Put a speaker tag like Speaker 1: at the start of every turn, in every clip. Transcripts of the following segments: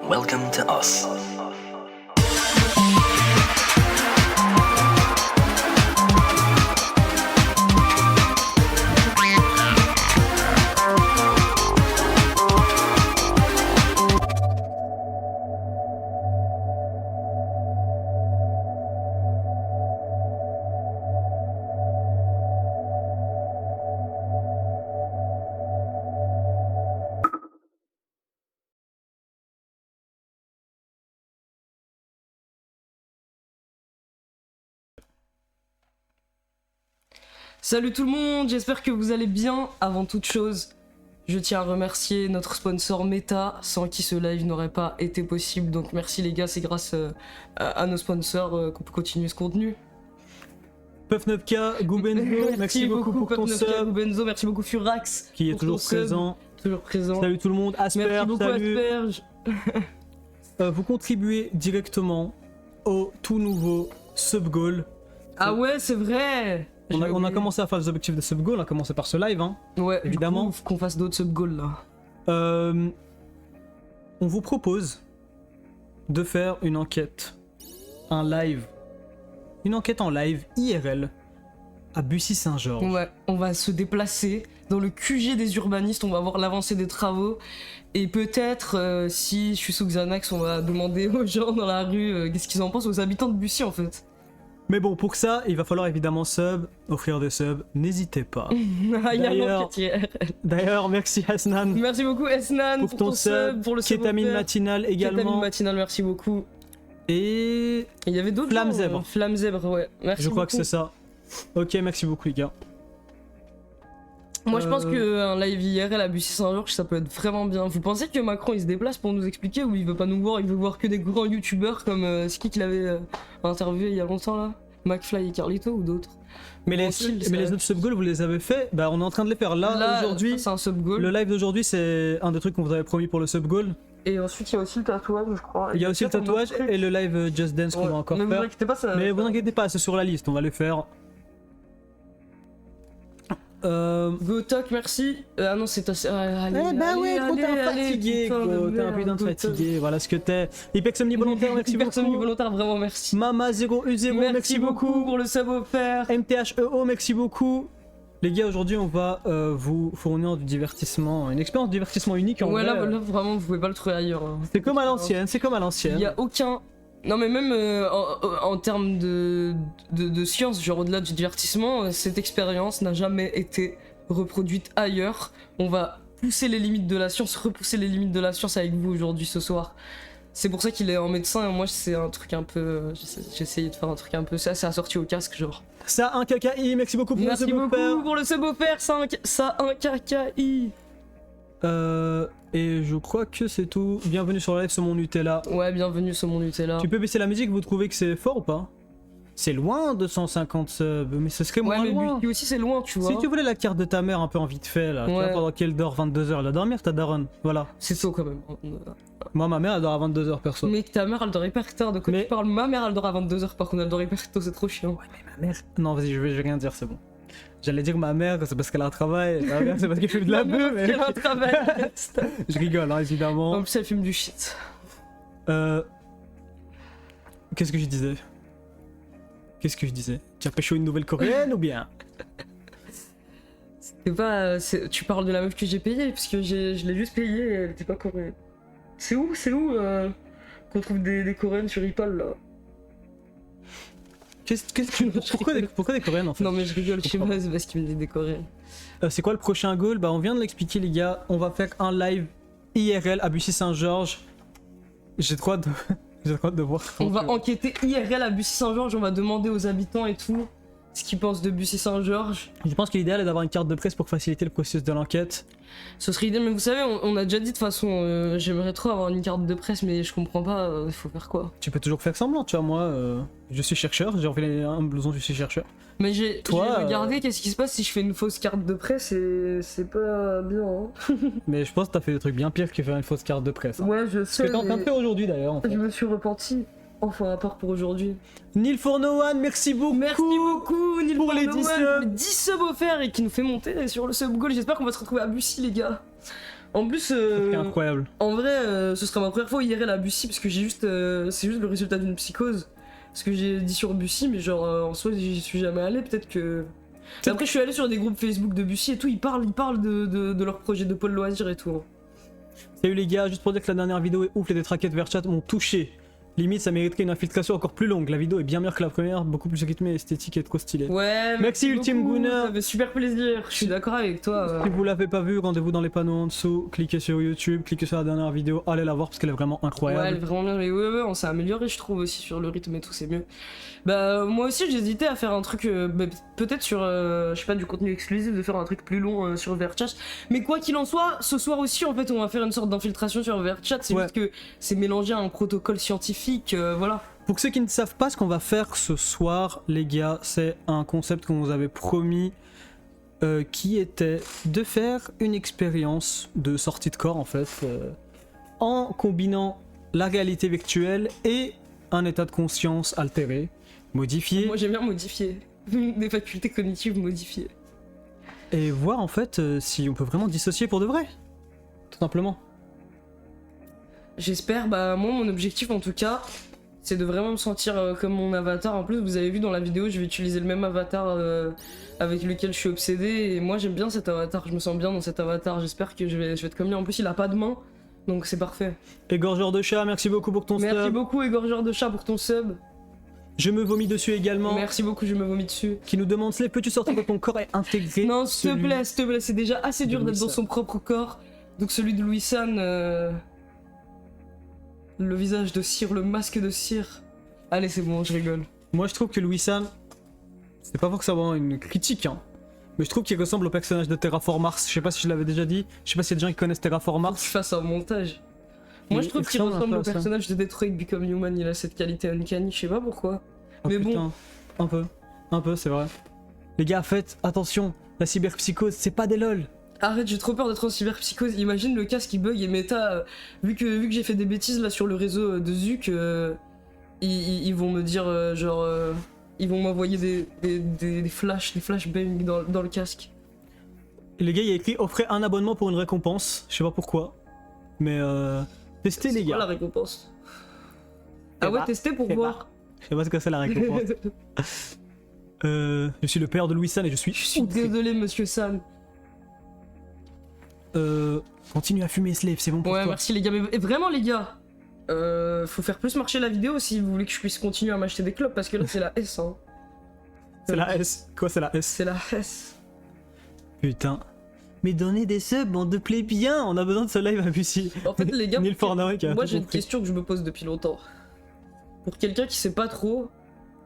Speaker 1: Welcome to us.
Speaker 2: Salut tout le monde, j'espère que vous allez bien. Avant toute chose, je tiens à remercier notre sponsor Meta, sans qui ce live n'aurait pas été possible. Donc merci les gars, c'est grâce à nos sponsors qu'on peut continuer ce contenu.
Speaker 3: Puff9K, Gubenzo, merci beaucoup pour ton
Speaker 2: Puff9K,
Speaker 3: sub,
Speaker 2: Gubenzo, merci beaucoup Furax
Speaker 3: qui est
Speaker 2: pour
Speaker 3: toujours
Speaker 2: ton sub.
Speaker 3: présent.
Speaker 2: Toujours présent.
Speaker 3: Salut tout le monde, Asperge,
Speaker 2: Merci beaucoup
Speaker 3: salut.
Speaker 2: Asperge.
Speaker 3: Vous contribuez directement au tout nouveau sub goal.
Speaker 2: Ah ouais, c'est vrai.
Speaker 3: On a commencé à faire les objectifs de sub goal, on a commencé par ce live, hein.
Speaker 2: Ouais,
Speaker 3: évidemment.
Speaker 2: du coup, faut qu'on fasse d'autres sub goals là.
Speaker 3: On vous propose de faire une enquête, un live, une enquête en live IRL à Bussy-Saint-Georges.
Speaker 2: Ouais, on va se déplacer dans le QG des urbanistes, on va voir l'avancée des travaux. Et peut-être, si je suis sous Xanax, on va demander aux gens dans la rue qu'est-ce qu'ils en pensent, aux habitants de Bussy en fait.
Speaker 3: Mais bon, pour ça, il va falloir évidemment sub, offrir des subs, n'hésitez pas.
Speaker 2: Il y a
Speaker 3: D'ailleurs-
Speaker 2: mon petit IRL.
Speaker 3: D'ailleurs, merci Hasnan
Speaker 2: Merci beaucoup Esnan
Speaker 3: pour ton sub,
Speaker 2: pour le sub
Speaker 3: Kétamine
Speaker 2: offert.
Speaker 3: matinale
Speaker 2: Kétamine
Speaker 3: également.
Speaker 2: matinale, merci beaucoup.
Speaker 3: Et
Speaker 2: Et il y avait d'autres
Speaker 3: Flamme
Speaker 2: gens,
Speaker 3: zèbre.
Speaker 2: Flamme zèbre, ouais. Merci
Speaker 3: je crois
Speaker 2: beaucoup.
Speaker 3: que c'est ça. Ok, merci beaucoup les gars.
Speaker 2: Moi je pense
Speaker 3: Euh,
Speaker 2: qu'un live IRL à Bussy-Saint-Georges ça peut être vraiment bien. Vous pensez que Macron il se déplace pour nous expliquer ou il veut pas nous voir, il veut voir que des grands youtubeurs comme c'est qui qu'il avait interviewé il y a longtemps là, McFly et Carlito ou d'autres?
Speaker 3: Mais les,
Speaker 2: Bon,
Speaker 3: mais les autres sub goals, vous les avez fait. Bah, on est en train de les faire là, aujourd'hui.
Speaker 2: c'est un sub goal.
Speaker 3: Le live d'aujourd'hui, c'est un des trucs qu'on vous avait promis pour le sub goal.
Speaker 2: Et ensuite il y a aussi le tatouage je crois.
Speaker 3: Il y a aussi le tatouage et le live Just Dance qu'on va encore
Speaker 2: mais
Speaker 3: faire.
Speaker 2: vous inquiétez pas, ça...
Speaker 3: Mais vous inquiétez pas, c'est sur la liste, on va les faire.
Speaker 2: Gotok, merci. Ah non, c'est assez. Allez,
Speaker 3: Eh bah
Speaker 2: allez,
Speaker 3: ouais, gros, t'es
Speaker 2: allez,
Speaker 3: un fatigué,
Speaker 2: putain de
Speaker 3: gros, t'es un
Speaker 2: merde,
Speaker 3: putain de
Speaker 2: Gotok.
Speaker 3: fatigué, voilà ce que t'es. Hypex Omni volontaire, merci
Speaker 2: Personne
Speaker 3: beaucoup.
Speaker 2: volontaire, vraiment merci.
Speaker 3: Mama 0U0,
Speaker 2: Merci beaucoup pour le sub offert.
Speaker 3: MTHEO, merci beaucoup. Les gars, aujourd'hui, on va vous fournir du divertissement, une expérience de divertissement unique en
Speaker 2: Ouais,
Speaker 3: vrai.
Speaker 2: là, vraiment, vous pouvez pas le trouver ailleurs. Hein.
Speaker 3: C'est comme à l'ancienne, c'est comme à
Speaker 2: Il
Speaker 3: l'ancienne.
Speaker 2: y a aucun. Non, mais même en termes de science, genre au-delà du divertissement, cette expérience n'a jamais été reproduite ailleurs. On va pousser les limites de la science, repousser les limites de la science avec vous aujourd'hui, ce soir. C'est pour ça qu'il est en médecin et moi c'est un truc un peu... J'ai essayé de faire un truc un peu... Ça assorti au casque genre.
Speaker 3: Ça, un KKI, merci beaucoup pour
Speaker 2: Merci
Speaker 3: le
Speaker 2: beaucoup
Speaker 3: sub
Speaker 2: pour le sub offert, ça un KKI.
Speaker 3: Et je crois que c'est tout. Bienvenue sur le live sur mon Nutella.
Speaker 2: Ouais, bienvenue sur mon Nutella.
Speaker 3: Tu peux baisser la musique, vous trouvez que c'est fort ou pas? C'est loin 250 subs, mais ce serait
Speaker 2: Ouais,
Speaker 3: moins
Speaker 2: mais
Speaker 3: loin.
Speaker 2: Bussy aussi c'est loin, tu vois.
Speaker 3: Si tu voulais la carte de ta mère un peu en vite fait là, tu vois,
Speaker 2: Ouais.
Speaker 3: pendant qu'elle dort 22h, elle va dormir ta daronne. Voilà.
Speaker 2: C'est tôt quand même.
Speaker 3: Moi ma mère elle dort à 22h perso.
Speaker 2: Mais ta mère elle dort hyper tard, de quoi
Speaker 3: Mais-
Speaker 2: tu parles? Ma mère elle dort à 22h par contre, elle dort hyper tôt, c'est trop chiant.
Speaker 3: Ma mère. Non vas-y, je vais rien dire, c'est bon. J'allais dire ma mère, c'est parce qu'elle a un travail, ma mère c'est parce qu'elle fait de la bœuf, mais
Speaker 2: Elle a un travail.
Speaker 3: je rigole hein,
Speaker 2: En
Speaker 3: évidemment.
Speaker 2: plus elle fume du shit.
Speaker 3: Qu'est-ce que je disais? Tu as pécho une nouvelle coréenne ou bien?
Speaker 2: C'est pas... tu parles de la meuf que j'ai payée, parce que je l'ai juste payée et elle était pas coréenne. C'est où qu'on trouve des coréennes sur Ripoll là?
Speaker 3: Pourquoi des coréennes en fait?
Speaker 2: Non mais je rigole, je sais
Speaker 3: comprends
Speaker 2: pas, c'est parce qu'il me dit des coréennes.
Speaker 3: C'est quoi le prochain goal? Bah on vient de l'expliquer les gars, on va faire un live IRL à Bussy-Saint-Georges. J'ai trop hâte de... J'ai trop hâte de voir.
Speaker 2: On va enquêter IRL à Bussy-Saint-Georges, on va demander aux habitants et tout ce qu'ils pensent de Bussy-Saint-Georges.
Speaker 3: Je pense que l'idéal est d'avoir une carte de presse pour faciliter le processus de l'enquête.
Speaker 2: Ce serait idéal, mais vous savez, on a déjà dit de toute façon, j'aimerais trop avoir une carte de presse, mais je comprends pas, il faut faire quoi?
Speaker 3: Tu peux toujours faire semblant, tu vois, moi, je suis chercheur, j'ai enlevé un blouson, je suis chercheur.
Speaker 2: Mais j'ai
Speaker 3: Toi,
Speaker 2: regardé qu'est-ce qui se passe si je fais une fausse carte de presse et c'est pas bien. Hein.
Speaker 3: Mais je pense que t'as fait des trucs bien pires que faire une fausse carte de presse. Hein.
Speaker 2: Ouais, je
Speaker 3: Ce
Speaker 2: sais.
Speaker 3: que t'es en train de
Speaker 2: mais
Speaker 3: faire aujourd'hui d'ailleurs. En fait.
Speaker 2: je me suis repenti. Enfin, à part pour aujourd'hui.
Speaker 3: Neil Fournoan, merci beaucoup.
Speaker 2: Merci beaucoup, Neil
Speaker 3: pour les
Speaker 2: Fournoan,
Speaker 3: 10 subs.
Speaker 2: 10 subs offerts et qui nous fait monter sur le sub goal. J'espère qu'on va se retrouver à Bussy, les gars. En plus,
Speaker 3: C'est incroyable.
Speaker 2: en vrai, ce sera ma première fois IRL à Bussy parce que j'ai juste, c'est juste le résultat d'une psychose. Ce que j'ai dit sur Bussy, mais genre en soi j'y suis jamais allé. Peut-être que. Après, je suis allé sur des groupes Facebook de Bussy et tout. Ils parlent de leur projet de pôle loisir et tout. Hein.
Speaker 3: Salut les gars, juste pour dire que la dernière vidéo est ouf, les détraquettes vers chat m'ont touché. Limite, ça mériterait une infiltration encore plus longue. La vidéo est bien meilleure que la première, beaucoup plus rythmée, esthétique et trop stylée.
Speaker 2: Ouais,
Speaker 3: merci Ultime
Speaker 2: beaucoup,
Speaker 3: Gooner.
Speaker 2: Ça fait super plaisir. Je suis d'accord avec toi.
Speaker 3: Si vous l'avez pas vu, rendez-vous dans les panneaux en dessous, cliquez sur YouTube, cliquez sur la dernière vidéo, allez la voir parce qu'elle est vraiment
Speaker 2: Ouais,
Speaker 3: incroyable.
Speaker 2: elle est vraiment bien. Mais ouais, on s'est amélioré, je trouve aussi sur le rythme et tout, c'est mieux. Bah, moi aussi, j'hésitais à faire un truc, peut-être sur, je sais pas, du contenu exclusif, de faire un truc plus long sur VRChat. Mais quoi qu'il en soit, ce soir aussi, en fait, on va faire une sorte d'infiltration sur VRChat. C'est
Speaker 3: Ouais.
Speaker 2: juste que c'est mélangé à un protocole scientifique, voilà.
Speaker 3: Pour ceux qui ne savent pas ce qu'on va faire ce soir, les gars, c'est un concept qu'on vous avait promis qui était de faire une expérience de sortie de corps en fait, en combinant la réalité virtuelle et un état de conscience altéré, modifié,
Speaker 2: Moi, j'aime bien modifier. Des facultés cognitives modifiées.
Speaker 3: et voir en fait si on peut vraiment dissocier pour de vrai, tout simplement.
Speaker 2: J'espère, bah, moi, mon objectif en tout cas, c'est de vraiment me sentir comme mon avatar. En plus, vous avez vu dans la vidéo, je vais utiliser le même avatar avec lequel je suis obsédé. Et moi, j'aime bien cet avatar, je me sens bien dans cet avatar. J'espère que je vais être comme lui. En plus, il a pas de main, donc c'est parfait.
Speaker 3: Égorgeur de chat, merci beaucoup pour ton
Speaker 2: Merci
Speaker 3: sub.
Speaker 2: beaucoup, Égorgeur de chat, pour ton sub.
Speaker 3: Je me vomis dessus également.
Speaker 2: Merci beaucoup, je me vomis dessus.
Speaker 3: Qui nous demande Slay, peux-tu sortir de ton corps et intégrer
Speaker 2: Non, s'il te plaît, c'est déjà assez dur
Speaker 3: de
Speaker 2: d'être dans
Speaker 3: Louis
Speaker 2: son propre corps. Donc celui de Louis San, le visage de cire, le masque de cire. Allez, c'est bon, je rigole.
Speaker 3: Moi je trouve que Louis San, c'est pas forcément une critique, hein, mais je trouve qu'il ressemble au personnage de Terraform Mars. Je sais pas si je l'avais déjà dit, je sais pas s'il y a des gens qui connaissent Terraform
Speaker 2: Je
Speaker 3: Mars.
Speaker 2: fasse un montage. Moi, je trouve qu'il
Speaker 3: ressemble un
Speaker 2: ressemble
Speaker 3: peu
Speaker 2: au
Speaker 3: à ça.
Speaker 2: personnage de Detroit Become Human. Il a cette qualité uncanny, je sais pas pourquoi.
Speaker 3: Oh,
Speaker 2: mais bon.
Speaker 3: putain, un peu, c'est vrai. Les gars, faites attention, la cyberpsychose, c'est pas des lol.
Speaker 2: Arrête, j'ai trop peur d'être en cyberpsychose. Imagine le casque qui bug et méta. Vu que j'ai fait des bêtises là sur le réseau de Zuc, ils vont me dire ils vont m'envoyer des flashbangs dans le casque.
Speaker 3: Et les gars, il y a écrit offrez un abonnement pour une récompense, je sais pas pourquoi, mais testez les
Speaker 2: C'est quoi
Speaker 3: gars.
Speaker 2: la récompense? Ah ouais,
Speaker 3: pas,
Speaker 2: tester pour
Speaker 3: c'est
Speaker 2: voir.
Speaker 3: Je sais pas ce que c'est la récompense. Je suis le père de Louis San et je suis
Speaker 2: Je suis
Speaker 3: outré.
Speaker 2: désolé, monsieur San.
Speaker 3: Continue à fumer Slave, c'est bon pour
Speaker 2: Ouais,
Speaker 3: toi.
Speaker 2: merci les gars. Mais vraiment, les gars, faut faire plus marcher la vidéo si vous voulez que je puisse continuer à m'acheter des clopes parce que là, c'est la S. Hein.
Speaker 3: C'est la S. Quoi, c'est la S?
Speaker 2: C'est la S.
Speaker 3: Putain. Mais donnez des subs, on te plaît bien, on a besoin de ce live à Bussy.
Speaker 2: En fait, les gars,
Speaker 3: Neil Fornoy qui a
Speaker 2: moi
Speaker 3: tout
Speaker 2: j'ai une
Speaker 3: compris.
Speaker 2: question que je me pose depuis longtemps. Pour quelqu'un qui sait pas trop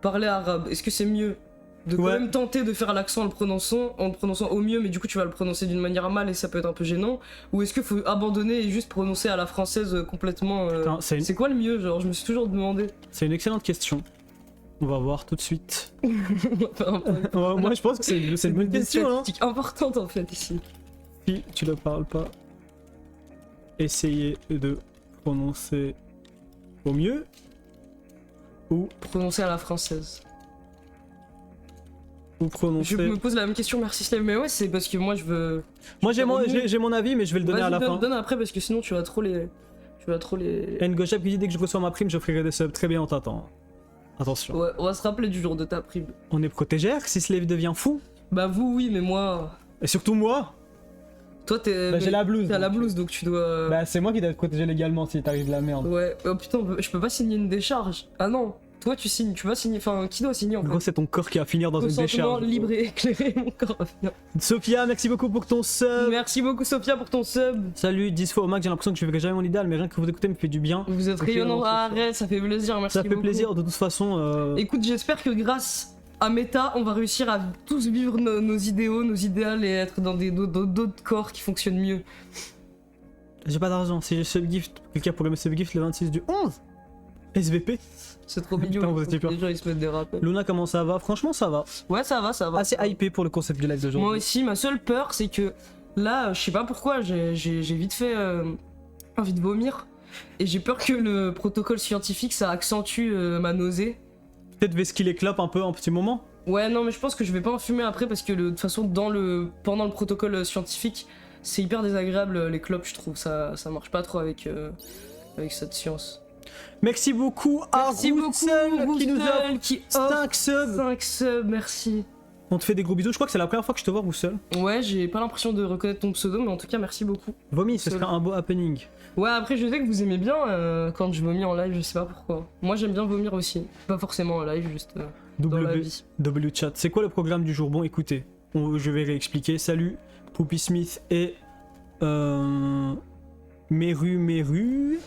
Speaker 2: parler arabe, est-ce que c'est mieux de quand
Speaker 3: Ouais.
Speaker 2: même tenter de faire l'accent en le prononçant au mieux, mais du coup tu vas le prononcer d'une manière mal et ça peut être un peu gênant, ou est-ce qu'il faut abandonner et juste prononcer à la française complètement
Speaker 3: Putain, c'est
Speaker 2: C'est quoi le mieux? Genre, je me suis toujours demandé.
Speaker 3: une excellente question. On va voir tout de suite.
Speaker 2: On va faire un peu-
Speaker 3: Moi je pense que c'est une bonne
Speaker 2: des
Speaker 3: question. Hein.
Speaker 2: statistiques importantes en fait ici.
Speaker 3: Si tu ne parles pas, essayez de prononcer au mieux. Ou
Speaker 2: Prononcer à la française.
Speaker 3: ou prononcer.
Speaker 2: Je me pose la même question, merci Slave, mais ouais, c'est parce que moi je veux.
Speaker 3: Moi j'ai mon avis, mais je vais le donner à la fin.
Speaker 2: Donne après parce que sinon tu vas trop les.
Speaker 3: Ngoshap qui dit dès que je reçois ma prime, j'offrirai des subs. Très bien, on t'attend. Attention.
Speaker 2: Ouais, on va se rappeler du jour de ta prime.
Speaker 3: On est protégé si Slave devient fou.
Speaker 2: Bah vous oui, mais moi.
Speaker 3: Et surtout moi.
Speaker 2: Toi t'es.
Speaker 3: Bah, j'ai la blouse.
Speaker 2: T'as la
Speaker 3: donc.
Speaker 2: blouse donc tu dois.
Speaker 3: Bah c'est moi qui dois être protégé légalement si t'arrives de la merde.
Speaker 2: Ouais. Oh putain, je peux pas signer une décharge. Ah non. Toi tu signes, tu vas signer. Enfin, qui doit signer en
Speaker 3: Gros,
Speaker 2: fait?
Speaker 3: c'est ton corps qui va finir dans une
Speaker 2: Consentement
Speaker 3: décharge.
Speaker 2: libre et éclairé, mon corps va finir.
Speaker 3: Sophia, merci beaucoup pour ton sub.
Speaker 2: Merci beaucoup Sophia pour ton sub.
Speaker 3: Salut, 10 fois au max, j'ai l'impression que je verrai jamais mon idéal, mais rien que vous écouter me fait du bien.
Speaker 2: Vous êtes
Speaker 3: Ok,
Speaker 2: rayonnant.
Speaker 3: non,
Speaker 2: Arrête, ça fait plaisir, merci
Speaker 3: Ça fait
Speaker 2: beaucoup.
Speaker 3: plaisir, de toute façon.
Speaker 2: Écoute, j'espère que grâce à Meta, on va réussir à tous vivre nos idéaux, nos idéals et être dans d'autres corps qui fonctionnent mieux.
Speaker 3: J'ai pas d'argent, si j'ai subgift, quelqu'un pourrait me subgift le 26 du 11 SVP.
Speaker 2: C'est trop
Speaker 3: Putain,
Speaker 2: mignon.
Speaker 3: vous êtes super.
Speaker 2: Les gens ils se mettent des rappels.
Speaker 3: Luna, comment ça va? Franchement, ça va.
Speaker 2: Ouais, ça va, ça va.
Speaker 3: Assez hypé pour le concept du live d'aujourd'hui.
Speaker 2: Moi aussi, ma seule peur, c'est que là, je sais pas pourquoi, j'ai vite fait envie de vomir. Et j'ai peur que le protocole scientifique, ça accentue ma nausée.
Speaker 3: Peut-être vesquiller les clopes un peu en petit moment.
Speaker 2: Ouais, non, mais je pense que je vais pas en fumer après parce que de toute façon, pendant le protocole scientifique, c'est hyper désagréable les clopes, je trouve. Ça marche pas trop avec cette science.
Speaker 3: Merci beaucoup à
Speaker 2: Merci beaucoup,
Speaker 3: Roussel qui nous a
Speaker 2: Roussel, qui offre
Speaker 3: 5 subs.
Speaker 2: 5 subs, merci.
Speaker 3: On te fait des gros bisous. Je crois que c'est la première fois que je te vois, Roussel.
Speaker 2: Ouais, j'ai pas l'impression de reconnaître ton pseudo, mais en tout cas, merci beaucoup.
Speaker 3: Vomi, ce sera un beau happening.
Speaker 2: Ouais, après, je sais que vous aimez bien quand je vomis en live, je sais pas pourquoi. Moi, j'aime bien vomir aussi. Pas forcément en live, juste dans la vie.
Speaker 3: W-chat. C'est quoi le programme du jour? Bon, écoutez, je vais réexpliquer. Salut, Poopy Smith et. Meru.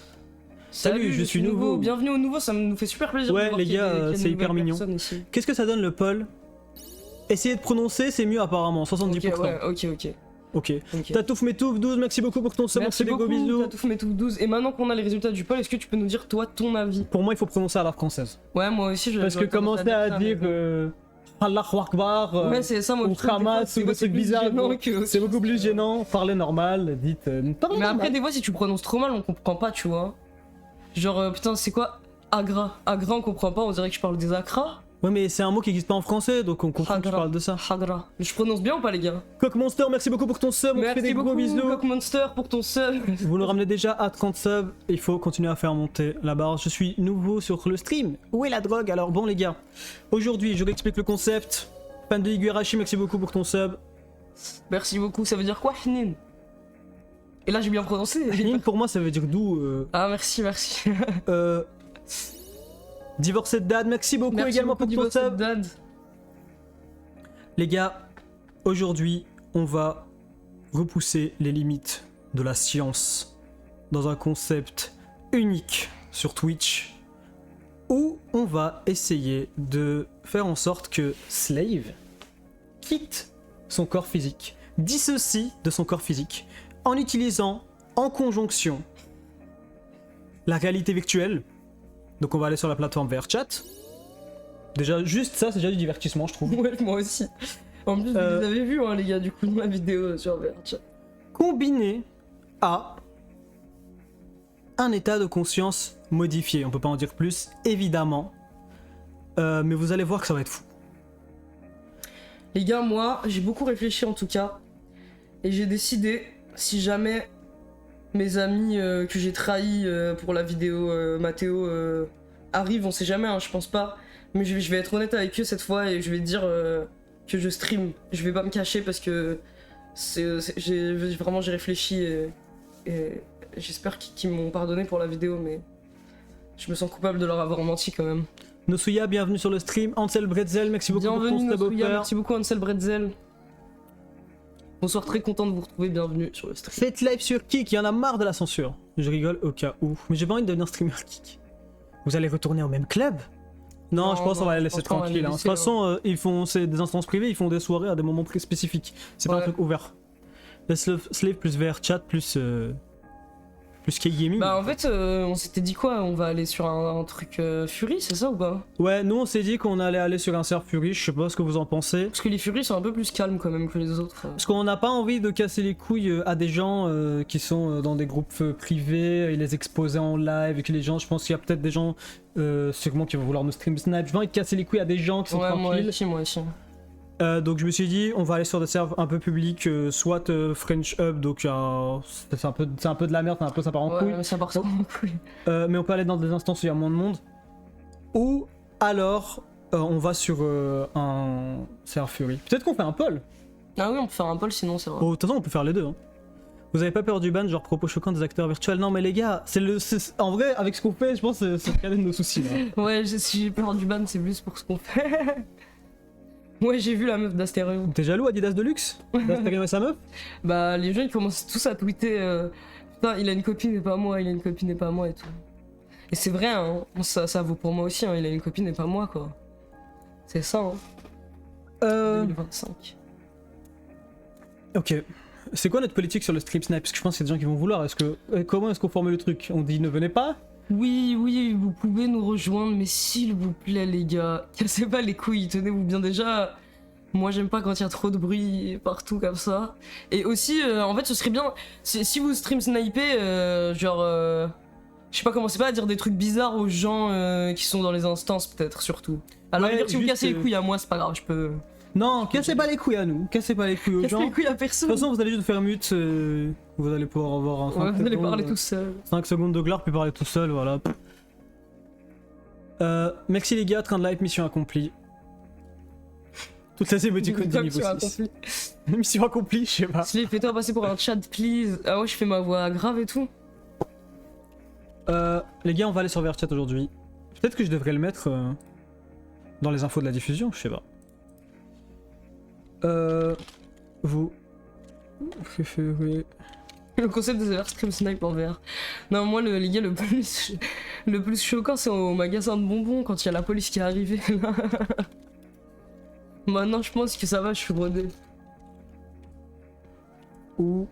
Speaker 3: Salut, je suis nouveau.
Speaker 2: Bienvenue au nouveau, ça nous fait super plaisir.
Speaker 3: Ouais,
Speaker 2: de voir
Speaker 3: les
Speaker 2: qu'il y ait
Speaker 3: gars,
Speaker 2: des
Speaker 3: c'est hyper mignon.
Speaker 2: Ici.
Speaker 3: Qu'est-ce que ça donne le poll? Essayez de prononcer, c'est mieux apparemment, 70%.
Speaker 2: Ok, ouais, ok.
Speaker 3: Ok. Tatouf Metouf 12, merci beaucoup pour ton sub,
Speaker 2: Merci
Speaker 3: des gros
Speaker 2: beaucoup,
Speaker 3: bisous.
Speaker 2: Tatouf Metouf 12. Et maintenant qu'on a les résultats du poll, est-ce que tu peux nous dire toi ton avis?
Speaker 3: Pour moi, il faut prononcer à la française.
Speaker 2: Ouais, moi aussi, je.
Speaker 3: Parce que commencer à dire Allahu Akbar
Speaker 2: ouais, c'est ça, moi,
Speaker 3: ou Hamas ou des trucs bizarres, c'est beaucoup plus gênant. Parlez normal, dites.
Speaker 2: Mais après, des fois, si tu prononces trop mal, on comprend pas, tu vois. Genre, putain, c'est quoi Agra? Agra, on comprend pas, on dirait que je parle des Accra.
Speaker 3: Ouais, mais c'est un mot qui existe pas en français, donc on comprend que tu parles de ça.
Speaker 2: Agra. Je prononce bien ou pas, les gars?
Speaker 3: Coq Monster, merci beaucoup pour ton sub, on te fait des gros bisous.
Speaker 2: Coq Monster pour ton sub.
Speaker 3: Vous nous ramenez déjà à 30 subs, il faut continuer à faire monter la barre. Je suis nouveau sur le stream. Où est la drogue? Alors bon les gars, aujourd'hui je réexplique le concept. Fan de Higuerashi, merci beaucoup pour ton sub.
Speaker 2: Merci beaucoup, ça veut dire quoi, Hnin? Et là j'ai bien prononcé.
Speaker 3: Hnin pour moi ça veut dire doux.
Speaker 2: Ah merci.
Speaker 3: Divorcé de dad, merci beaucoup également pour ton sub.
Speaker 2: Dad.
Speaker 3: Les gars, aujourd'hui on va repousser les limites de la science dans un concept unique sur Twitch où on va essayer de faire en sorte que Slave quitte son corps physique, dissocie de son corps physique en utilisant en conjonction la réalité virtuelle. Donc on va aller sur la plateforme VRChat. Déjà juste ça c'est déjà du divertissement je trouve.
Speaker 2: Ouais moi aussi. En plus vous avez vu hein, les gars du coup dans la vidéo sur VRChat.
Speaker 3: Combiné à un état de conscience modifié. On peut pas en dire plus évidemment. Mais vous allez voir que ça va être fou.
Speaker 2: Les gars moi j'ai beaucoup réfléchi en tout cas. Et j'ai décidé si jamais mes amis que j'ai trahis pour la vidéo Mathéo arrivent, on sait jamais, hein, je pense pas. Mais je vais être honnête avec eux cette fois et je vais dire que je stream. Je vais pas me cacher parce que j'ai réfléchi et j'espère qu'ils m'ont pardonné pour la vidéo, mais je me sens coupable de leur avoir menti quand même.
Speaker 3: Nosuya, bienvenue sur le stream. Ansel Bretzel, merci beaucoup pour ton
Speaker 2: Bienvenue Nosuya, merci beaucoup Ansel Bretzel. Bonsoir, très content de vous retrouver, bienvenue sur le stream.
Speaker 3: Faites live sur Kik, il y en a marre de la censure. Je rigole au cas où. Mais j'ai pas envie de devenir streamer Kik. Vous allez retourner au même club? Non, je pense qu'on va les laisser tranquilles. De toute façon, ils font c'est des instances privées, ils font des soirées à des moments très spécifiques. C'est pas un truc ouvert. Les Slave plus VRChat plus K-Gaming.
Speaker 2: Bah en fait, on s'était dit quoi? On va aller sur un truc Fury, c'est ça ou pas?
Speaker 3: Ouais, nous on s'est dit qu'on allait aller sur un serveur Fury, je sais pas ce que vous en pensez.
Speaker 2: Parce que les Fury sont un peu plus calmes quand même que les autres.
Speaker 3: Parce qu'on n'a pas envie de casser les couilles à des gens qui sont dans des groupes privés et les exposer en live et que les gens, je pense qu'il y a peut-être des gens sûrement qui vont vouloir nous stream snipe. J'ai pas envie de casser les couilles à des gens qui sont tranquilles.
Speaker 2: Moi aussi.
Speaker 3: Donc je me suis dit on va aller sur des serveurs un peu publics, soit French Hub, donc c'est un peu de la merde, ça part en couille.
Speaker 2: Ça part en couille.
Speaker 3: Mais on peut aller dans des instances où il y a moins de monde. Ou alors on va sur un serveur Fury. Peut-être qu'on fait un poll.
Speaker 2: Ah oui, on peut faire un poll sinon c'est vrai.
Speaker 3: Oh, de toute façon on peut faire les deux. Hein. Vous avez pas peur du ban, genre propos choquants des acteurs virtuels? Non mais les gars, en vrai avec ce qu'on fait, je pense que c'est le cas de nos soucis. Là.
Speaker 2: Ouais, si j'ai peur du ban, c'est plus pour ce qu'on fait. Ouais, j'ai vu la meuf d'Astéréo.
Speaker 3: T'es jaloux Adidas de luxe? D'Astéréo et sa meuf?
Speaker 2: Bah, les gens ils commencent tous à tweeter putain, il a une copine et pas moi, il a une copine et pas moi et tout. Et c'est vrai, hein, ça vaut pour moi aussi, hein, il a une copine et pas moi quoi. C'est ça, hein. 2025.
Speaker 3: Ok. C'est quoi notre politique sur le stream snipe? Parce que je pense qu'il y a des gens qui vont vouloir. Comment est-ce qu'on formule le truc? On dit ne venez pas?
Speaker 2: Oui, vous pouvez nous rejoindre, mais s'il vous plaît les gars, cassez pas les couilles, tenez-vous bien déjà. Moi j'aime pas quand il y a trop de bruit partout comme ça. Et aussi, en fait ce serait bien, si vous stream sniper, genre... je sais pas, commencez pas à dire des trucs bizarres aux gens qui sont dans les instances peut-être, surtout. Alors
Speaker 3: ouais,
Speaker 2: si vous cassez les couilles à moi, c'est pas grave, je peux...
Speaker 3: Non, cassez pas les couilles à nous, cassez pas les couilles aux
Speaker 2: Casse
Speaker 3: gens.
Speaker 2: les couilles à
Speaker 3: De
Speaker 2: personne.
Speaker 3: toute façon, vous allez juste faire mute, vous allez pouvoir avoir un
Speaker 2: Ouais,
Speaker 3: 5
Speaker 2: vous allez
Speaker 3: secondes,
Speaker 2: parler tout seul.
Speaker 3: 5 secondes de gloire, puis parler tout seul, voilà. Merci les gars, train de live, mission accomplie. Toutes les émoticônes du niveau 6. Mission accomplie, je sais pas.
Speaker 2: Slip, fais-toi passer pour un chat, please. Ah ouais, je fais ma voix grave et tout.
Speaker 3: Les gars, on va aller sur VRChat aujourd'hui. Peut-être que je devrais le mettre dans les infos de la diffusion, je sais pas. Vous préférez...
Speaker 2: Le concept des Stream Snipe en VR. Non, moi, les gars, le plus choquant, c'est au magasin de bonbons quand il y a la police qui est arrivée. Maintenant, je pense que ça va, je suis rodé.
Speaker 3: Ou...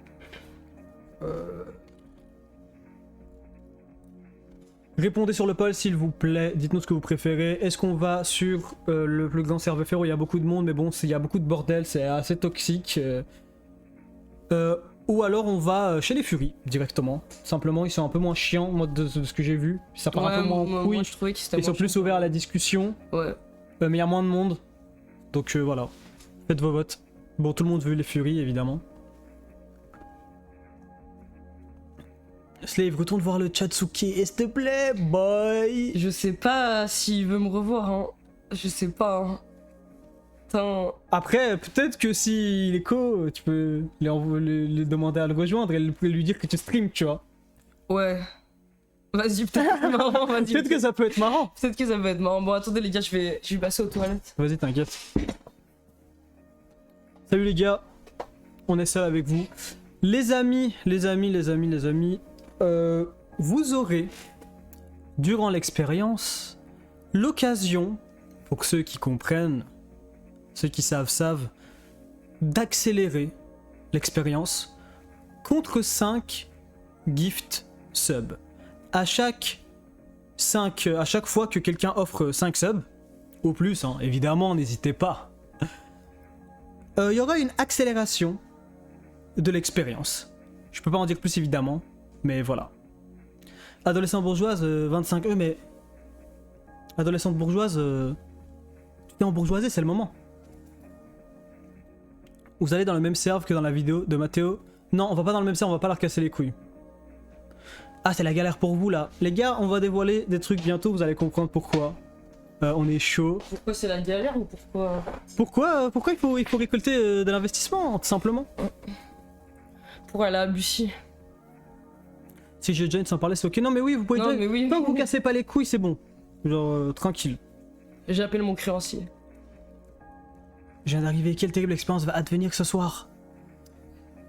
Speaker 3: Répondez sur le poll s'il vous plaît, dites-nous ce que vous préférez. Est-ce qu'on va sur le plus grand serveur où il y a beaucoup de monde, mais bon, il y a beaucoup de bordel, c'est assez toxique. Ou alors on va chez les Furies directement. Simplement, ils sont un peu moins chiants, moi de ce que j'ai vu. Ça part un peu moins en couille.
Speaker 2: Moi, je trouvais que c'était
Speaker 3: Ils sont plus ouverts à la discussion.
Speaker 2: Ouais.
Speaker 3: Mais il y a moins de monde. Donc voilà. Faites vos votes. Bon, tout le monde veut les Furies, évidemment. Slave, retourne voir le Chatsuki, s'il te plaît, boy.
Speaker 2: Je sais pas s'il veut me revoir, hein. Je sais pas, hein. Putain.
Speaker 3: Après, peut-être que s'il est co, tu peux lui demander à le rejoindre et lui dire que tu stream, tu vois.
Speaker 2: Ouais. Vas-y, peut-être que c'est marrant, vas-y.
Speaker 3: Peut-être que ça peut être marrant.
Speaker 2: Peut-être que ça peut être marrant. Bon, attendez, les gars, je vais passer aux toilettes.
Speaker 3: Vas-y, t'inquiète. Salut les gars, on est seul avec vous. Les amis, vous aurez, durant l'expérience, l'occasion, pour ceux qui comprennent, ceux qui savent, d'accélérer l'expérience contre 5 gift subs. À chaque fois que quelqu'un offre 5 subs, ou plus, hein, évidemment, n'hésitez pas. Il y aura une accélération de l'expérience. Je peux pas en dire plus évidemment, mais voilà. Adolescente bourgeoise, 25 mais... Adolescente bourgeoise, tu t'es embourgeoisée, c'est le moment. Vous allez dans le même serve que dans la vidéo de Mathéo. Non, on va pas dans le même serve, on va pas leur casser les couilles. Ah, c'est la galère pour vous là. Les gars, on va dévoiler des trucs bientôt, vous allez comprendre pourquoi. On est chaud.
Speaker 2: Pourquoi c'est la galère ou pourquoi...
Speaker 3: Pourquoi il faut récolter de l'investissement, tout simplement.
Speaker 2: Pour aller à Bussy.
Speaker 3: Si j'ai join sans parler, c'est ok. Non mais oui, vous pouvez
Speaker 2: Non,
Speaker 3: join.
Speaker 2: mais oui.
Speaker 3: Tant que vous cassez pas les couilles, c'est bon. Genre, tranquille.
Speaker 2: J'appelle mon créancier.
Speaker 3: Je viens d'arriver, quelle terrible expérience va advenir ce soir?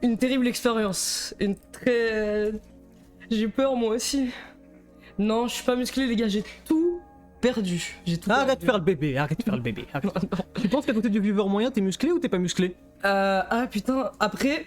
Speaker 2: Une terrible expérience. Une très... J'ai peur moi aussi. Non, je suis pas musclé les gars, j'ai tout perdu. J'ai tout
Speaker 3: Arrête de
Speaker 2: perdu.
Speaker 3: faire le bébé, arrête de faire le bébé. Arrête. Tu penses qu'à côté du viewer moyen, t'es musclé ou t'es pas musclé?
Speaker 2: Ah putain, après...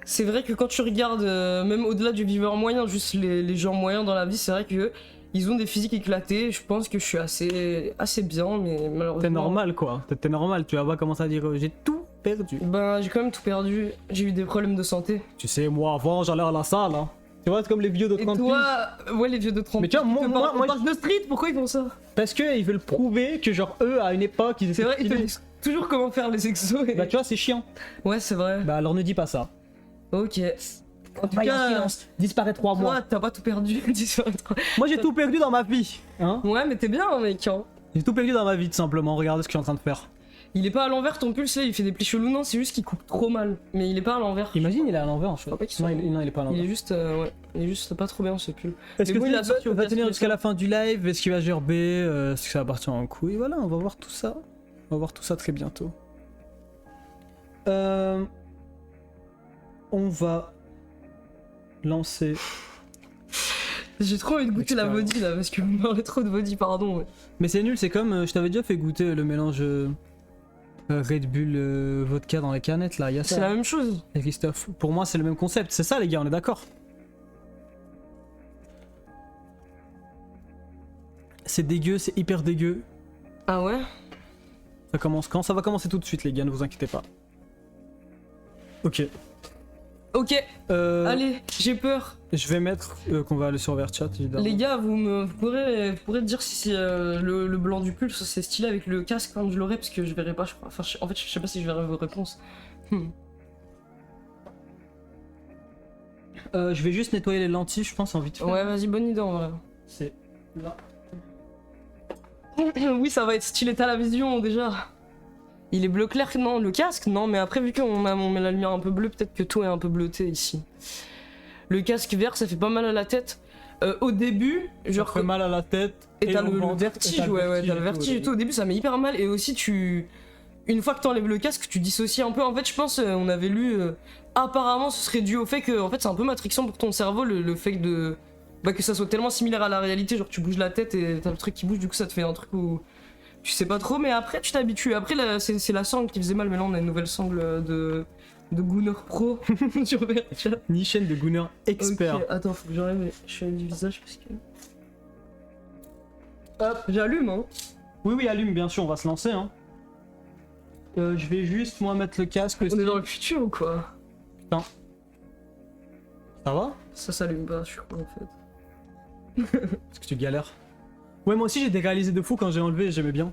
Speaker 2: C'est vrai que quand tu regardes, même au-delà du viveur moyen, juste les gens moyens dans la vie, c'est vrai que ils ont des physiques éclatés. Je pense que je suis assez bien, mais malheureusement...
Speaker 3: T'es normal quoi, t'es normal, tu vas pas commencer à dire j'ai tout perdu.
Speaker 2: Ben, j'ai quand même tout perdu. J'ai eu des problèmes de santé.
Speaker 3: Tu sais, moi avant j'allais à la salle, hein. Tu vois, c'est comme les vieux de 30
Speaker 2: Et toi, ouais, les vieux de 30
Speaker 3: Mais tu vois, moi,
Speaker 2: on parle de street, pourquoi ils font ça?
Speaker 3: Parce qu'ils veulent prouver que genre eux, à une époque, ils étaient
Speaker 2: C'est vrai, ils te
Speaker 3: stylés.
Speaker 2: disent toujours comment faire les exos. Et...
Speaker 3: Bah tu vois, c'est chiant.
Speaker 2: Ouais, c'est vrai.
Speaker 3: Bah alors ne dis pas ça.
Speaker 2: Ok. En tout
Speaker 3: Bah,
Speaker 2: cas,
Speaker 3: disparaît 3 mois.
Speaker 2: toi, t'as pas tout perdu.
Speaker 3: Moi j'ai tout perdu dans ma vie, hein.
Speaker 2: Ouais, mais t'es bien, mec. Hein.
Speaker 3: J'ai tout perdu dans ma vie, tout simplement. Regardez ce que je suis en train de faire.
Speaker 2: Il est pas à l'envers ton pulse là, il fait des plis chelous. Non, c'est juste qu'il coupe trop mal. Mais il est pas à l'envers.
Speaker 3: Imagine, il est à l'envers en fait.
Speaker 2: crois pas qu'il
Speaker 3: Non,
Speaker 2: soit-
Speaker 3: non, il est pas à
Speaker 2: Il
Speaker 3: l'envers.
Speaker 2: est juste, ouais, il est juste pas trop bien ce pull.
Speaker 3: Est-ce
Speaker 2: Mais
Speaker 3: que
Speaker 2: bon, il a sorti au
Speaker 3: va
Speaker 2: casque
Speaker 3: tenir
Speaker 2: et
Speaker 3: jusqu'à
Speaker 2: ça.
Speaker 3: la fin du live? Est-ce qu'il va gerber? Est-ce que ça va partir en couille? Voilà, on va voir tout ça. On va voir tout ça très bientôt. On va lancer.
Speaker 2: J'ai trop envie de goûter la
Speaker 3: Expérience.
Speaker 2: body là, parce que vous me parlez trop de body, pardon. Ouais.
Speaker 3: Mais c'est nul, c'est comme je t'avais déjà fait goûter le mélange Red Bull vodka dans les canettes là. Il y a
Speaker 2: C'est
Speaker 3: ça.
Speaker 2: la même chose.
Speaker 3: Et Christophe, pour moi c'est le même concept. C'est ça les gars, on est d'accord. C'est dégueu, c'est hyper dégueu.
Speaker 2: Ah ouais?
Speaker 3: Ça commence quand? Ça va commencer tout de suite les gars, ne vous inquiétez pas. Ok.
Speaker 2: Ok,
Speaker 3: Euh,
Speaker 2: allez, j'ai peur.
Speaker 3: Je vais mettre qu'on va aller sur Verchat, évidemment.
Speaker 2: Les gars, vous pourrez dire si le blanc du pulse c'est stylé avec le casque quand je l'aurai, parce que je verrai pas, je crois. Enfin, en fait, je sais pas si je verrai vos réponses.
Speaker 3: Je vais juste nettoyer les lentilles, je pense, en vite fait.
Speaker 2: Ouais, vas-y, bonne idée en vrai.
Speaker 3: C'est là.
Speaker 2: Oui, ça va être stylé, t'as la vision déjà. Il est bleu clair, non, le casque, non, mais après, vu qu'on met la lumière un peu bleue, peut-être que tout est un peu bleuté ici. Le casque vert, ça fait pas mal à la tête. Au début, genre.
Speaker 3: Ça fait mal à la tête.
Speaker 2: Et t'as
Speaker 3: au
Speaker 2: le
Speaker 3: ventre,
Speaker 2: vertige,
Speaker 3: et t'as
Speaker 2: ouais, t'as le
Speaker 3: et
Speaker 2: vertige et tout. Au début, ça met hyper mal. Et aussi, une fois que t'enlèves le casque, tu dissocies un peu. En fait, je pense, on avait lu. Apparemment, ce serait dû au fait que, en fait, c'est un peu matrixant pour ton cerveau, le fait de. Bah, que ça soit tellement similaire à la réalité. Genre, tu bouges la tête et t'as le truc qui bouge, du coup, ça te fait un truc où. Tu sais pas trop, mais après, tu t'habitues. Après, c'est la sangle qui faisait mal, mais là, on a une nouvelle sangle de Gunner Pro sur Verchat.
Speaker 3: Ni chaîne de Gunner expert.
Speaker 2: Ok, attends, faut que j'enlève les chaînes du visage parce que. Hop, j'allume, hein.
Speaker 3: Oui, allume, bien sûr, on va se lancer. Hein. Je vais juste, moi, mettre le casque.
Speaker 2: On est dans le futur ou quoi?
Speaker 3: Ça va?
Speaker 2: Ça s'allume pas, je crois, en fait.
Speaker 3: Parce que tu galères. Ouais, moi aussi, j'ai déréalisé de fou quand j'ai enlevé, j'aimais bien.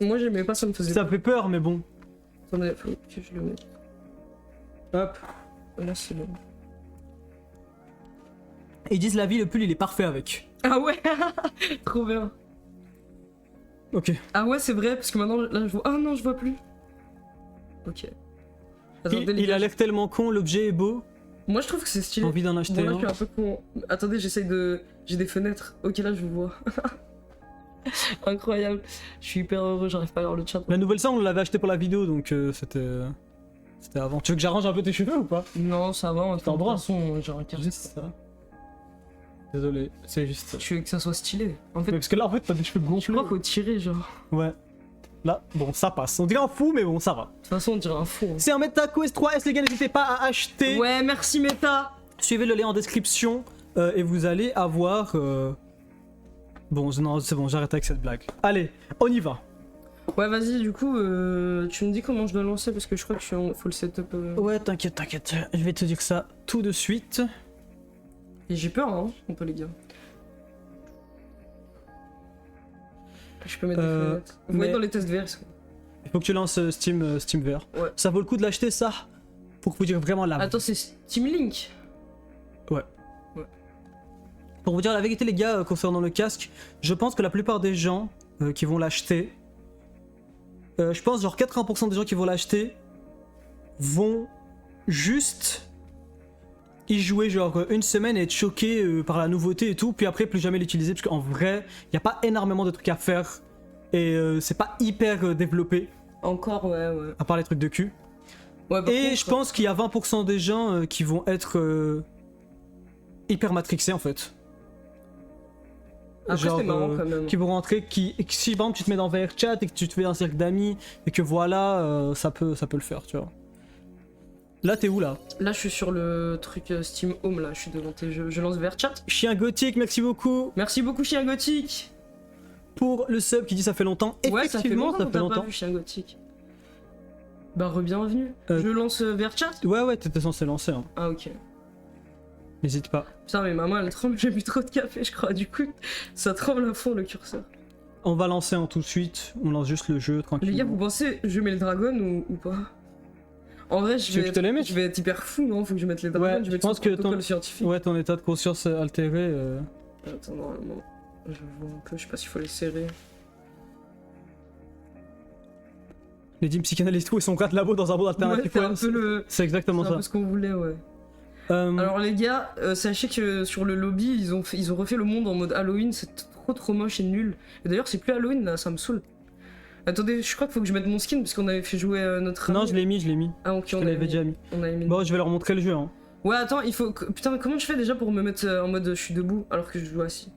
Speaker 2: Moi, j'aimais pas, ça me faisait.
Speaker 3: Ça fait peur, mais bon.
Speaker 2: Attendez, faut que je le mette.
Speaker 3: Hop.
Speaker 2: Là, c'est bon.
Speaker 3: Et ils disent la vie, le pull, il est parfait avec.
Speaker 2: Ah ouais. Trop bien.
Speaker 3: Ok.
Speaker 2: Ah ouais, c'est vrai, parce que maintenant, là, je vois. Ah non, je vois plus. Ok. Attendez, les
Speaker 3: Il
Speaker 2: gars,
Speaker 3: a l'air tellement con, l'objet est beau.
Speaker 2: moi, je trouve que c'est
Speaker 3: J'ai
Speaker 2: stylé.
Speaker 3: envie d'en
Speaker 2: Bon,
Speaker 3: acheter
Speaker 2: là, je
Speaker 3: un.
Speaker 2: suis un peu con. Attendez, j'essaye de. J'ai des fenêtres. Ok, là, je vous vois. Incroyable. Je suis hyper heureux, j'arrive pas à voir le chat.
Speaker 3: La nouvelle ça, on l'avait acheté pour la vidéo, donc c'était avant. Tu veux que j'arrange un peu tes cheveux ou pas?
Speaker 2: Non, ça va,
Speaker 3: t'en droit.
Speaker 2: de toute façon, j'ai un carré.
Speaker 3: Juste ça. Désolé, c'est juste ça.
Speaker 2: Tu veux que ça soit stylé. En fait,
Speaker 3: Mais parce que là, en fait, t'as des cheveux
Speaker 2: je
Speaker 3: gonflés.
Speaker 2: crois qu'il faut tirer, genre.
Speaker 3: Ouais. Là, bon, ça passe. On dirait un fou, mais bon, ça va.
Speaker 2: De toute façon, on dirait un fou. Hein.
Speaker 3: C'est un Meta Quest 3S, les gars, n'hésitez pas à acheter.
Speaker 2: Ouais, merci Meta.
Speaker 3: Suivez le lien en description et vous allez avoir. Bon, non, c'est bon, j'arrête avec cette blague. Allez, on y va.
Speaker 2: Ouais, vas-y, du coup, tu me dis comment je dois lancer parce que je crois que je suis en full setup.
Speaker 3: Ouais, t'inquiète. Je vais te dire ça tout de suite.
Speaker 2: Et j'ai peur, hein, on peut les gars. Je peux mettre des fenêtres. Vous voyez
Speaker 3: mais-
Speaker 2: dans les tests VR.
Speaker 3: Il faut que tu lances Steam VR.
Speaker 2: Ouais.
Speaker 3: Ça vaut le coup de l'acheter, ça? Pour vous dire vraiment la
Speaker 2: Attends, c'est Steam Link.
Speaker 3: Pour vous dire la vérité, les gars, concernant le casque, je pense que la plupart des gens qui vont l'acheter, je pense genre 80% des gens qui vont l'acheter vont juste y jouer genre une semaine et être choqués par la nouveauté et tout, puis après plus jamais l'utiliser parce qu'en vrai, il n'y a pas énormément de trucs à faire et c'est pas hyper développé,
Speaker 2: Encore, ouais.
Speaker 3: à part les trucs de cul.
Speaker 2: Ouais, par
Speaker 3: Et
Speaker 2: contre,
Speaker 3: je pense qu'il y a 20% des gens qui vont être hyper matrixés en fait.
Speaker 2: Après, c'est marrant quand même.
Speaker 3: Qui vont rentrer, et que si par exemple tu te mets dans VRChat et que tu te fais un cercle d'amis et que voilà, ça peut le faire, tu vois. Là t'es où là?
Speaker 2: Là, je suis sur le truc Steam Home, là, je suis devant tes jeux. Je lance vers chat.
Speaker 3: Chien gothique, merci beaucoup
Speaker 2: Merci beaucoup, Chien Gothique.
Speaker 3: pour le sub qui dit ça fait longtemps.
Speaker 2: Ouais, ça fait
Speaker 3: Effectivement,
Speaker 2: longtemps qu'on t'a pas vu, Chien Gothique. Bah, re-bienvenue. Je lance vers chat.
Speaker 3: Ouais, t'étais censé lancer, hein.
Speaker 2: Ah, ok.
Speaker 3: N'hésite pas.
Speaker 2: Putain, mais maman, elle tremble, j'ai bu trop de café, je crois. Du coup, ça tremble à fond le curseur.
Speaker 3: On va lancer en tout de suite, on lance juste le jeu tranquille.
Speaker 2: Les gars, vous pensez, je mets le dragon ou pas? En vrai,
Speaker 3: Tu veux que je te les mette
Speaker 2: je vais être hyper fou, non? Faut que je mette les dragons,
Speaker 3: Ouais,
Speaker 2: je
Speaker 3: je
Speaker 2: vais
Speaker 3: pense que
Speaker 2: protocole scientifique.
Speaker 3: Ouais, ton état de conscience altéré.
Speaker 2: Attends, normalement, je vois un peu, je sais pas s'il faut les serrer.
Speaker 3: Les dîmes psychanalystes où ils sont 4 labos dans un monde
Speaker 2: Ouais,
Speaker 3: alternatif.
Speaker 2: c'est un peu le...
Speaker 3: C'est exactement
Speaker 2: C'est un
Speaker 3: ça.
Speaker 2: peu ce qu'on voulait, ouais. Alors les gars, sachez que sur le lobby, ils ont refait le monde en mode Halloween, c'est trop moche et nul. Et d'ailleurs, c'est plus Halloween là, ça me saoule. Attendez, je crois qu'il faut que je mette mon skin parce qu'on avait fait jouer notre ami.
Speaker 3: Non, je l'ai mis.
Speaker 2: Ah ok,
Speaker 3: Je
Speaker 2: on
Speaker 3: te l'avais
Speaker 2: avait
Speaker 3: déjà mis.
Speaker 2: On avait mis.
Speaker 3: Bon, je vais leur montrer le jeu. Hein.
Speaker 2: Ouais, attends, il faut... Putain, comment je fais déjà pour me mettre en mode je suis debout alors que je joue assis?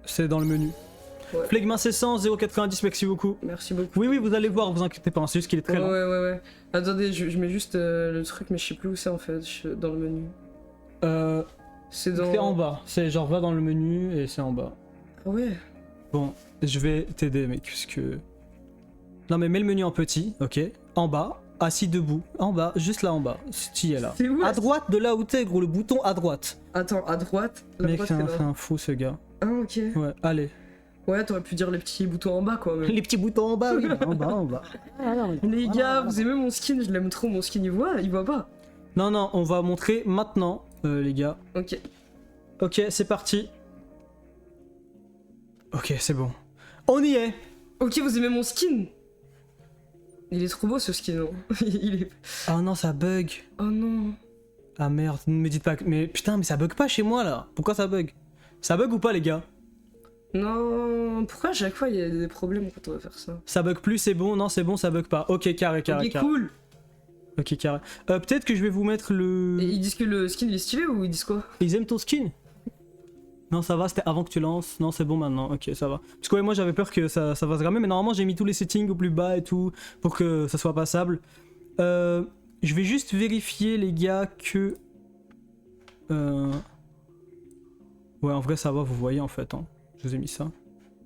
Speaker 3: C'est dans le menu.
Speaker 2: Ouais.
Speaker 3: Flegma 600, 0,90, merci beaucoup.
Speaker 2: Merci beaucoup.
Speaker 3: Oui, vous allez voir, vous inquiétez pas, c'est juste qu'il est très lent.
Speaker 2: Ouais. Attendez, je mets juste le truc, mais je sais plus où c'est en fait, dans le menu. C'est dans...
Speaker 3: C'est en bas, c'est genre va dans le menu et c'est en bas.
Speaker 2: Ah ouais.
Speaker 3: Bon, je vais t'aider mec, puisque... Non mais mets le menu en petit, ok. En bas, assis debout, en bas, juste là en bas, tu es là.
Speaker 2: C'est où
Speaker 3: À
Speaker 2: là
Speaker 3: droite de là où t'es, gros, le bouton à droite.
Speaker 2: Attends, à droite. La
Speaker 3: Mec,
Speaker 2: droite,
Speaker 3: c'est
Speaker 2: c'est
Speaker 3: un
Speaker 2: là.
Speaker 3: fou ce gars.
Speaker 2: Ah, ok.
Speaker 3: Ouais, allez.
Speaker 2: Ouais, t'aurais pu dire les petits boutons en bas, quoi. Mais...
Speaker 3: Les petits boutons en bas, oui, en bas, en bas.
Speaker 2: Les gars, vous aimez mon skin? Je l'aime trop, mon skin. Il voit pas.
Speaker 3: Non, non, on va montrer maintenant, les gars.
Speaker 2: Ok.
Speaker 3: Ok, c'est parti. Ok, c'est bon. On y est.
Speaker 2: Ok, vous aimez mon skin? Il est trop beau ce skin, non? Il est...
Speaker 3: Oh non, ça bug.
Speaker 2: Oh non.
Speaker 3: Ah merde, ne me dites pas que... Mais putain, mais ça bug pas chez moi, là. Pourquoi ça bug? Ça bug ou pas, les gars?
Speaker 2: Non, pourquoi à chaque fois il y a des problèmes quand on va faire ça?
Speaker 3: Ça bug plus, c'est bon? Non, c'est bon, ça bug pas. Ok, carré, carré,
Speaker 2: Ok,
Speaker 3: carré.
Speaker 2: cool.
Speaker 3: Ok, carré. Peut-être que je vais vous mettre le...
Speaker 2: Et ils disent que le skin il est stylé ou ils disent quoi?
Speaker 3: Ils aiment ton skin? Non, ça va, c'était avant que tu lances. Non, c'est bon maintenant. Ok, ça va. Parce que ouais, moi j'avais peur que ça va se ramer, mais normalement j'ai mis tous les settings au plus bas et tout pour que ça soit passable. Je vais juste vérifier, les gars, que... Ouais, en vrai, ça va, vous voyez en fait. Hein. Je vous ai mis ça.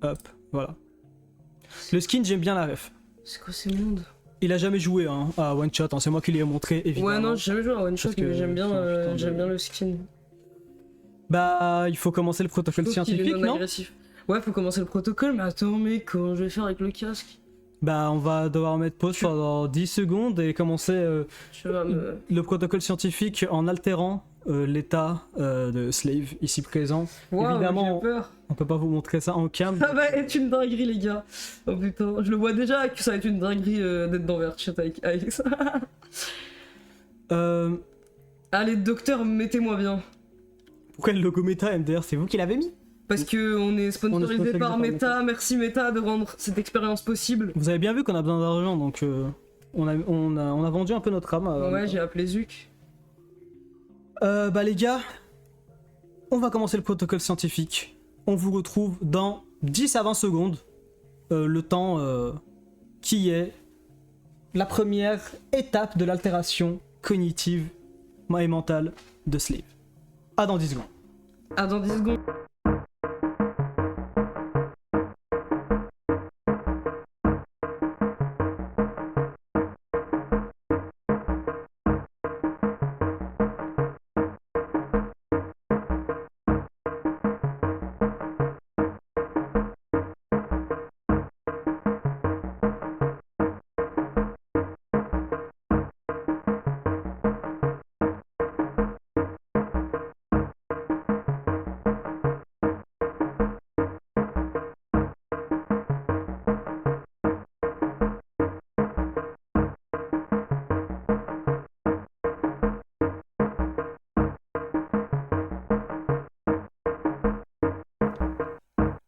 Speaker 3: Hop, voilà. Le skin, j'aime bien la ref.
Speaker 2: C'est quoi ces mondes?
Speaker 3: Il a jamais joué hein, à One Shot, hein. C'est moi qui lui ai montré, évidemment.
Speaker 2: Ouais, non, j'ai jamais joué à One Shot,
Speaker 3: Parce que
Speaker 2: mais j'aime bien,
Speaker 3: putain,
Speaker 2: j'aime bien le skin.
Speaker 3: Bah, il faut commencer le protocole
Speaker 2: Je trouve qu'il est
Speaker 3: scientifique, non?
Speaker 2: agressif. Ouais, faut commencer le protocole, mais attends, mais comment je vais faire avec le casque?
Speaker 3: Bah, on va devoir mettre pause pendant 10 secondes et commencer
Speaker 2: Tu vas me...
Speaker 3: le protocole scientifique en altérant l'état de Slave ici présent.
Speaker 2: Waouh,
Speaker 3: Évidemment,
Speaker 2: j'ai peur.
Speaker 3: on peut pas vous montrer ça en cam.
Speaker 2: Ça va être une dinguerie, les gars. Oh putain, je le vois déjà que ça va être une dinguerie d'être dans Verchat avec ça. Allez, docteur, mettez-moi bien.
Speaker 3: Pourquoi le logo Meta MDR, c'est vous qui l'avez mis?
Speaker 2: Parce que on est sponsorisé
Speaker 3: sponsorisé
Speaker 2: par
Speaker 3: par
Speaker 2: Meta. Merci Meta de rendre cette expérience possible.
Speaker 3: Vous avez bien vu qu'on a besoin d'argent, donc on a vendu un peu notre âme.
Speaker 2: Ouais, j'ai appelé Zuc.
Speaker 3: Bah les gars, on va commencer le protocole scientifique. On vous retrouve dans 10 à 20 secondes. Le temps qui est la première étape de l'altération cognitive et mentale de Slave. À dans 10 secondes.
Speaker 2: Ah, dans 10 secondes.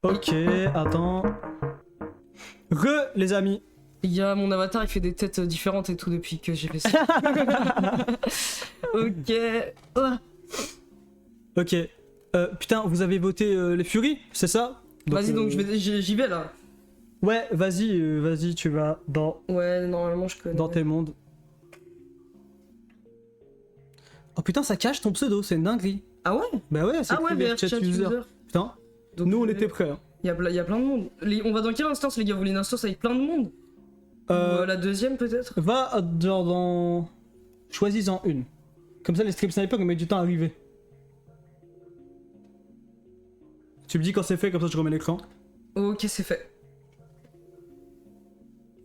Speaker 3: Ok, attends. Les amis.
Speaker 2: Il y a mon avatar, il fait des têtes différentes et tout depuis que j'ai fait ça. Ok. Ah.
Speaker 3: Ok. Putain, vous avez voté les Furies, c'est ça?
Speaker 2: Vas-y, donc j'y vais là.
Speaker 3: Ouais, vas-y, tu vas
Speaker 2: Ouais, normalement je connais.
Speaker 3: dans tes mondes. Oh putain, ça cache ton pseudo, c'est une dinguerie.
Speaker 2: Ah ouais?
Speaker 3: Bah ouais, c'est
Speaker 2: Ah ouais,
Speaker 3: écrit
Speaker 2: VRChat
Speaker 3: VRChat
Speaker 2: user.
Speaker 3: Putain,
Speaker 2: Donc,
Speaker 3: nous on était prêts. Hein.
Speaker 2: Il y a plein de monde. On va dans quelle instance, les gars? Vous voulez une instance avec plein de monde? Ou la deuxième peut-être?
Speaker 3: Va dans... Choisis-en une. Comme ça, les stream snipers ils mettent du temps à arriver. Tu me dis quand c'est fait, comme ça je remets l'écran.
Speaker 2: Ok, c'est fait.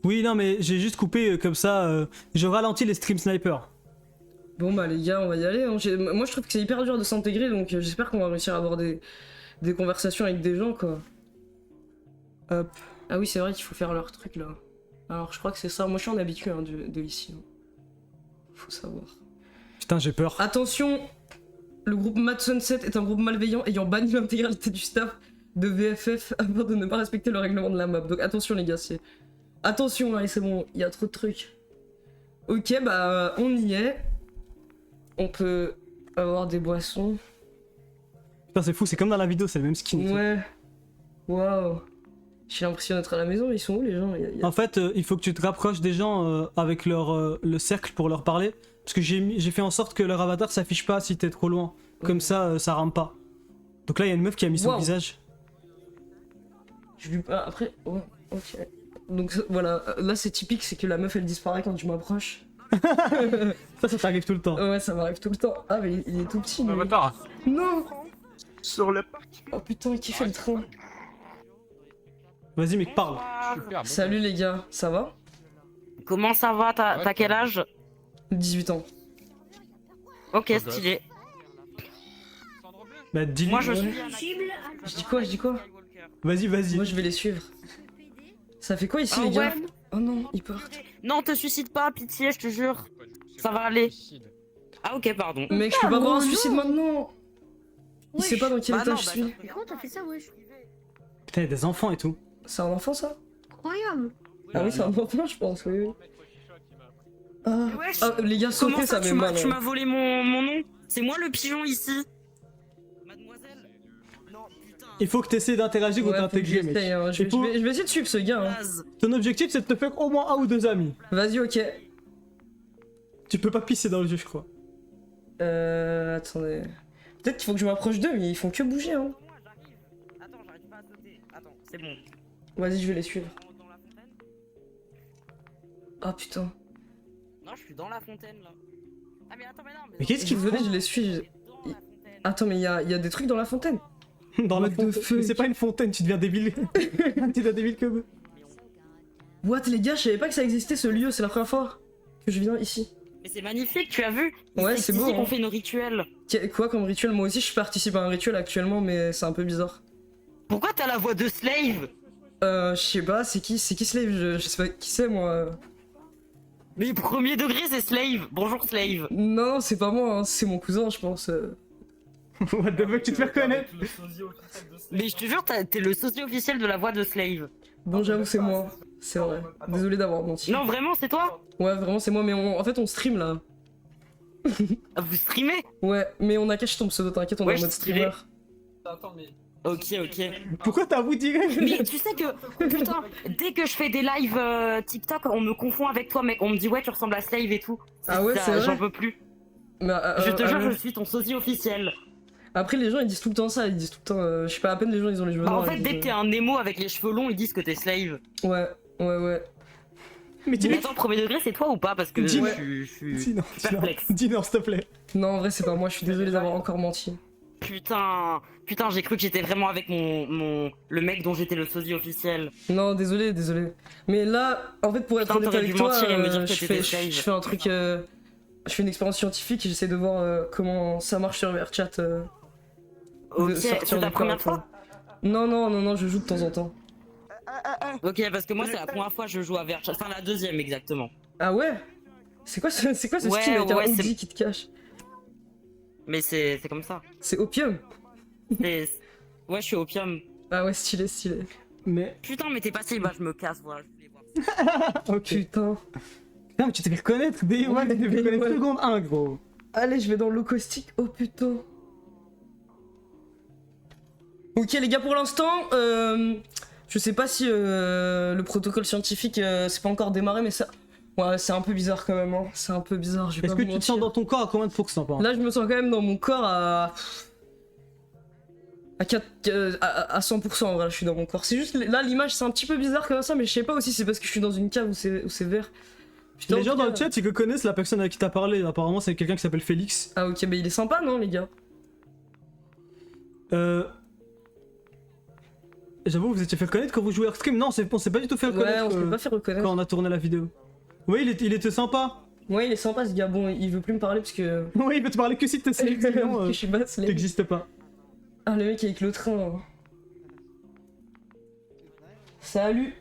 Speaker 3: Oui, non, mais j'ai juste coupé comme ça, je ralentis les stream snipers.
Speaker 2: Bon bah les gars, on va y aller. Hein. Moi je trouve que c'est hyper dur de s'intégrer, donc j'espère qu'on va réussir à avoir des conversations avec des gens quoi.
Speaker 3: Hop.
Speaker 2: Ah oui, c'est vrai qu'il faut faire leur truc là. Alors je crois que c'est ça. Moi je suis en habitué hein, de ici. Hein. Faut savoir.
Speaker 3: Putain, j'ai peur.
Speaker 2: Attention, le groupe Mad Sunset est un groupe malveillant ayant banni l'intégralité du staff de VFF afin de ne pas respecter le règlement de la map. Donc attention les gars, c'est... Attention, allez c'est bon, il y a trop de trucs. Ok, bah on y est. On peut avoir des boissons.
Speaker 3: Putain, c'est fou, c'est comme dans la vidéo, c'est le même skin.
Speaker 2: Ouais. Waouh. J'ai l'impression d'être à la maison, mais ils sont où les gens?
Speaker 3: En fait, il faut que tu te rapproches des gens avec le cercle pour leur parler. Parce que j'ai fait en sorte que leur avatar s'affiche pas si t'es trop loin. Comme ça, ça rame pas. Donc là, il y a une meuf qui a mis son visage.
Speaker 2: Je lui... Après, ouais, ok. Donc voilà, là c'est typique, c'est que la meuf elle disparaît quand tu m'approches.
Speaker 3: Ça t'arrive tout le temps.
Speaker 2: Ouais, ça m'arrive tout le temps. Ah, mais il est tout petit, lui. Non.
Speaker 1: Sur le parc.
Speaker 2: Oh putain, qui fait le train?
Speaker 3: Vas-y mec, parle.
Speaker 2: Salut les gars, ça va?
Speaker 4: Comment ça va? T'as quel âge?
Speaker 2: 18 ans.
Speaker 4: Ok, stylé.
Speaker 3: Bah dis-lui.
Speaker 4: Moi je
Speaker 2: Ouais.
Speaker 4: suis
Speaker 2: Je dis quoi, je dis quoi?
Speaker 3: Vas-y, vas-y.
Speaker 2: Moi je vais les suivre. Ça fait quoi ici
Speaker 4: Ah
Speaker 2: les gars?
Speaker 4: ouais.
Speaker 2: Oh non, ils partent.
Speaker 4: Non, te suicide pas, pitié, je te jure. Ça va aller. Ah ok, pardon.
Speaker 2: Mec, je peux pas voir un suicide maintenant. Il sait
Speaker 5: Wesh.
Speaker 2: pas dans quel
Speaker 4: Bah
Speaker 2: état
Speaker 4: non,
Speaker 2: je
Speaker 4: bah,
Speaker 2: suis.
Speaker 5: Mais comment t'as fait ça, wesh?
Speaker 3: Putain, y a des enfants et tout.
Speaker 2: C'est un enfant ça?
Speaker 5: Incroyable.
Speaker 2: Ah oui, c'est un enfant je pense, oui. Oui. Ah.
Speaker 4: Mais wesh,
Speaker 2: Ah, les gars,
Speaker 4: Comment
Speaker 2: sauter ça
Speaker 4: ça,
Speaker 2: met
Speaker 4: tu
Speaker 2: mal.
Speaker 4: m'as
Speaker 2: hein.
Speaker 4: volé mon nom? C'est moi le pigeon ici. Mademoiselle. Non, putain.
Speaker 3: Il faut que tu essaies d'interagir ou
Speaker 2: Ouais, faut que
Speaker 3: t'intégrer mec.
Speaker 2: j'essaye, hein. Je
Speaker 3: Il faut-
Speaker 2: vais essayer de suivre ce gars. Hein.
Speaker 4: Base.
Speaker 3: Ton objectif c'est de te faire au moins un ou deux amis.
Speaker 2: Vas-y, ok.
Speaker 3: Tu peux pas pisser dans le jeu je crois.
Speaker 2: Attendez. Peut-être qu'il faut que je m'approche d'eux, mais ils font que bouger. Hein.
Speaker 4: Moi, j'arrive. Attends, j'arrive pas à sauter. Attends, c'est bon.
Speaker 2: Vas-y, je vais les suivre.
Speaker 4: Dans la fontaine?
Speaker 2: Ah putain.
Speaker 4: Non, je suis dans la fontaine là. Ah mais attends, mais non.
Speaker 3: Mais qu'est-ce qu'il
Speaker 2: Désolé,
Speaker 3: faut
Speaker 2: je les suis.
Speaker 4: Dans la fontaine.
Speaker 2: Attends, mais il y a des trucs dans la fontaine.
Speaker 3: Dans la
Speaker 2: What the
Speaker 3: fontaine.
Speaker 2: fuck
Speaker 3: Mais c'est pas une fontaine, tu deviens débile. Tu deviens débile comme eux.
Speaker 2: What les gars, je savais pas que ça existait ce lieu, c'est la première fois que je viens ici.
Speaker 4: Mais c'est magnifique, tu as vu?
Speaker 2: Ouais, c'est beau,
Speaker 4: ici
Speaker 2: hein.
Speaker 4: qu'on fait nos rituels.
Speaker 2: Quoi comme rituel? Moi aussi je participe à un rituel actuellement, mais c'est un peu bizarre.
Speaker 4: Pourquoi t'as la voix de slave?
Speaker 2: Je sais pas, c'est qui Slave? Je sais pas qui c'est moi.
Speaker 4: Mais premier degré, c'est slave. Bonjour slave.
Speaker 2: Non, non, c'est pas moi, hein, c'est mon cousin, je pense.
Speaker 3: What the fuck, tu te fais reconnaître?
Speaker 4: Mais je te jure, t'es le sosie officiel de la voix de slave.
Speaker 2: Bon, j'avoue, c'est moi. C'est vrai. Désolé d'avoir menti.
Speaker 4: Non, vraiment, c'est toi?
Speaker 2: Ouais, vraiment, c'est moi, mais en fait, on stream là.
Speaker 4: Ah, vous streamez?
Speaker 2: Ouais, mais on a caché ton pseudo, t'inquiète, on est
Speaker 4: Ouais,
Speaker 2: en
Speaker 4: je
Speaker 2: mode streamer.
Speaker 4: Ok, ok.
Speaker 3: Pourquoi t'as vous direct?
Speaker 4: Mais tu sais que, putain, dès que je fais des lives TikTok, on me confond avec toi, mec. On me dit, ouais, tu ressembles à Slave et tout.
Speaker 2: Ah ouais, c'est vrai?
Speaker 4: J'en peux plus.
Speaker 2: Mais,
Speaker 4: Je te jure,
Speaker 2: ouais.
Speaker 4: je suis ton sosie officiel.
Speaker 2: Après, les gens ils disent tout le temps ça, ils disent tout le temps. Je sais pas, à peine les gens ils ont les cheveux
Speaker 4: Bah, en
Speaker 2: noirs,
Speaker 4: fait,
Speaker 2: ils
Speaker 4: dès
Speaker 2: disent,
Speaker 4: que t'es un émo avec les cheveux longs, ils disent que t'es Slave.
Speaker 2: Ouais, ouais.
Speaker 3: Mais
Speaker 4: Mais
Speaker 3: dis-le.
Speaker 4: attends, premier degré, c'est toi ou pas? Parce que
Speaker 3: Dis-le.
Speaker 4: je suis
Speaker 3: Dis-non,
Speaker 4: perplexe.
Speaker 3: dis-non, s'il te plaît.
Speaker 2: Non, en vrai, c'est pas moi, je suis désolé d'avoir encore menti.
Speaker 4: Putain, j'ai cru que j'étais vraiment avec le mec dont j'étais le sosie officiel.
Speaker 2: Non, désolé. Mais là, en fait, pour être
Speaker 4: Putain,
Speaker 2: honnête
Speaker 4: t'aurais
Speaker 2: avec
Speaker 4: dû
Speaker 2: toi,
Speaker 4: mentir et me dire que
Speaker 2: je
Speaker 4: t'étais
Speaker 2: fais
Speaker 4: slave.
Speaker 2: je fais un truc. Je fais une expérience scientifique et j'essaie de voir comment ça marche sur VRChat.
Speaker 4: Ok,
Speaker 2: de sortir
Speaker 4: c'est
Speaker 2: du
Speaker 4: ta
Speaker 2: corps,
Speaker 4: première
Speaker 2: quoi.
Speaker 4: fois?
Speaker 2: Non, je joue de temps en temps.
Speaker 4: Ok, parce que moi, c'est la première fois que je joue à Verge. Enfin, la deuxième, exactement.
Speaker 2: Ah ouais? C'est quoi ce
Speaker 4: Ouais,
Speaker 2: style avec
Speaker 4: ouais,
Speaker 2: un
Speaker 4: c'est-
Speaker 2: hoodie qui te cache?
Speaker 4: Mais c'est comme ça.
Speaker 2: C'est opium?
Speaker 4: C'est- Ouais, je suis opium.
Speaker 2: Ah ouais, stylé.
Speaker 3: Mais,
Speaker 4: Putain, mais t'es pas si, bah je me casse, voilà, je voulais voir.
Speaker 3: ok.
Speaker 2: Putain.
Speaker 3: Putain, mais tu t'es fait reconnaître, Day One, tu t'es fait
Speaker 2: Day
Speaker 3: reconnaître
Speaker 2: One.
Speaker 3: seconde 1, gros.
Speaker 2: Allez, je vais dans le caustique. Oh putain. Ok les gars, pour l'instant, je sais pas si le protocole scientifique c'est pas encore démarré, mais ça, ouais, c'est un peu bizarre quand même. Hein. C'est un peu bizarre. Je vais
Speaker 3: Est-ce
Speaker 2: pas
Speaker 3: que
Speaker 2: vous
Speaker 3: tu te sens
Speaker 2: mentir.
Speaker 3: dans ton corps à combien de pourcents, par
Speaker 2: Là, je me sens quand même dans mon corps à 100% en vrai. Je suis dans mon corps. C'est juste là l'image, c'est un petit peu bizarre comme ça, mais je sais pas aussi c'est parce que je suis dans une cave où c'est vert. Putain,
Speaker 3: Les
Speaker 2: en
Speaker 3: gens
Speaker 2: tout
Speaker 3: dans
Speaker 2: cas-
Speaker 3: le chat, ils connaissent la personne à qui t'as parlé. Apparemment, c'est quelqu'un qui s'appelle Félix.
Speaker 2: Ah ok, mais il est sympa non les gars?
Speaker 3: J'avoue, vous étiez fait reconnaître quand vous jouez Hearthstream. Non, on s'est pas du tout fait
Speaker 2: Ouais,
Speaker 3: reconnaître
Speaker 2: on se peut pas faire reconnaître.
Speaker 3: quand on a tourné la vidéo. Oui, il était sympa.
Speaker 2: Ouais, il est sympa ce gars. Bon, il veut plus me parler parce que.
Speaker 3: Oui, il veut te parler que si t'es sélectionné.
Speaker 2: que je suis basse, les-
Speaker 3: T'existes pas.
Speaker 2: Ah, le mec avec le train. Là. Salut.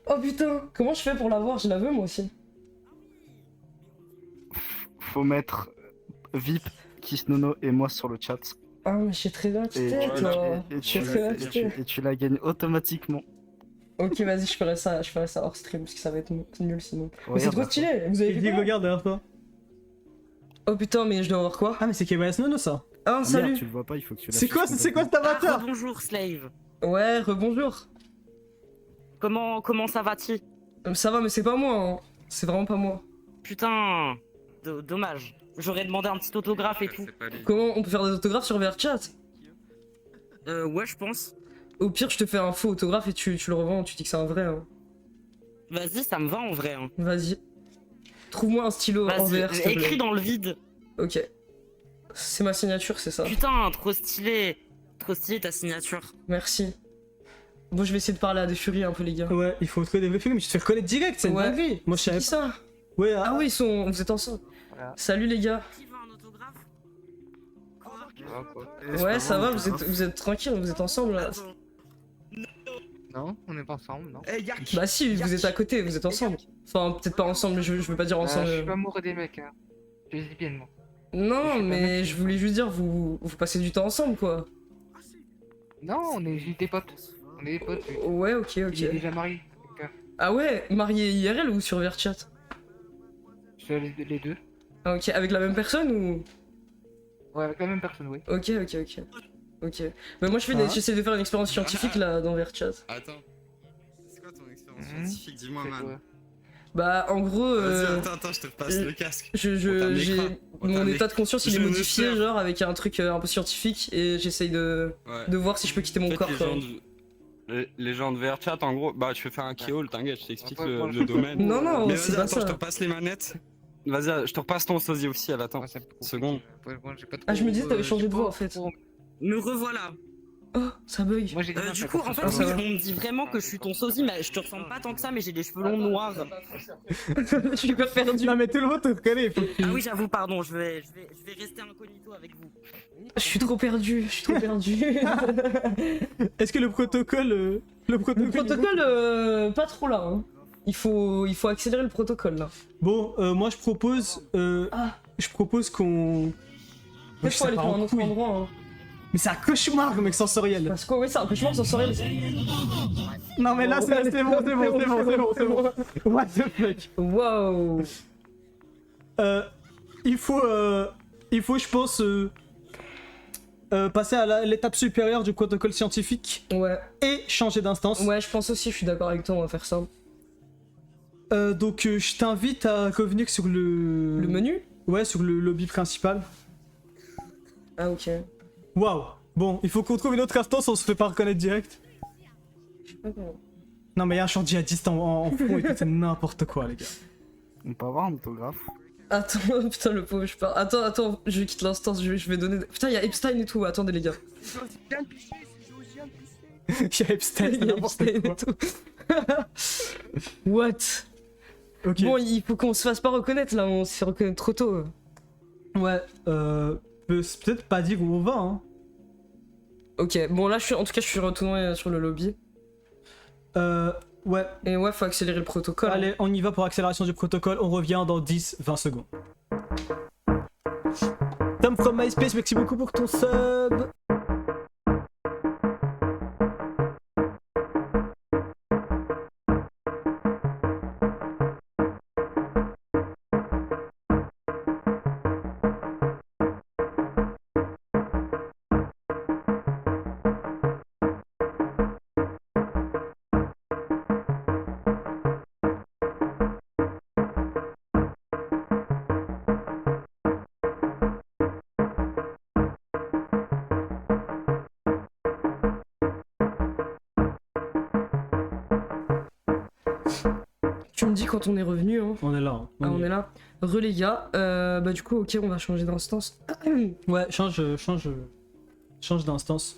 Speaker 2: Oh putain. Comment je fais pour l'avoir? Je la veux moi aussi.
Speaker 1: Faut mettre VIP, Kisnono et moi sur le chat.
Speaker 2: Ah, mais je sais très bien qui
Speaker 1: Et,
Speaker 2: t'es, toi.
Speaker 1: et
Speaker 2: Je
Speaker 1: tu,
Speaker 2: sais très bien qui t'es.
Speaker 1: et tu la gagnes automatiquement.
Speaker 2: Ok, vas-y, je ferai ça hors stream parce que ça va être nul sinon. Mais c'est
Speaker 1: Regarde,
Speaker 2: trop
Speaker 1: là.
Speaker 2: stylé. Vous avez
Speaker 3: Il
Speaker 2: vu
Speaker 3: dit,
Speaker 2: quoi?
Speaker 3: regarde derrière toi.
Speaker 2: Oh putain, mais je dois avoir quoi?
Speaker 3: Ah, mais c'est KYS Nono ça.
Speaker 2: Ah,
Speaker 1: Ah,
Speaker 2: salut.
Speaker 1: merde, tu le vois pas, il faut que tu
Speaker 3: C'est quoi
Speaker 1: l'affiches
Speaker 3: cet
Speaker 1: complètement.
Speaker 3: avatar?
Speaker 4: bonjour, Slave.
Speaker 2: Ouais, rebonjour.
Speaker 4: Comment ça va-t-il?
Speaker 2: Ça va, mais c'est pas moi. Hein. C'est vraiment pas moi.
Speaker 4: Putain, dommage. J'aurais demandé un petit autographe et tout.
Speaker 2: Comment on peut faire des autographes sur VRChat?
Speaker 4: Ouais, je pense.
Speaker 2: Au pire, je te fais un faux autographe et tu le revends, tu dis que c'est un vrai. Hein.
Speaker 4: Vas-y, ça me va en vrai. Hein.
Speaker 2: Vas-y. Trouve-moi un stylo en
Speaker 4: Vas-y,
Speaker 2: vert, s'il te plaît.
Speaker 4: écris dans le vide.
Speaker 2: Ok. C'est ma signature, c'est ça.
Speaker 4: Putain, trop stylé. Trop stylé ta signature.
Speaker 2: Merci. Bon, je vais essayer de parler à des furies un peu, les gars.
Speaker 3: Ouais, il faut trouver des vrais films, mais tu te fais reconnaître direct, c'est une
Speaker 2: Ouais.
Speaker 3: dinguerie. Moi, je
Speaker 2: C'est
Speaker 3: savais
Speaker 2: qui
Speaker 3: pas.
Speaker 2: ça?
Speaker 3: Ouais,
Speaker 2: Ah oui, vous êtes ensemble.
Speaker 1: Voilà.
Speaker 2: Salut, les gars.
Speaker 4: Qui veut un autographe?
Speaker 2: Ouais, ça va, vous êtes tranquille, vous êtes ensemble là.
Speaker 4: Attends.
Speaker 6: Non, on n'est pas ensemble, non.
Speaker 2: Bah si, vous êtes à côté, vous êtes ensemble. Enfin, peut-être pas ensemble, je veux pas dire ensemble.
Speaker 6: Je suis pas amoureux des mecs, hein. Je les bien, moi.
Speaker 2: Non,
Speaker 6: je suis pas
Speaker 2: mais
Speaker 6: mec.
Speaker 2: je voulais juste dire, vous passez du temps ensemble, quoi.
Speaker 6: Non, on est juste des potes. On est des potes. Lui.
Speaker 2: Ouais, ok,
Speaker 6: Il est
Speaker 2: ok.
Speaker 6: déjà marié. Donc,
Speaker 2: Ah ouais, marié IRL ou sur VRChat?
Speaker 6: je suis les deux.
Speaker 2: Ah ok, avec la même personne ou...
Speaker 6: Ouais, avec la même personne, oui.
Speaker 2: Ok, ok, ok. Ok. Mais moi
Speaker 3: Ça va
Speaker 2: j'essaie de faire une expérience scientifique là dans VRChat.
Speaker 7: Attends. C'est quoi ton expérience
Speaker 6: Mhm.
Speaker 7: scientifique? Dis-moi,
Speaker 6: C'est
Speaker 7: man.
Speaker 6: quoi
Speaker 2: Bah en gros,
Speaker 7: Vas-y, attends, je te repasse le casque.
Speaker 2: j'ai
Speaker 7: On
Speaker 2: mon
Speaker 7: t'a
Speaker 2: état de conscience il est
Speaker 7: Je ne
Speaker 2: modifié
Speaker 7: sais.
Speaker 2: genre avec un truc un peu scientifique et j'essaye de
Speaker 7: Ouais.
Speaker 2: voir si je peux quitter mon
Speaker 7: En fait,
Speaker 2: corps. quoi.
Speaker 7: les gens de VRChat, en gros, bah, tu veux faire un keyhole, t'inquiète, je t'explique
Speaker 6: Ouais, ouais,
Speaker 7: le domaine.
Speaker 2: Non, non,
Speaker 7: Mais
Speaker 2: c'est
Speaker 7: vas-y,
Speaker 2: pas
Speaker 7: attends, je te
Speaker 2: ça.
Speaker 7: repasse les manettes. Vas-y, je te repasse ton sosie officiel, attends.
Speaker 6: Ouais, ça me coupe.
Speaker 7: Seconde.
Speaker 6: Ouais, moi, j'ai pas trop-
Speaker 2: Ah je me disais t'avais changé
Speaker 6: j'ai
Speaker 2: de
Speaker 6: pas
Speaker 2: voix en fait.
Speaker 6: trop-
Speaker 4: Me revoilà.
Speaker 2: Oh, ça bug.
Speaker 6: Moi, j'ai dit
Speaker 4: Du coup, en fait,
Speaker 2: Ah, ça va.
Speaker 4: on me dit vraiment que je suis ton sosie, mais je te ressemble pas tant que ça, mais j'ai des cheveux longs noirs.
Speaker 2: Je suis hyper perdu.
Speaker 3: Non, mais tout le monde te reconnaît. Faut que tu-
Speaker 4: Ah oui, j'avoue, pardon, je vais rester incognito avec vous.
Speaker 2: Je suis trop perdu, je suis trop perdu.
Speaker 3: Est-ce que le protocole. Le protocole.
Speaker 2: Le protocole, pas trop là. Hein. Il faut accélérer le protocole là.
Speaker 3: Bon, moi, je propose.
Speaker 2: Ah,
Speaker 3: Je propose qu'on.
Speaker 2: peut-être
Speaker 3: Je
Speaker 2: faut
Speaker 3: sais
Speaker 2: aller
Speaker 3: pas,
Speaker 2: pour
Speaker 3: en
Speaker 2: un autre
Speaker 3: couille.
Speaker 2: endroit. Hein.
Speaker 3: Mais c'est un cauchemar, mec, sensoriel.
Speaker 2: Parce que ouais, c'est un cauchemar sensoriel.
Speaker 3: Non, mais là, c'est bon, c'est bon. What the fuck.
Speaker 2: Waouh.
Speaker 3: Il faut, je pense, passer à l'étape supérieure du protocole scientifique
Speaker 2: Ouais,
Speaker 3: et changer d'instance.
Speaker 2: ouais, je pense aussi, je suis d'accord avec toi, on va faire ça.
Speaker 3: Donc, je t'invite à revenir sur le...
Speaker 2: Le menu?
Speaker 3: Ouais, sur le lobby principal.
Speaker 2: Ah ok.
Speaker 3: Waouh. Bon, il faut qu'on trouve une autre instance, on se fait pas reconnaître direct. Non, mais il y a un chant djihadiste en fond et tout, c'est n'importe quoi, les gars.
Speaker 1: On peut avoir un autographe.
Speaker 2: Attends, putain le pauvre, je pars. Attends, je quitte l'instance, je vais donner... Putain, il y a Epstein et tout, attendez les gars.
Speaker 3: Il y a Epstein,
Speaker 2: Il
Speaker 3: c'est
Speaker 2: y a
Speaker 3: n'importe
Speaker 2: Epstein
Speaker 3: quoi.
Speaker 2: et tout. What?
Speaker 3: Ok.
Speaker 2: Bon, il faut qu'on se fasse pas reconnaître là, on s'est fait reconnaître trop tôt.
Speaker 3: Ouais, peut-être pas dire où on va, hein.
Speaker 2: Ok, bon là, en tout cas, je suis retourné sur le lobby.
Speaker 3: Ouais.
Speaker 2: Et ouais, faut accélérer le protocole.
Speaker 3: Allez, on y va pour accélération du protocole, on revient dans 10-20 secondes. Tom from MySpace, merci beaucoup pour ton sub.
Speaker 2: Tu me dis quand on est revenu, hein.
Speaker 3: On est là. Hein.
Speaker 2: Ah, on est là. Re les gars, bah du coup, ok, on va changer d'instance.
Speaker 3: Ouais, change d'instance.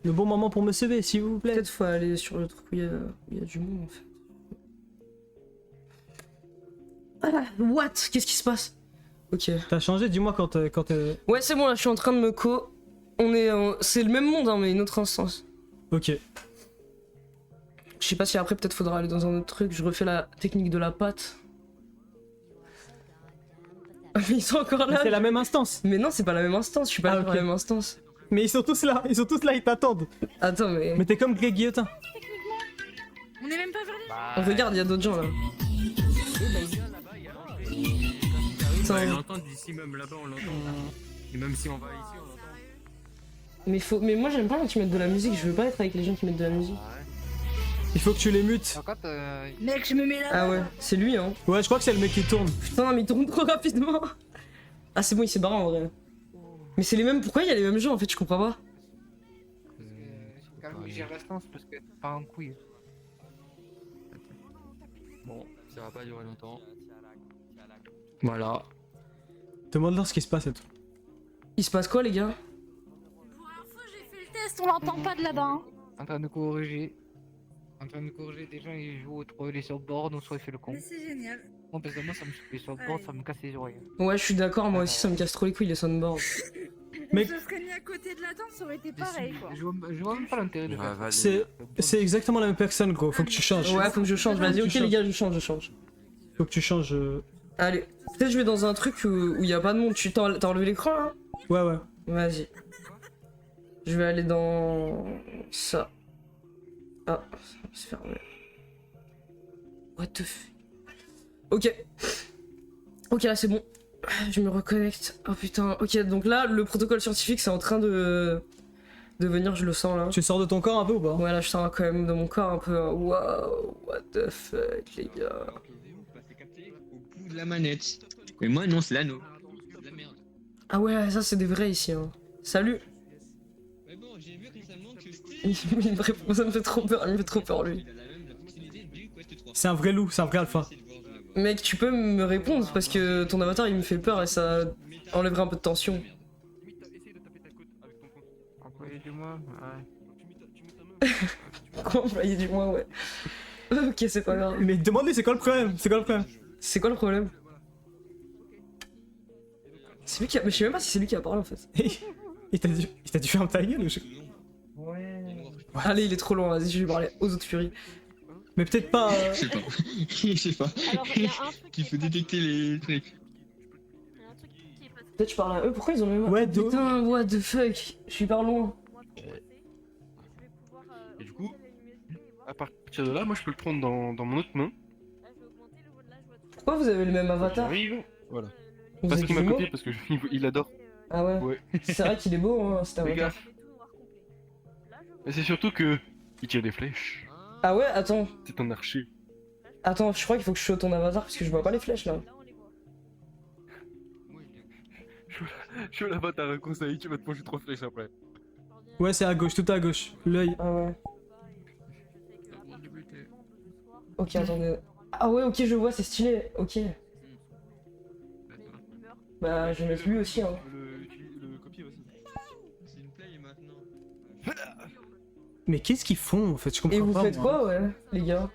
Speaker 3: Le bon moment pour me sauver, s'il vous plaît.
Speaker 2: Peut-être faut aller sur le truc où il y a du monde en fait. Ah, what? Qu'est-ce qui se passe? Ok.
Speaker 3: T'as changé, dis-moi quand t'es...
Speaker 2: Ouais, c'est bon, là, je suis en train de me co. C'est le même monde, hein, mais une autre instance.
Speaker 3: Ok.
Speaker 2: Je sais pas si après, peut-être faudra aller dans un autre truc. Je refais la technique de la patte. Ah, mais ils sont encore
Speaker 3: Mais
Speaker 2: là.
Speaker 3: c'est la même instance.
Speaker 2: Mais non, c'est pas la même instance. Je suis pas
Speaker 3: Ah,
Speaker 2: là pour
Speaker 3: ok.
Speaker 2: la même instance.
Speaker 3: Mais ils sont tous là, ils t'attendent.
Speaker 2: Attends, mais.
Speaker 3: Mais t'es comme Greg Guillotin.
Speaker 5: On est même pas vers les...
Speaker 2: Regarde, il y a d'autres gens là.
Speaker 8: On
Speaker 2: Attends.
Speaker 8: l'entend d'ici, même là-bas, on l'entend. Et même si on va ici, on l'entend.
Speaker 2: Mais moi, j'aime pas quand tu mettes de la musique. Je veux pas être avec les gens qui mettent de la musique.
Speaker 3: Il faut que tu les mutes.
Speaker 6: Par contre,
Speaker 5: Mec, je me mets là.
Speaker 2: Ah ouais, c'est lui, hein.
Speaker 3: Ouais, je crois que c'est le mec qui tourne.
Speaker 2: Putain, mais il tourne trop rapidement. Ah, c'est bon, il s'est barré en vrai. Mais c'est les mêmes. Pourquoi il y a les mêmes gens en fait? Je comprends pas.
Speaker 6: calme, il gère l'instance parce que c'est pas en couille.
Speaker 8: Bon, ça va pas durer longtemps. Voilà.
Speaker 3: Demande-leur ce qui se passe et tout.
Speaker 2: Il se passe quoi, les gars?
Speaker 5: Pour info, j'ai fait le test, on l'entend pas de là-bas. Hein.
Speaker 6: En train de corriger. En train de corriger, des gens ils jouent trop, il est sur board, ou soit il fait le con.
Speaker 5: Mais c'est génial.
Speaker 6: Moi, personnellement, ça me fait sur board, ça me casse les oreilles.
Speaker 2: Ouais, je suis d'accord, moi aussi, ça me casse trop les couilles, les soundboards.
Speaker 3: Mais-
Speaker 5: Je serais mis à côté de la tente, ça aurait été pareil quoi.
Speaker 6: Je vois même pas l'intérêt de faire ça.
Speaker 3: C'est exactement la même personne, gros. Faut que tu changes.
Speaker 2: Ouais, faut que je change. Vas-y, ok,
Speaker 3: Tu changes.
Speaker 2: les gars, je change.
Speaker 3: Faut que tu changes.
Speaker 2: Allez, peut-être je vais dans un truc où y a pas de monde. T'as enlevé l'écran, là?
Speaker 3: Ouais, ouais.
Speaker 2: Vas-y. Je vais aller dans... ça. Ah, ça va se fermer. What the f... Ok. Ok, là, c'est bon. Je me reconnecte. Oh putain. Ok, donc là, le protocole scientifique, c'est en train de venir, je le sens, là.
Speaker 3: Tu sors de ton corps un peu ou pas?
Speaker 2: Ouais, là, je sens quand même de mon corps un peu... Waouh, what the fuck, les gars.
Speaker 8: Au bout de la manette. Mais moi, non, c'est l'anneau. C'est de la merde.
Speaker 2: Ah ouais, ça, c'est des vrais, ici, hein. Salut.
Speaker 8: Mais bon, j'ai vu récemment que
Speaker 2: Il me répond, ça me fait trop peur, il me fait trop peur, lui.
Speaker 8: il a la même fonctionnalité du Quest 3.
Speaker 3: C'est un vrai loup, c'est un vrai alpha.
Speaker 2: Mec, tu peux me répondre parce que ton avatar il me fait peur et ça enlèverait un peu de tension.
Speaker 6: Employé du mois, ouais.
Speaker 2: Quoi, envoyer du moins, ouais. Ok, c'est pas grave.
Speaker 3: Mais demande-lui, c'est quoi le problème? C'est quoi le problème?
Speaker 2: C'est quoi le problème? C'est lui qui a... Mais je sais même pas si c'est lui qui a parlé en fait.
Speaker 3: Il t'a dû fermer ta gueule ou je...
Speaker 6: Ouais.
Speaker 2: Allez, il est trop loin, vas-y, je vais lui parler aux autres furies.
Speaker 3: Mais peut-être pas.
Speaker 8: Je sais pas. Je sais pas.
Speaker 9: Alors, il y a un truc
Speaker 8: Il faut détecter les trucs.
Speaker 9: Il y a un truc qui est pas très
Speaker 2: Peut-être je parle à eux, pourquoi ils ont le même...
Speaker 3: Ouais, d'où?
Speaker 2: Putain, what the fuck, je suis par loin.
Speaker 9: moi pour bosser. Je vais pouvoir.
Speaker 10: Et du
Speaker 9: augmenter
Speaker 10: coup,
Speaker 9: la luminosité et voir
Speaker 10: À partir de là, moi je peux le prendre dans mon autre main.
Speaker 9: Là, je vais augmenter le haut de là, je vois tout.
Speaker 2: Pourquoi vous avez le même avatar?
Speaker 10: J'arrive. Voilà.
Speaker 2: Vous
Speaker 10: Parce
Speaker 2: êtes
Speaker 10: qu'il m'a
Speaker 2: jumeaux?
Speaker 10: copié, parce que il adore.
Speaker 2: Ah ouais,
Speaker 10: Ouais.
Speaker 2: c'est vrai qu'il est beau, hein, cet
Speaker 10: Fais
Speaker 2: avatar.
Speaker 10: gaffe. Mais c'est surtout que il tire des flèches.
Speaker 2: Ah ouais, attends.
Speaker 10: C'est un archer.
Speaker 2: Attends, je crois qu'il faut que je show ton avatar parce que je vois pas les flèches là.
Speaker 10: Je veux l'avatar un conseil, tu vas te manger 3 flèches après.
Speaker 3: Ouais, c'est à gauche, tout à gauche. L'œil.
Speaker 2: Ah ouais. Ok, attendez. Ah ouais, ok, je vois, c'est stylé. Ok. Bah, je vais mettre lui aussi, hein.
Speaker 10: Le copier aussi.
Speaker 8: C'est une play maintenant.
Speaker 3: Mais qu'est-ce qu'ils font en fait? Je comprends
Speaker 2: Et vous
Speaker 3: pas.
Speaker 2: faites
Speaker 3: moi.
Speaker 2: quoi, ouais, les gars?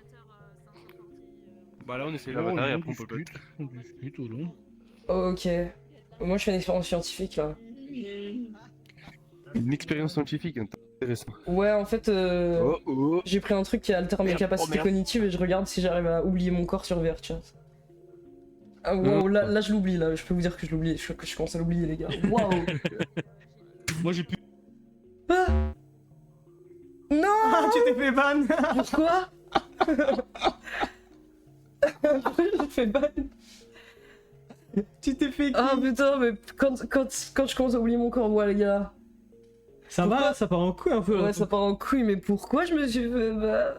Speaker 10: Bah là on essaie l'avatar et après on peut
Speaker 8: On discute au long.
Speaker 2: Ok. Moi, je fais une expérience scientifique là.
Speaker 10: Une expérience scientifique intéressante.
Speaker 2: Ouais, en fait,
Speaker 10: Oh oh.
Speaker 2: j'ai pris un truc qui altère mes
Speaker 10: Merde,
Speaker 2: capacités
Speaker 10: oh merde.
Speaker 2: cognitives et je regarde si j'arrive à oublier mon corps sur VRChat. Ah wow, là je l'oublie, là, je peux vous dire que je l'oublie, que je commence à l'oublier, les gars. Waouh!
Speaker 10: Moi j'ai pu.
Speaker 2: Ah non!
Speaker 3: Ah, tu t'es fait ban!
Speaker 2: Pourquoi? Pourquoi j'ai fait ban?
Speaker 3: Tu t'es fait.
Speaker 2: Ah putain, mais quand je commence à oublier mon corps, ouais, les gars.
Speaker 3: Ça
Speaker 2: Pourquoi?
Speaker 3: va, ça part en couille un peu.
Speaker 2: Ouais, ça part en couille, mais pourquoi je me suis fait. Bah...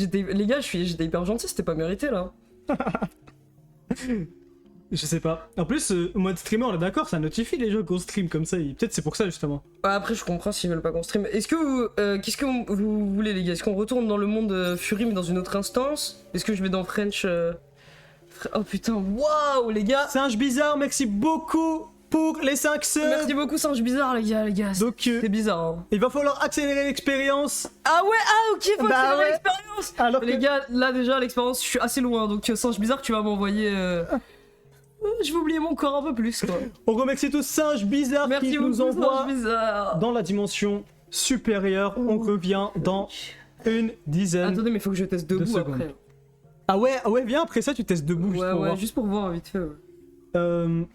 Speaker 2: Les gars, j'étais hyper gentil, c'était pas mérité là.
Speaker 3: Je sais pas. En plus, mode streamer, on est d'accord, ça notifie les gens qu'on stream comme ça. Peut-être c'est pour ça justement.
Speaker 2: Ouais, après, je comprends s'ils veulent pas qu'on stream. Est-ce que vous. Qu'est-ce que vous voulez, les gars? Est-ce qu'on retourne dans le monde Fury, mais dans une autre instance? Est-ce que je vais dans French. Oh putain, waouh, les gars!
Speaker 3: Singe bizarre, merci beaucoup pour les 5 sœurs.
Speaker 2: Merci beaucoup, singe bizarre, les gars.
Speaker 3: Donc,
Speaker 2: C'est bizarre, hein.
Speaker 3: il va falloir accélérer l'expérience.
Speaker 2: Ah ouais, ah ok, faut
Speaker 3: Bah
Speaker 2: accélérer
Speaker 3: ouais.
Speaker 2: l'expérience!
Speaker 3: Alors que...
Speaker 2: Les gars, là déjà, l'expérience, je suis assez loin, donc singe bizarre, tu vas m'envoyer. Je vais oublier mon corps un peu plus, quoi.
Speaker 3: On remercie tous Singe bizarre
Speaker 2: Merci
Speaker 3: qui
Speaker 2: beaucoup,
Speaker 3: nous envoie
Speaker 2: singe bizarre.
Speaker 3: dans la dimension supérieure. On revient dans une dizaine.
Speaker 2: Attendez, mais faut que je teste
Speaker 3: Deux
Speaker 2: debout
Speaker 3: secondes.
Speaker 2: après.
Speaker 3: Ah ouais, viens après ça, tu testes debout. juste
Speaker 2: Ouais,
Speaker 3: pour
Speaker 2: ouais,
Speaker 3: voir.
Speaker 2: juste pour voir vite fait. Ouais.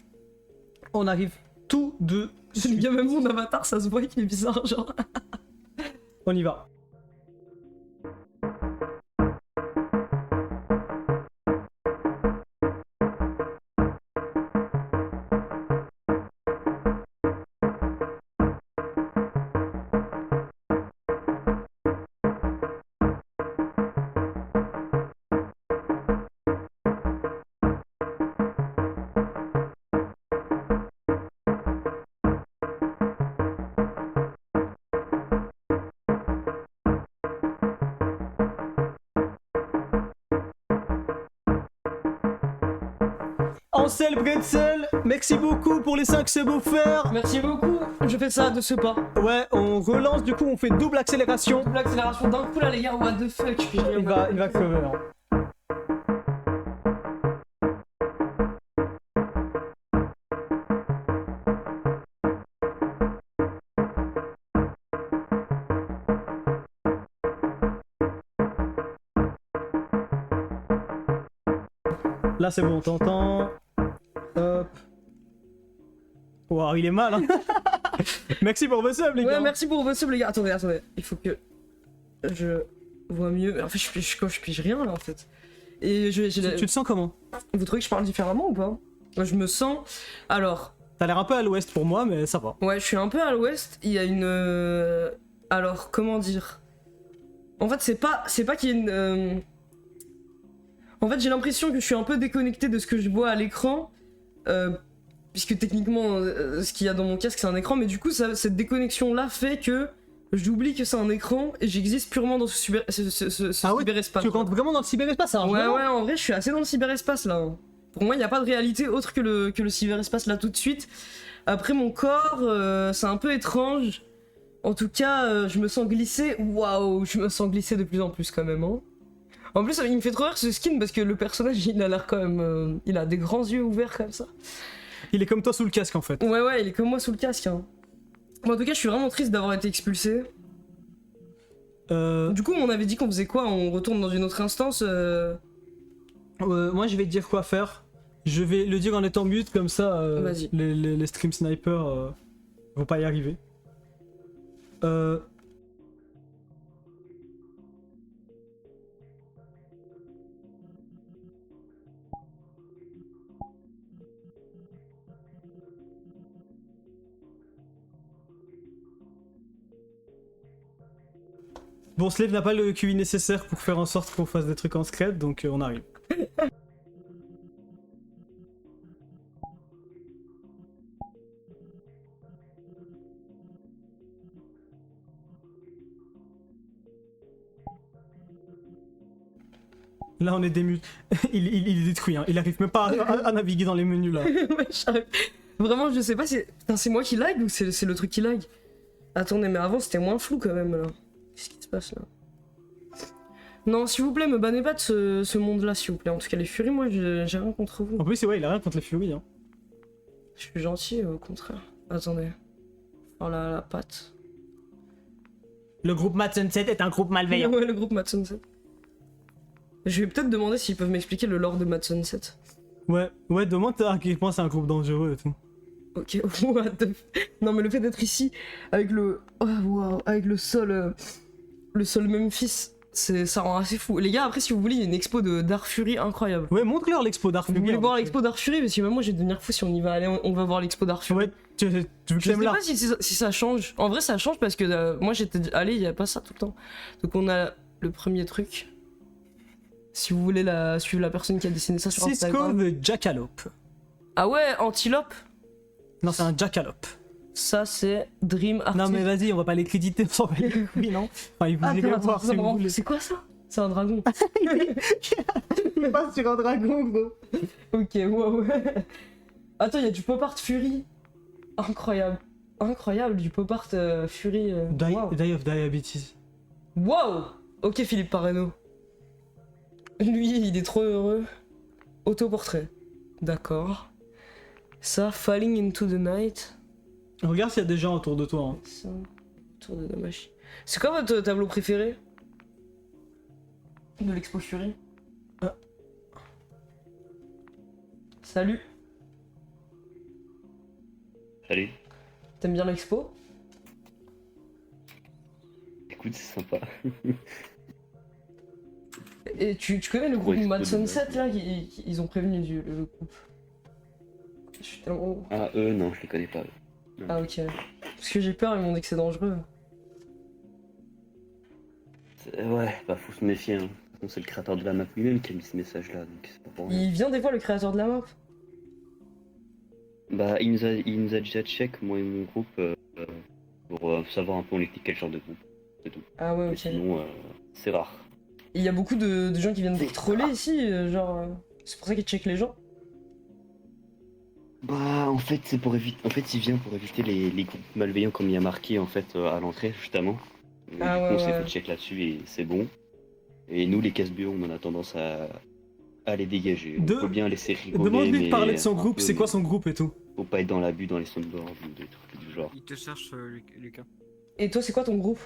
Speaker 3: On arrive tout de
Speaker 2: J'aime
Speaker 3: suite.
Speaker 2: bien même mon avatar, ça se voit qu'il est bizarre, genre.
Speaker 3: On y va. Ansel Bretzel, merci beaucoup pour les 5 subs offerts.
Speaker 2: Merci beaucoup, je fais ça de ce pas.
Speaker 3: Ouais, on relance, du coup, on fait double accélération.
Speaker 2: Double accélération d'un coup là, les gars, what the fuck.
Speaker 3: Il va crever. Hein. Là c'est bon, t'entends. Hop. Waouh, il est mal hein. Merci pour vos subs les gars.
Speaker 2: Ouais, merci pour vos subs les gars. Attendez, il faut que je vois mieux. En fait, je pige rien là en fait. Et
Speaker 3: Tu te sens comment?
Speaker 2: Vous trouvez que je parle différemment ou pas? Moi je me sens... Alors...
Speaker 3: T'as l'air un peu à l'ouest pour moi, mais ça va.
Speaker 2: Ouais, je suis un peu à l'ouest. Il y a une... Alors, comment dire? En fait, c'est pas qu'il y ait une... En fait, j'ai l'impression que je suis un peu déconnecté de ce que je vois à l'écran. Puisque techniquement, ce qu'il y a dans mon casque, c'est un écran. Mais du coup, cette déconnexion-là fait que j'oublie que c'est un écran et j'existe purement dans ce cyberespace.
Speaker 3: Tu rentres vraiment dans le cyberespace, ça
Speaker 2: Ouais, en vrai, je suis assez dans le cyberespace là. Pour moi, il n'y a pas de réalité autre que le cyberespace là tout de suite. Après, mon corps, c'est un peu étrange. En tout cas, je me sens glissé. Waouh, je me sens glissé de plus en plus quand même. Hein. En plus, il me fait trop rire ce skin parce que le personnage, il a l'air quand même. Il a des grands yeux ouverts comme ça.
Speaker 3: Il est comme toi sous le casque en fait.
Speaker 2: Ouais, il est comme moi sous le casque. Hein. Bon, en tout cas, je suis vraiment triste d'avoir été expulsé. Du coup, on avait dit qu'on faisait quoi? On retourne dans une autre instance
Speaker 3: moi, je vais te dire quoi faire. Je vais le dire en étant mute, comme ça, les stream snipers vont pas y arriver. Bon, Slave n'a pas le QI nécessaire pour faire en sorte qu'on fasse des trucs en secret, donc on arrive. Là, on est démute. il est détruit, hein. Il arrive même pas à naviguer dans les menus là.
Speaker 2: Ouais, j'arrive. Vraiment, je sais pas si. Putain, c'est moi qui lag ou c'est le truc qui lag? Attendez, mais avant c'était moins flou quand même là. Qu'est-ce qui se passe là? Non, s'il vous plaît, me bannez pas de ce monde-là, s'il vous plaît. En tout cas, les furies, moi, j'ai rien contre vous.
Speaker 3: En plus, ouais, il a rien contre les furies. Hein.
Speaker 2: Je suis gentil, au contraire. Attendez. Oh la patte.
Speaker 3: Le groupe Mad Sunset est un groupe malveillant.
Speaker 2: Ouais, le groupe Mad Sunset. Je vais peut-être demander s'ils peuvent m'expliquer le lore de Mad Sunset.
Speaker 3: Ouais, demande à quel point c'est un groupe dangereux et tout.
Speaker 2: Ok, what the... Non, mais le fait d'être ici, avec le... Oh, wow, avec le sol Memphis... Ça rend assez fou. Les gars, après, si vous voulez, il y a une expo d'Art Fury incroyable.
Speaker 3: Ouais, montre-leur l'expo d'Art Fury.
Speaker 2: Vous voulez voir l'expo d'Art Fury? Parce que même moi, je vais devenir fou si on y va. Allez, on va voir l'expo d'Art Fury.
Speaker 3: Ouais, tu veux que
Speaker 2: je sais pas si ça change. En vrai, ça change parce que moi, j'étais allé, il y a pas ça tout le temps. Donc, on a le premier truc. Si vous voulez suivre la personne qui a dessiné ça sur Instagram.
Speaker 3: Cisco the Jackalope.
Speaker 2: Ah ouais, Antilope?
Speaker 3: Non, c'est un Jackalope.
Speaker 2: Ça, c'est Dream Artist.
Speaker 3: Non, mais vas-y, on va pas les créditer, on s'en va les couilles, non? Enfin, il vous irez voir si vous voulez.
Speaker 2: C'est quoi ça? C'est un dragon.
Speaker 3: Il passe sur un dragon, gros.
Speaker 2: Ok, wow. Attends, il y a du pop art Fury. Incroyable. Incroyable, du pop art Fury.
Speaker 3: Die of Diabetes.
Speaker 2: Wow. Ok, Philippe Parreno. Lui, il est trop heureux. Autoportrait. D'accord. Ça, Falling into the Night.
Speaker 3: Regarde s'il y a des gens autour de toi. Hein.
Speaker 2: Ça, autour de la machine. C'est quoi votre tableau préféré de l'expo Fury? Salut.
Speaker 11: Salut.
Speaker 2: T'aimes bien l'expo?
Speaker 11: Écoute, c'est sympa.
Speaker 2: Et tu connais le groupe Mad Sunset là? Ils ont prévenu le groupe. Je suis tellement...
Speaker 11: Ah, eux, non, je les connais pas. Non.
Speaker 2: Ah, ok. Parce que j'ai peur, ils m'ont dit que c'est dangereux.
Speaker 11: Ouais, bah faut se méfier. Hein. C'est le créateur de la map lui-même qui a mis ce message là, donc c'est pas pour rien.
Speaker 2: Il vient des fois, le créateur de la map?
Speaker 11: Bah, il nous a déjà check, moi et mon groupe, pour savoir un peu on était quel genre de groupe. C'est tout.
Speaker 2: Ah ouais, ok.
Speaker 11: Mais sinon, c'est rare.
Speaker 2: Il y a beaucoup de gens qui viennent troller ici, genre... c'est pour ça qu'ils checkent les gens?
Speaker 11: Bah, en fait, c'est pour éviter. En fait, il vient pour éviter les groupes malveillants, comme il y a marqué en fait à l'entrée, justement. Et
Speaker 2: Ah
Speaker 11: du coup,
Speaker 2: ouais,
Speaker 11: on s'est
Speaker 2: ouais.
Speaker 11: fait check là-dessus et c'est bon. Et nous, les casse-bureaux, on en a tendance à les dégager.
Speaker 3: De-
Speaker 11: On peut bien laisser rigoler.
Speaker 3: Demande-lui de
Speaker 11: mais
Speaker 3: parler de son
Speaker 11: un
Speaker 3: groupe,
Speaker 11: peu,
Speaker 3: c'est quoi
Speaker 11: mais
Speaker 3: son groupe et tout.
Speaker 11: Faut pas être dans l'abus, dans les soundboards ou des trucs du genre.
Speaker 8: Il te cherche, Lucas.
Speaker 2: Et toi, c'est quoi ton groupe?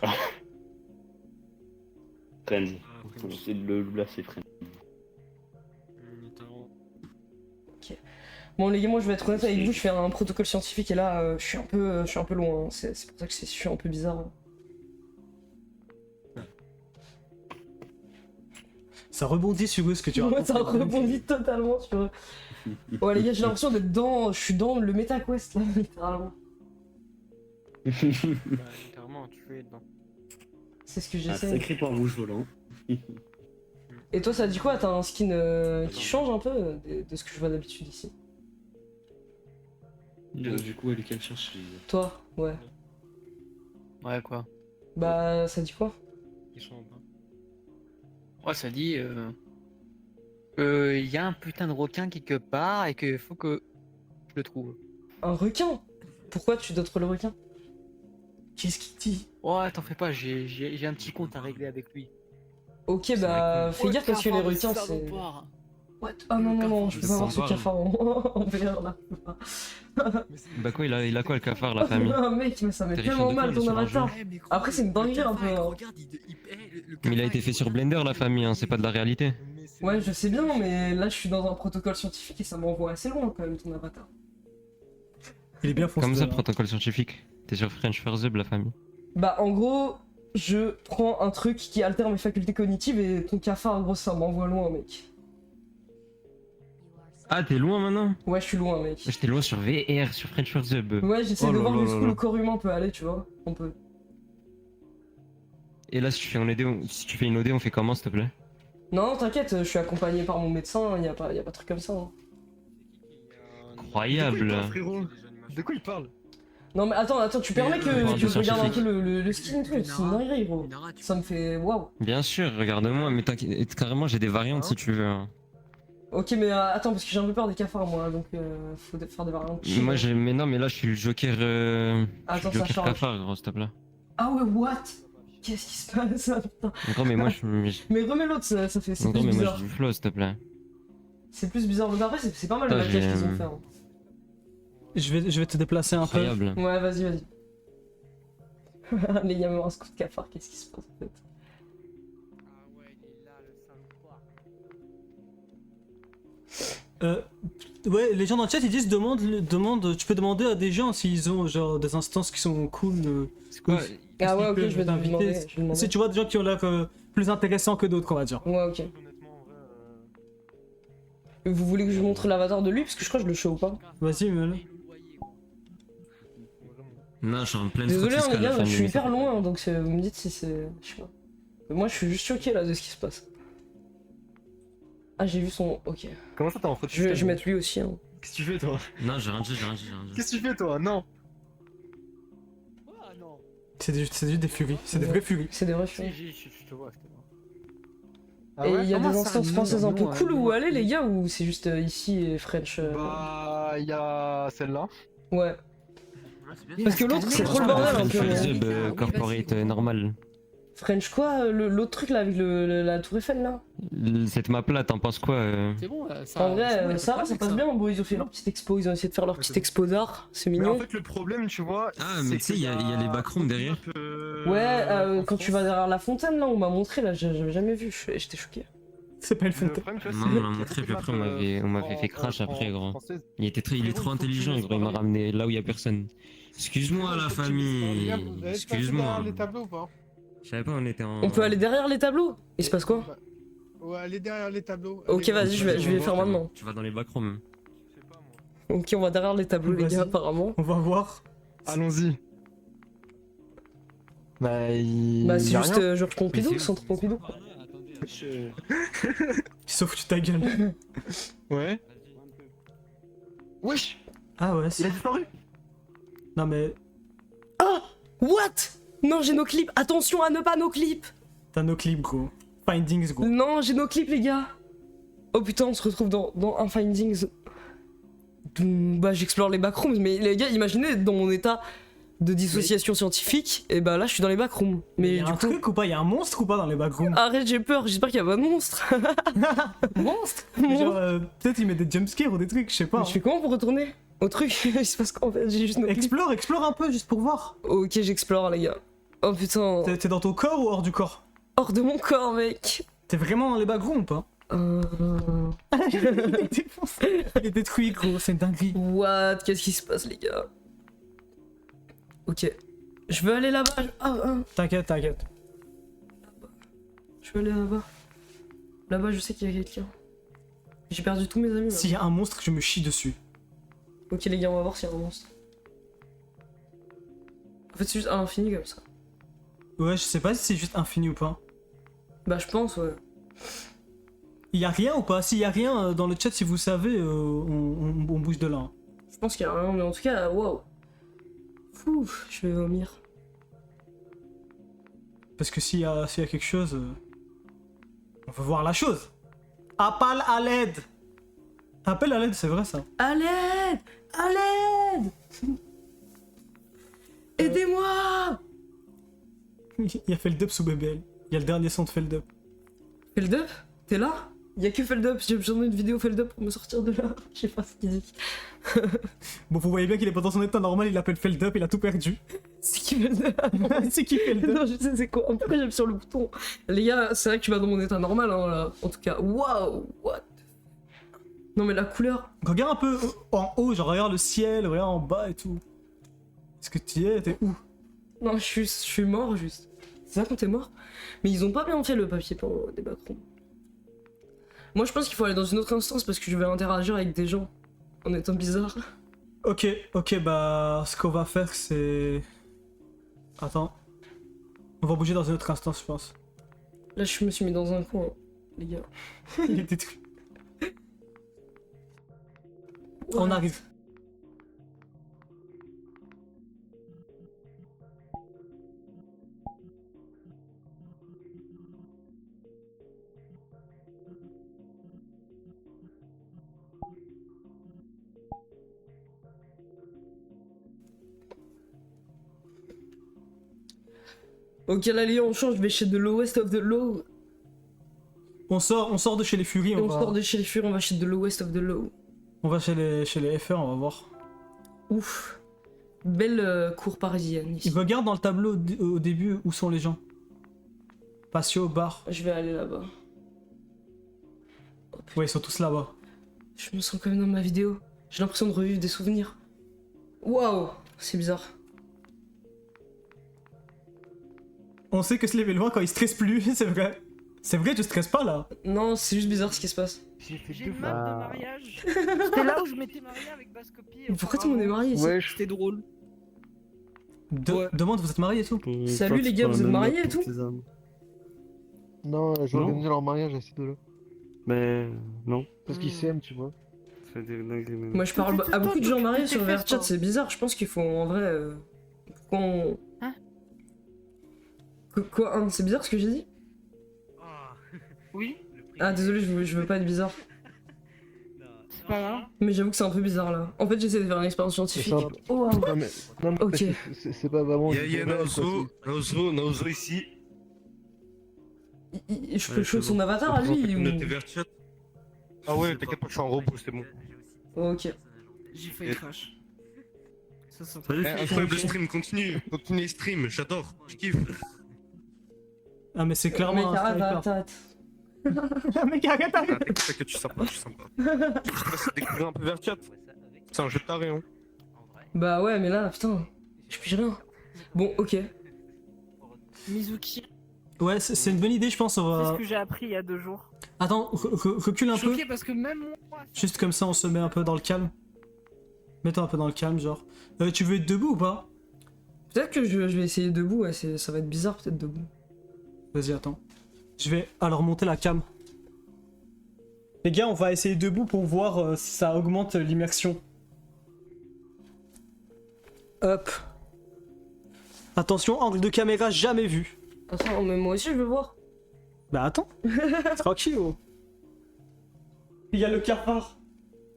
Speaker 11: Friends.
Speaker 8: Ah, frère,
Speaker 11: C'est le là, c'est Friends.
Speaker 8: notamment.
Speaker 2: Bon les gars, moi je vais être honnête avec vous, je fais un protocole scientifique et là je suis un peu loin, hein. C'est pour ça que je suis un peu bizarre.
Speaker 3: Ça rebondit sur eux ce que tu racontes.
Speaker 2: Moi ça rebondit totalement sur eux. Ouais les gars, j'ai l'impression d'être je suis dans le MetaQuest là, littéralement.
Speaker 8: Bah, littéralement, tu es dedans.
Speaker 2: C'est ce que
Speaker 11: Un
Speaker 2: j'essaie.
Speaker 11: sacré port rouge volant.
Speaker 2: Et toi ça dit quoi? T'as un skin qui change un peu de ce que je vois d'habitude ici?
Speaker 10: Du coup, elle est qu'elle cherche.
Speaker 2: Toi? Ouais.
Speaker 6: Ouais, quoi.
Speaker 2: Bah ça dit quoi?
Speaker 8: Ils sont en bas.
Speaker 6: Ouais, ça dit. Il y a un putain de requin quelque part et qu'il faut que je le trouve.
Speaker 2: Un requin? Pourquoi tu doutes le requin? Qu'est-ce qu'il dit?
Speaker 6: Ouais, t'en fais pas, j'ai un petit compte à régler avec lui.
Speaker 2: Ok bah fais gaffe parce que les requins c'est... What? Ah non non non, je peux pas avoir ce cafard en VR là.
Speaker 7: Bah quoi, il a quoi le cafard, la famille?
Speaker 2: Ah mec, mais ça met
Speaker 7: Terrifiant
Speaker 2: tellement
Speaker 7: de
Speaker 2: mal
Speaker 7: quoi, il est
Speaker 2: ton
Speaker 7: sur un
Speaker 2: avatar.
Speaker 7: jeu.
Speaker 2: Après c'est une dinguerie un peu. Hein.
Speaker 7: Mais il a été fait sur Blender, la famille, hein, c'est pas de la réalité.
Speaker 2: Ouais je sais bien, mais là je suis dans un protocole scientifique et ça m'envoie assez loin quand même ton avatar.
Speaker 3: Il est bien foncé.
Speaker 7: Comme ça, protocole scientifique. T'es sur French First Up, la famille.
Speaker 2: Bah en gros, je prends un truc qui altère mes facultés cognitives et ton cafard en gros ça m'envoie loin mec.
Speaker 7: Ah, t'es loin maintenant?
Speaker 2: Ouais je suis loin mec.
Speaker 7: J'étais loin sur VR, sur French First Up.
Speaker 2: Ouais j'essaie
Speaker 7: Oh
Speaker 2: de
Speaker 7: là
Speaker 2: voir
Speaker 7: là
Speaker 2: jusqu'où
Speaker 7: là
Speaker 2: le
Speaker 7: là.
Speaker 2: corps humain peut aller tu vois. On peut.
Speaker 7: Et là, si tu fais une OD, on fait comment, s'il te plaît?
Speaker 2: Non t'inquiète, je suis accompagné par mon médecin, y a pas de truc comme ça. Hein.
Speaker 7: Incroyable.
Speaker 10: Frérot. De quoi il parle?
Speaker 2: Non mais attends, tu permets que
Speaker 7: Point de
Speaker 2: je regarde un
Speaker 7: scientifique.
Speaker 2: peu le skin et tout, c'est une dinguerie gros. Ça me fait waouh.
Speaker 7: Bien sûr, regarde-moi, mais t'inquiète, carrément, j'ai des variantes si tu veux. hein.
Speaker 2: Ok mais attends parce que j'ai un peu peur des cafards moi donc faut faire des variantes.
Speaker 7: Moi, mais non, mais là, je suis le Joker.
Speaker 2: Attends,
Speaker 7: je suis
Speaker 2: ça
Speaker 7: le Joker
Speaker 2: charge.
Speaker 7: cafard, gros, s'il te plaît.
Speaker 2: Ah ouais what? Qu'est-ce qui se passe putain?
Speaker 7: Gros, mais moi,
Speaker 2: Mais remets l'autre, ça fait c'est
Speaker 7: Gros,
Speaker 2: plus
Speaker 7: mais moi,
Speaker 2: bizarre.
Speaker 7: j'ai du flow, s'il te plaît.
Speaker 2: C'est plus bizarre, mais après c'est pas mal le
Speaker 7: Putain,
Speaker 2: maquillage
Speaker 7: j'ai,
Speaker 2: qu'ils ont fait. Hein.
Speaker 3: Je vais te déplacer un peu.
Speaker 7: Incroyable.
Speaker 2: Ouais vas-y. Les gars, un scout de cafard, qu'est-ce qui se passe en fait?
Speaker 3: Ouais, les gens dans le chat ils disent demande, tu peux demander à des gens s'ils ont genre des instances qui sont cool.
Speaker 7: C'est quoi?
Speaker 2: Ah ouais ok,
Speaker 3: peuvent
Speaker 2: je vais te
Speaker 3: t'inviter.
Speaker 2: demander. Je vais demander.
Speaker 3: Si tu vois des gens qui ont l'air plus intéressants que d'autres, on va dire.
Speaker 2: Ouais ok. Vous voulez que je vous montre l'avatar de lui? Parce que je crois que je le show ou pas?
Speaker 3: Vas-y, mais là.
Speaker 7: Non, je suis en pleine
Speaker 2: Désolé hein,
Speaker 7: fraude
Speaker 2: les
Speaker 7: fiscale, la
Speaker 2: gars, je
Speaker 7: famille,
Speaker 2: suis
Speaker 7: mais ça
Speaker 2: hyper
Speaker 7: fait-
Speaker 2: loin donc vous me dites si c'est... Je sais pas. Mais moi je suis juste choqué là de ce qui se passe. Ah j'ai vu son... Ok.
Speaker 10: Comment ça t'es en fraude
Speaker 2: Je vais
Speaker 10: fiscale,
Speaker 2: mettre lui aussi hein.
Speaker 10: Qu'est-ce que tu fais toi?
Speaker 7: Non, j'ai rien dit.
Speaker 10: Qu'est-ce que tu fais toi? Non.
Speaker 3: C'est juste des furies, c'est des vraies furies.
Speaker 2: C'est des vrais films.
Speaker 6: Je te vois.
Speaker 10: Ah
Speaker 2: Et
Speaker 10: ouais?
Speaker 2: il y a
Speaker 6: Comment
Speaker 2: des
Speaker 6: ça,
Speaker 2: instances
Speaker 6: non,
Speaker 2: françaises un peu
Speaker 6: non,
Speaker 2: cool
Speaker 6: non,
Speaker 2: où
Speaker 6: non.
Speaker 2: aller les gars ou c'est juste ici et French
Speaker 10: Bah, il y a celle-là.
Speaker 2: Ouais. Parce que l'autre c'est trop le
Speaker 7: Franchement,
Speaker 2: bordel un
Speaker 7: French
Speaker 2: peu.
Speaker 7: First
Speaker 2: mais-
Speaker 7: Up, corporate, normal.
Speaker 2: French quoi? L'autre truc là avec la tour Eiffel là?
Speaker 7: Cette map là, t'en penses quoi?
Speaker 6: C'est bon, ça.
Speaker 2: En vrai
Speaker 6: c'est bon, y a
Speaker 2: ça
Speaker 6: pas
Speaker 2: va,
Speaker 6: de
Speaker 2: ça
Speaker 6: problème
Speaker 2: passe
Speaker 6: avec
Speaker 2: bien. Bon ils ont fait leur petite expo, ils ont essayé de faire leur petite expo d'art, c'est
Speaker 10: Mais en
Speaker 2: mignon.
Speaker 10: fait, le problème, tu vois.
Speaker 7: Ah, mais tu sais, il y a les backrooms derrière.
Speaker 2: Ouais, quand tu vas derrière la fontaine là, on m'a montré là, j'avais jamais vu, j'étais choqué.
Speaker 3: C'est pas une
Speaker 10: Le
Speaker 3: fontaine.
Speaker 10: problème, tu vois,
Speaker 7: Non,
Speaker 10: c'est
Speaker 7: on l'a
Speaker 10: qu'il y a
Speaker 7: montré,
Speaker 10: trop
Speaker 7: puis
Speaker 10: de
Speaker 7: après,
Speaker 10: maps,
Speaker 7: on m'avait fait crash après, gros. Il est trop intelligent, gros, il m'a ramené là où il y a personne. Excuse-moi, la famille. Excuse-moi.
Speaker 12: Les tableaux ou pas?
Speaker 7: Je savais pas, on était en.
Speaker 2: On peut aller derrière les tableaux? Il se passe quoi?
Speaker 12: Ouais, allez derrière les tableaux.
Speaker 2: Ok,
Speaker 12: Allez,
Speaker 2: vas-y, je vais les faire maintenant.
Speaker 7: Tu vas dans les backrooms.
Speaker 2: Ok, on va derrière les tableaux les
Speaker 3: Vas-y.
Speaker 2: gars apparemment.
Speaker 3: On va voir.
Speaker 10: Allons-y. Bah, il.
Speaker 2: Bah c'est
Speaker 10: y a
Speaker 2: juste
Speaker 10: rien.
Speaker 2: Georges Pompidou, centre Pompidou.
Speaker 3: Sauf que tu ta gueule.
Speaker 10: Ouais. Wesh,
Speaker 3: Ah ouais,
Speaker 10: il a disparu.
Speaker 3: Non mais
Speaker 2: Ah! What? Non, j'ai nos clips, attention à ne pas nos clips!
Speaker 3: t'as nos clips, gros. Findings, gros.
Speaker 2: Non, j'ai nos clips les gars! Oh putain, on se retrouve dans un Findings. bah j'explore les backrooms. Mais les gars, imaginez dans mon état de dissociation scientifique, et bah là je suis dans les backrooms. Mais
Speaker 3: y a
Speaker 2: du
Speaker 3: un
Speaker 2: coup...
Speaker 3: truc ou pas? Y a un monstre ou pas dans les backrooms?
Speaker 2: Arrête, j'ai peur, j'espère qu'il y a pas de monstre.
Speaker 3: Monstre? Genre, peut-être il met des jumpscares ou des trucs, je sais pas.
Speaker 2: Mais je fais comment pour retourner au truc? Il se passe quoi en fait? J'ai juste nos clips.
Speaker 3: Explore un peu juste pour voir.
Speaker 2: Ok, j'explore les gars. Oh putain.
Speaker 3: T'es dans ton corps ou hors du corps?
Speaker 2: Hors de mon corps, mec.
Speaker 3: T'es vraiment dans les backrooms ou pas? Il est défoncé. Il est détruit, gros, c'est une dinguerie.
Speaker 2: What? Qu'est-ce qui se passe, les gars? Ok. Je veux aller là-bas.
Speaker 3: T'inquiète.
Speaker 2: Je veux aller là-bas. Là-bas, je sais qu'il y a quelqu'un. J'ai perdu tous mes amis.
Speaker 3: S'il y a un monstre, je me chie dessus.
Speaker 2: Ok, les gars, on va voir s'il y a un monstre. En fait, c'est juste à l'infini comme ça.
Speaker 3: Ouais, je sais pas si c'est juste infini ou pas.
Speaker 2: Bah, je pense, ouais.
Speaker 3: Il y a rien ou pas? S'il y a rien dans le chat, si vous savez, on bouge de là. Hein.
Speaker 2: Je pense qu'il y a rien, mais en tout cas, waouh. Fou, je vais vomir.
Speaker 3: Parce que s'il y a quelque chose, on veut voir la chose. Appel à l'aide. Appel à l'aide, c'est vrai ça.
Speaker 2: À l'aide! À l'aide! Aidez-moi!
Speaker 3: Il a fait le dub sous BBL. Il y a le dernier son de Feldup.
Speaker 2: Feldup? T'es là? Y'a que Feldup, j'ai besoin d'une vidéo Feldup pour me sortir de là. Je sais pas ce qu'il dit.
Speaker 3: Bon, vous voyez bien qu'il est pas dans son état normal, il appelle Feldup, il a tout perdu.
Speaker 2: C'est qui Feldup?
Speaker 3: C'est qui Feldup?
Speaker 2: Non, je sais c'est quoi. Pourquoi j'appuie sur le bouton? Les gars, c'est vrai que tu vas dans mon état normal, hein, là. En tout cas, waouh! What? Non, mais la couleur.
Speaker 3: Regarde un peu en haut, genre regarde le ciel, regarde en bas et tout. Est-ce que tu y es? T'es où?
Speaker 2: Non, je suis mort juste. C'est ça quand t'es mort? Mais ils ont pas bien fait le papier peint des backrooms. Moi je pense qu'il faut aller dans une autre instance parce que je vais interagir avec des gens en étant bizarre.
Speaker 3: Ok, bah ce qu'on va faire c'est... Attends. On va bouger dans une autre instance je pense.
Speaker 2: Là je me suis mis dans un coin, les gars.
Speaker 3: Il est détruit. On arrive.
Speaker 2: Ok là les gars on change, je vais chez The Lowest of the Low.
Speaker 3: On sort de chez les Furies,
Speaker 2: on sort de chez les Furies, on va chez The Lowest of the Low.
Speaker 3: On va chez les FR, on va voir.
Speaker 2: Ouf. Belle cour parisienne ici.
Speaker 3: Regarde dans le tableau au début où sont les gens. Patio, bar.
Speaker 2: Je vais aller là-bas.
Speaker 3: Ouais, ils sont tous là-bas.
Speaker 2: Je me sens quand même dans ma vidéo. J'ai l'impression de revivre des souvenirs. Waouh, c'est bizarre.
Speaker 3: On sait que Slave est loin quand il stresse plus, c'est vrai. C'est vrai, tu stresses pas là.
Speaker 2: Non, c'est juste bizarre ce qui se passe.
Speaker 6: J'ai une map de mariage. C'était là où je m'étais marié avec Bascopie.
Speaker 2: Pourquoi tout le monde est marié ici?
Speaker 6: Ouais, c'était drôle.
Speaker 3: Demande, vous êtes mariés et tout?
Speaker 2: Salut les gars, vous êtes mariés et tout?
Speaker 12: Non, j'ai organisé leur mariage à ces deux-là.
Speaker 10: Mais non.
Speaker 12: Parce qu'ils s'aiment, tu vois.
Speaker 2: Moi je parle à beaucoup de gens mariés sur VRChat, c'est bizarre, je pense qu'il faut en vrai... Pourquoi on...
Speaker 6: Hein?
Speaker 2: Quoi hein, c'est bizarre ce que j'ai dit?
Speaker 6: Oui.
Speaker 2: Ah désolé, je veux pas être bizarre.
Speaker 6: C'est pas grave.
Speaker 2: Mais j'avoue que c'est un peu bizarre là. En fait j'essaie de faire une expérience scientifique. Oh,
Speaker 12: Non mais
Speaker 2: ok.
Speaker 12: c'est pas vraiment...
Speaker 8: Y'a Naozo ici.
Speaker 2: Je peux show son avatar à lui ou...
Speaker 8: Ah ouais, t'inquiète pas, je suis en robot, c'est bon.
Speaker 2: Ok.
Speaker 6: J'ai fait crash. Ça sent
Speaker 8: Incroyable le stream, continue les streams, j'adore, je kiffe.
Speaker 3: Ah mais c'est clairement
Speaker 2: Mec,
Speaker 3: un
Speaker 2: arrête.
Speaker 3: Mec, arrête.
Speaker 8: T'inquiète que tu sens pas, je sens pas. Je te laisse découvrir un peu vers chat. C'est un jeu de taré, hein.
Speaker 2: Bah ouais, mais là, putain, je pige rien. Bon, ok.
Speaker 6: Mizuki.
Speaker 3: Ouais, c'est une bonne idée, je pense. On va...
Speaker 6: C'est ce que j'ai appris il y a 2 jours.
Speaker 3: Attends, recule un peu.
Speaker 6: Choqué parce que même moi...
Speaker 3: Juste comme ça, on se met un peu dans le calme. Mets-toi un peu dans le calme, genre. Tu veux être debout ou pas?
Speaker 2: Peut-être que je vais essayer debout, ouais, ça va être bizarre peut-être debout.
Speaker 3: Vas-y, attends. Je vais alors monter la cam. Les gars, on va essayer debout pour voir si ça augmente l'immersion. Hop. Attention, angle de caméra jamais vu.
Speaker 2: Attends, mais moi aussi je veux voir.
Speaker 3: Bah attends. Tranquille. Oh. Il y a le cafard.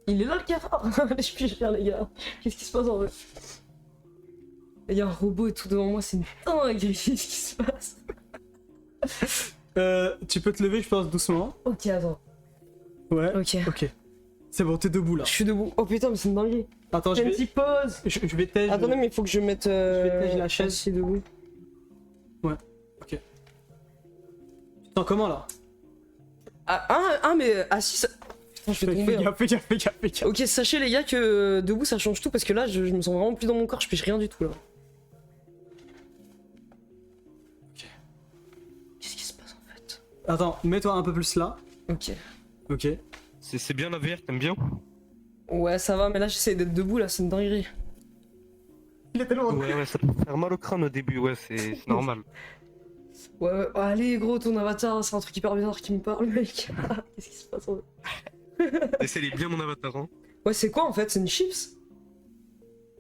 Speaker 2: Il est là le cafard. Je puis faire les gars. Qu'est-ce qui se passe en vrai? Il y a un robot et tout devant moi, c'est une dingue. Qu'est-ce qui se passe?
Speaker 3: Tu peux te lever, je pense, doucement.
Speaker 2: Ok, attends.
Speaker 3: Ouais.
Speaker 2: Ok.
Speaker 3: C'est bon, t'es debout là.
Speaker 2: Je suis debout. Oh putain, mais c'est une dinguerie.
Speaker 3: Attends,
Speaker 2: Fais une petite pause.
Speaker 3: je vais tège.
Speaker 2: Attendez, mais il faut que je mette
Speaker 3: tège la chaise.
Speaker 2: assis debout.
Speaker 3: Ouais, ok. Tu te sens comment là?
Speaker 2: Mais assis, ça... Putain, je vais tomber. Hein.
Speaker 3: Fais gaffe.
Speaker 2: Ok, sachez les gars que debout ça change tout parce que là je me sens vraiment plus dans mon corps, je pêche rien du tout là. Qu'est-ce qui se passe en fait?
Speaker 3: Attends, mets-toi un peu plus là.
Speaker 2: Ok.
Speaker 8: C'est bien la VR, t'aimes bien?
Speaker 2: Ouais, ça va, mais là j'essaie d'être debout là, c'est une dinguerie.
Speaker 3: Il est tellement.
Speaker 8: Ouais, ça peut faire mal au crâne au début, ouais, c'est normal.
Speaker 2: Ouais, oh, allez gros, ton avatar, c'est un truc hyper bizarre qui me parle, mec. Qu'est-ce qui se passe en fait?
Speaker 8: Essayez bien mon avatar, hein.
Speaker 2: Ouais, c'est quoi en fait? C'est une chips?